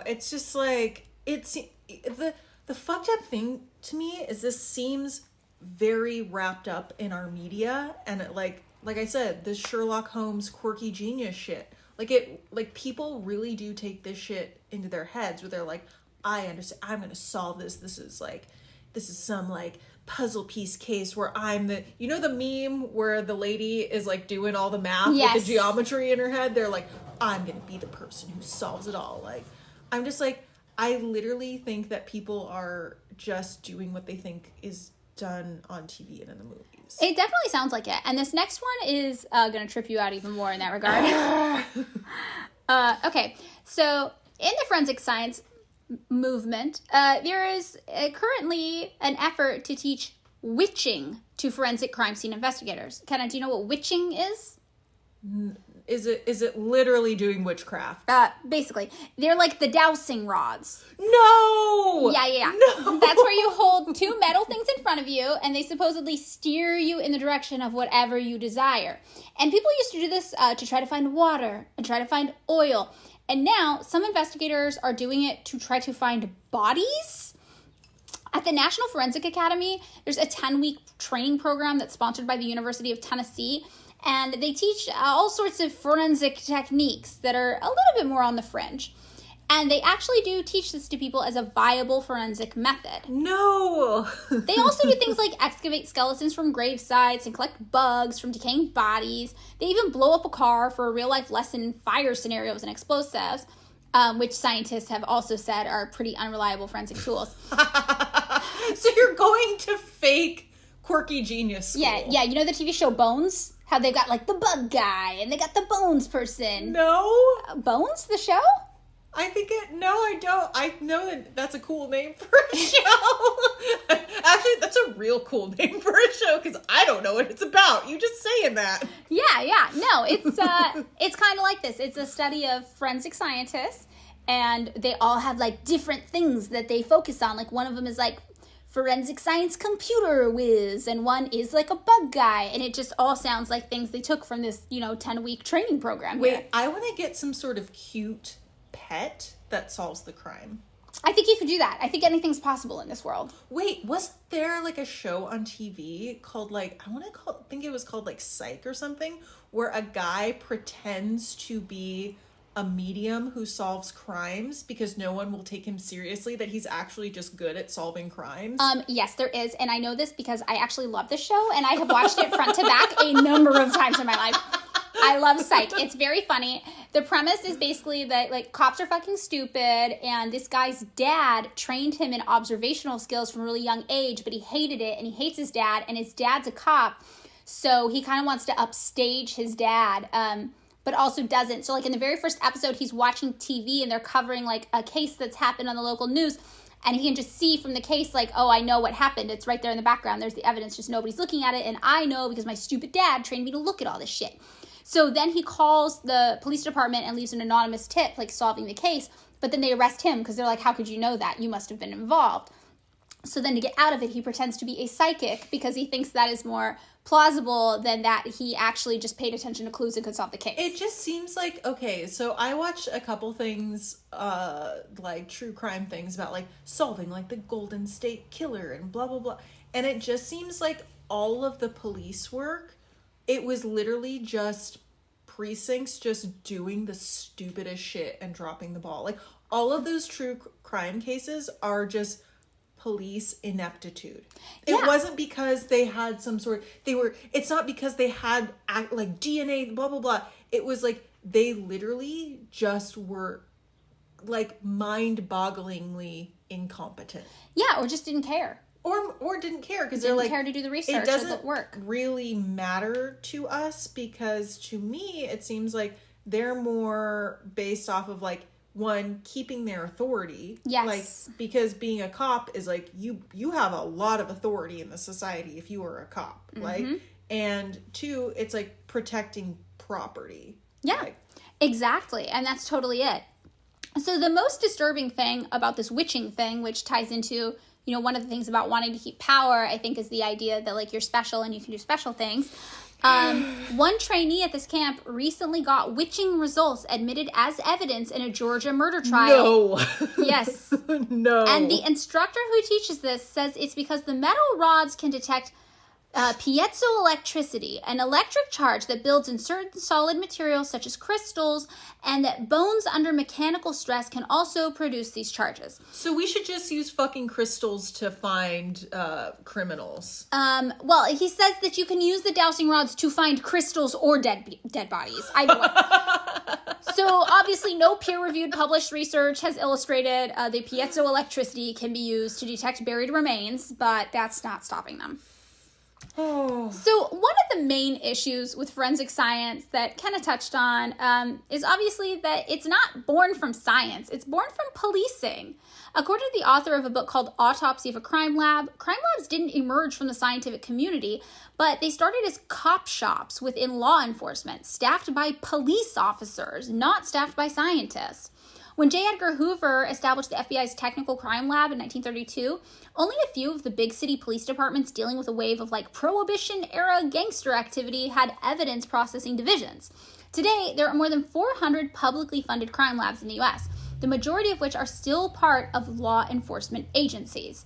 It's just like, the fucked up thing to me is this seems very wrapped up in our media, and it, like I said, this Sherlock Holmes quirky genius shit. Like people really do take this shit into their heads where they're like, I understand, I'm gonna solve this. This is some like puzzle piece case where I'm the, you know, the meme where the lady is like doing all the math with the geometry in her head. They're like, I'm gonna be the person who solves it all. Like, I'm just like, I literally think that people are just doing what they think is done on TV and in the movies.
It definitely sounds like it. And this next one is gonna trip you out even more in that regard. Okay, so in the forensic science movement, there is currently an effort to teach witching to forensic crime scene investigators. Kenna, do you know what witching is?
Is it literally doing witchcraft?
Basically, they're like the dowsing rods.
No!
Yeah.
No!
That's where you hold two metal things in front of you, and they supposedly steer you in the direction of whatever you desire. And people used to do this to try to find water and try to find oil. And now, some investigators are doing it to try to find bodies. At the National Forensic Academy, there's a 10-week training program that's sponsored by the University of Tennessee. And they teach all sorts of forensic techniques that are a little bit more on the fringe. And they actually do teach this to people as a viable forensic method.
No!
They also do things like excavate skeletons from grave sites and collect bugs from decaying bodies. They even blow up a car for a real-life lesson in fire scenarios and explosives, which scientists have also said are pretty unreliable forensic tools.
So you're going to fake quirky genius school.
Yeah. You know the TV show Bones? How they've got, like, the bug guy, and they got the bones person.
No.
Bones, the show?
No, I don't. I know that that's a cool name for a show. Actually, that's a real cool name for a show, because I don't know what it's about. You just saying that.
Yeah. No, it's kind of like this. It's a study of forensic scientists, and they all have, like, different things that they focus on. Like, one of them is, like, forensic science computer whiz, and one is like a bug guy, and it just all sounds like things they took from this 10-week training program.
Wait, I want to get some sort of cute pet that solves the crime.
I think you could do that. I think anything's possible in this world.
Wait, wasn't there like a show on TV called like, think it was called like Psych or something, where a guy pretends to be a medium who solves crimes because no one will take him seriously, that he's actually just good at solving crimes?
Yes, there is. And I know this because I actually love this show and I have watched it front to back a number of times in my life. I love Psych. It's very funny. The premise is basically that, like, cops are fucking stupid, and this guy's dad trained him in observational skills from a really young age, but he hated it, and he hates his dad, and his dad's a cop, so he kind of wants to upstage his dad, but also doesn't. So, like, in the very first episode, he's watching TV, and they're covering, like, a case that's happened on the local news, and he can just see from the case, like, oh, I know what happened. It's right there in the background. There's the evidence, just nobody's looking at it, and I know because my stupid dad trained me to look at all this shit. So then he calls the police department and leaves an anonymous tip, like solving the case. But then they arrest him because they're like, how could you know that? You must have been involved. So then to get out of it, he pretends to be a psychic because he thinks that is more plausible than that he actually just paid attention to clues and could solve the case.
It just seems like, okay, so I watched a couple things, like true crime things about like solving like the Golden State Killer and blah, blah, blah. And it just seems like all of the police work, it was literally just precincts just doing the stupidest shit and dropping the ball. Like, all of those true crime cases are just police ineptitude. It wasn't because they had some sort, it's not because they had like DNA, blah, blah, blah. It was like, they literally just were like mind-bogglingly incompetent.
Yeah, or just didn't care.
Or didn't care because they're like,
care to do the research.
It doesn't
work.
really matter to us because to me it seems like they're more based off of like, one, keeping their authority.
Yes.
Like, because being a cop is like, you have a lot of authority in the society if you were a cop. Mm-hmm. Like, and two, it's like protecting property.
Yeah,
like,
exactly. And that's totally it. So the most disturbing thing about this witching thing, which ties into, you know, one of the things about wanting to keep power, I think, is the idea that, like, you're special and you can do special things. One trainee at this camp recently got witching results admitted as evidence in a Georgia murder trial.
No.
Yes.
No.
And the instructor who teaches this says it's because the metal rods can detect piezoelectricity, an electric charge that builds in certain solid materials such as crystals, and that bones under mechanical stress can also produce these charges.
So we should just use fucking crystals to find criminals.
Well, he says that you can use the dowsing rods to find crystals or dead bodies. Either way. So obviously no peer-reviewed published research has illustrated the piezoelectricity can be used to detect buried remains, but that's not stopping them.
Oh.
So one of the main issues with forensic science that Kenna touched on is obviously that it's not born from science. It's born from policing. According to the author of a book called Autopsy of a Crime Lab, crime labs didn't emerge from the scientific community, but they started as cop shops within law enforcement, staffed by police officers, not staffed by scientists. When J. Edgar Hoover established the FBI's Technical Crime Lab in 1932, only a few of the big city police departments dealing with a wave of like Prohibition-era gangster activity had evidence processing divisions. Today, there are more than 400 publicly funded crime labs in the U.S., the majority of which are still part of law enforcement agencies.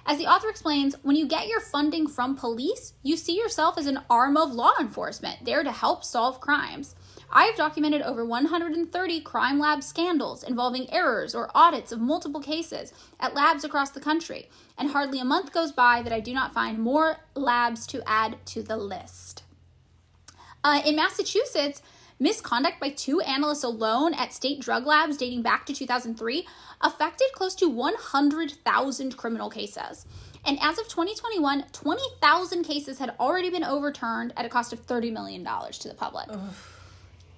As the author explains, when you get your funding from police, you see yourself as an arm of law enforcement, there to help solve crimes. I have documented over 130 crime lab scandals involving errors or audits of multiple cases at labs across the country, and hardly a month goes by that I do not find more labs to add to the list. In Massachusetts, misconduct by 2 analysts alone at state drug labs dating back to 2003 affected close to 100,000 criminal cases. And as of 2021, 20,000 cases had already been overturned at a cost of $30 million to the public. Ugh.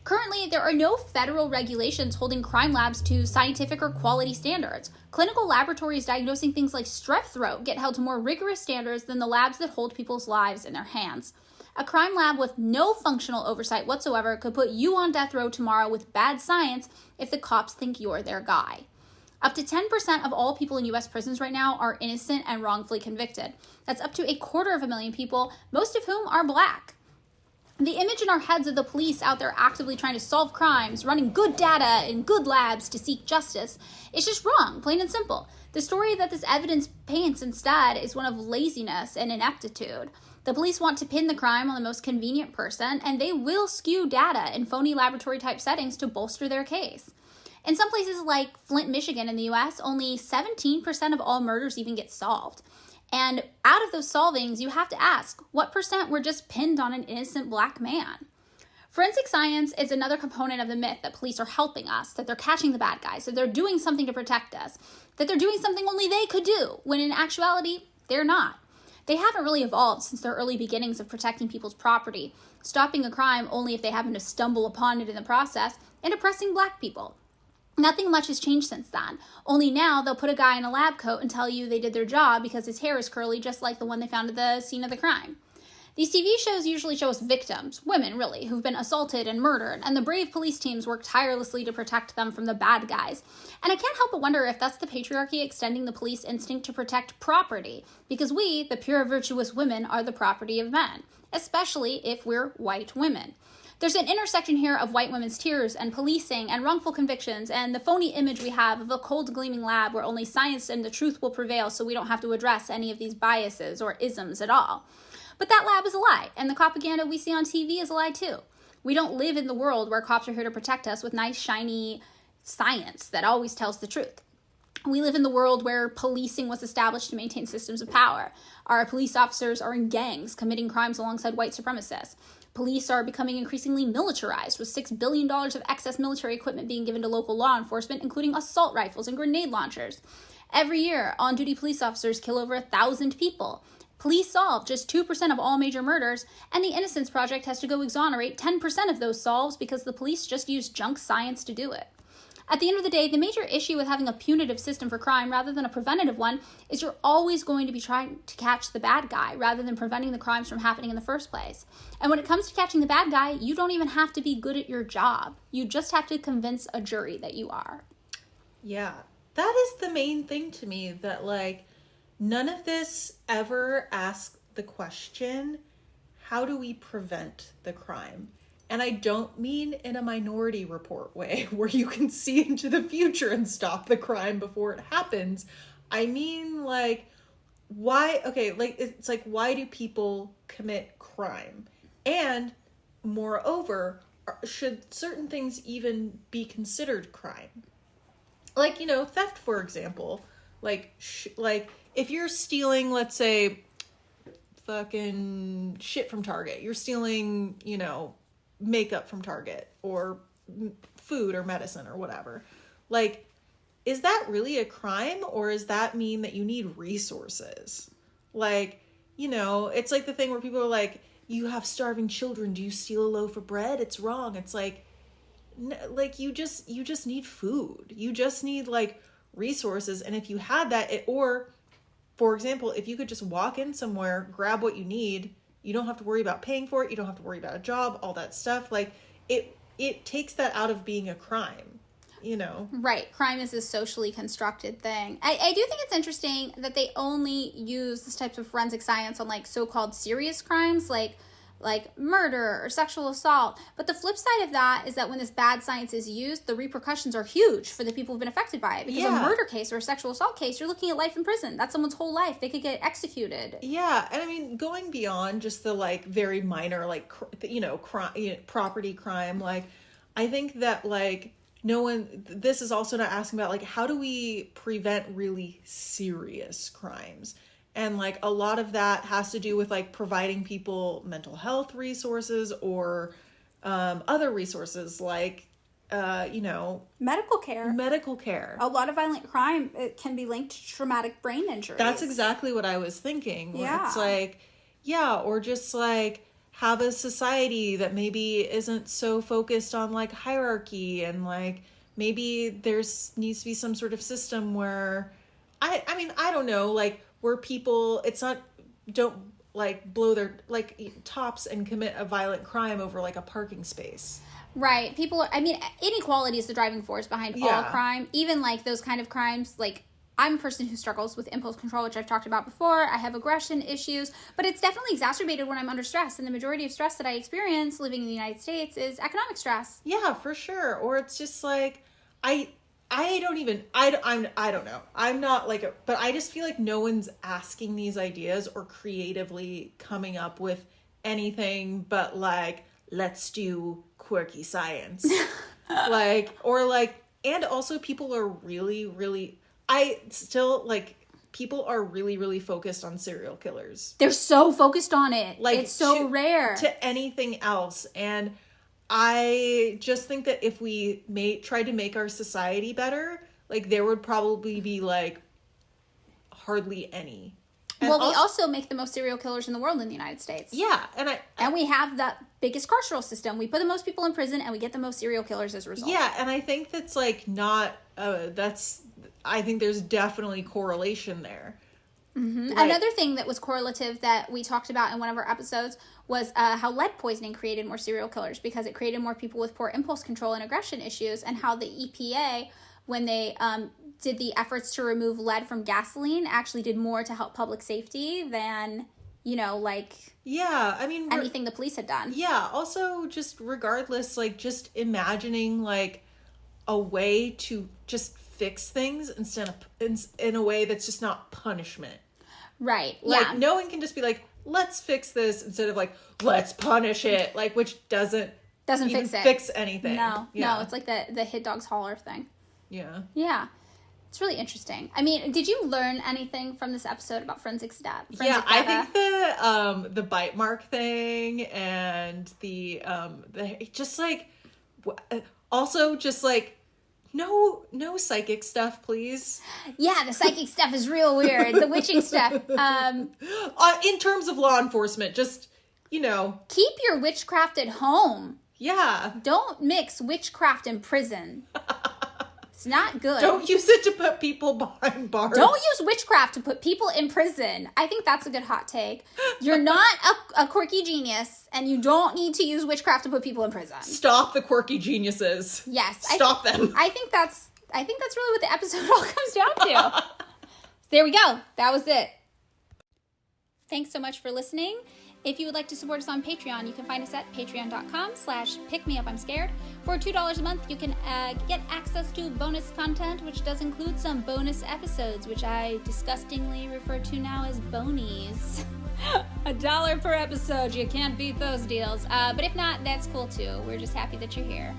Currently, there are no federal regulations holding crime labs to scientific or quality standards. Clinical laboratories diagnosing things like strep throat get held to more rigorous standards than the labs that hold people's lives in their hands. A crime lab with no functional oversight whatsoever could put you on death row tomorrow with bad science if the cops think you're their guy. Up to 10% of all people in U.S. prisons right now are innocent and wrongfully convicted. That's up to 250,000 people, most of whom are black. The image in our heads of the police out there actively trying to solve crimes, running good data in good labs to seek justice, is just wrong, plain and simple. The story that this evidence paints instead is one of laziness and ineptitude. The police want to pin the crime on the most convenient person, and they will skew data in phony laboratory-type settings to bolster their case. In some places like Flint, Michigan in the U.S., only 17% of all murders even get solved. And out of those solvings, you have to ask, what percent were just pinned on an innocent black man? Forensic science is another component of the myth that police are helping us, that they're catching the bad guys, that they're doing something to protect us, that they're doing something only they could do, when in actuality, they're not. They haven't really evolved since their early beginnings of protecting people's property, stopping a crime only if they happen to stumble upon it in the process, and oppressing black people. Nothing much has changed since then. Only now they'll put a guy in a lab coat and tell you they did their job because his hair is curly just like the one they found at the scene of the crime. These TV shows usually show us victims, women really, who've been assaulted and murdered, and the brave police teams work tirelessly to protect them from the bad guys. And I can't help but wonder if that's the patriarchy extending the police instinct to protect property, because we, the pure virtuous women, are the property of men, especially if we're white women. There's an intersection here of white women's tears and policing and wrongful convictions and the phony image we have of a cold gleaming lab where only science and the truth will prevail so we don't have to address any of these biases or isms at all. But that lab is a lie, and the propaganda we see on TV is a lie too. We don't live in the world where cops are here to protect us with nice, shiny science that always tells the truth. We live in the world where policing was established to maintain systems of power. Our police officers are in gangs committing crimes alongside white supremacists. Police are becoming increasingly militarized, with $6 billion of excess military equipment being given to local law enforcement, including assault rifles and grenade launchers. Every year, on-duty police officers kill over 1,000 people. Police solve just 2% of all major murders, and the Innocence Project has to go exonerate 10% of those solves because the police just use junk science to do it. At the end of the day, the major issue with having a punitive system for crime rather than a preventative one is you're always going to be trying to catch the bad guy rather than preventing the crimes from happening in the first place. And when it comes to catching the bad guy, you don't even have to be good at your job. You just have to convince a jury that you are.
Yeah, that is the main thing to me, that like none of this ever asks the question, how do we prevent the crime? And I don't mean in a Minority Report way where you can see into the future and stop the crime before it happens. I mean like why do people commit crime? And moreover, should certain things even be considered crime? Like, you know, theft, for example. Like if you're stealing, let's say, fucking shit from Target, you're stealing, you know, makeup from Target or food or medicine or whatever. Like, is that really a crime, or does that mean that you need resources? Like, you know, it's like the thing where people are like, you have starving children, do you steal a loaf of bread? It's wrong. It's like you just need food. You just need like resources. And if you had that, or for example, if you could just walk in somewhere, grab what you need, you don't have to worry about paying for it. You don't have to worry about a job, all that stuff. Like it takes that out of being a crime, you know? Right.
Crime is a socially constructed thing. I do think it's interesting that they only use this type of forensic science on like so-called serious crimes, like murder or sexual assault. But the flip side of that is that when this bad science is used, the repercussions are huge for the people who've been affected by it. Because a murder case or a sexual assault case, you're looking at life in prison. That's someone's whole life. They could get executed.
Yeah. And I mean, going beyond just the like very minor, like, you know, property crime, like I think that like this is also not asking about like, how do we prevent really serious crimes? And like a lot of that has to do with like providing people mental health resources or other resources like, you know,
medical care. A lot of violent crime, it can be linked to traumatic brain injuries.
That's exactly what I was thinking. Yeah. It's like, yeah, or just like have a society that maybe isn't so focused on like hierarchy, and like maybe needs to be some sort of system where I mean, I don't know, like where people, don't like blow their like tops and commit a violent crime over like a parking space.
Right. Inequality is the driving force behind all crime. Even like those kind of crimes, like I'm a person who struggles with impulse control, which I've talked about before. I have aggression issues, but it's definitely exacerbated when I'm under stress. And the majority of stress that I experience living in the United States is economic stress.
Yeah, for sure. Or it's just like, I don't know. I'm not like, but I just feel like no one's asking these ideas or creatively coming up with anything but like, let's do quirky science. Like, or like, and also people are really, people are really focused on serial killers.
They're so focused on it.
Like,
it's so rare.
To anything else. And I just think that if we tried to make our society better, like, there would probably be, like, hardly any. And
well, we also make the most serial killers in the world in the United States.
Yeah,
and we have the biggest carceral system. We put the most people in prison, and we get the most serial killers as a result.
Yeah, and I think that's, like, not, I think there's definitely correlation there.
Mm-hmm.
Right.
Another thing that was correlative that we talked about in one of our episodes was how lead poisoning created more serial killers because it created more people with poor impulse control and aggression issues, and how the EPA, when they did the efforts to remove lead from gasoline, actually did more to help public safety than,
yeah, I mean,
anything the police had done.
Yeah, also just regardless, like, just imagining, like, a way to just fix things instead of in a way that's just not punishment.
Right.
Like,
yeah.
no one can just be like, let's fix this instead of like, let's punish it. Like, which doesn't even fix anything.
No, it's like the hit dogs holler thing.
Yeah.
Yeah. It's really interesting. I mean, did you learn anything from this episode about forensic data?
I think the bite mark thing and the just like, also just like, no psychic stuff, please.
Yeah, the psychic stuff is real weird. The witching stuff.
In terms of law enforcement, just,
keep your witchcraft at home.
Yeah.
Don't mix witchcraft and prison. It's not good.
Don't use it to put people behind bars.
Don't use witchcraft to put people in prison. I think that's a good hot take. You're not a quirky genius, and you don't need to use witchcraft to put people in prison.
Stop the quirky geniuses.
Yes.
Stop them.
I think that's really what the episode all comes down to. There we go. That was it. Thanks so much for listening. If you would like to support us on Patreon, you can find us at patreon.com/pickmeupimscared. For $2 a month, you can get access to bonus content, which does include some bonus episodes, which I disgustingly refer to now as bonies. $1 per episode. You can't beat those deals. But if not, that's cool too. We're just happy that you're here.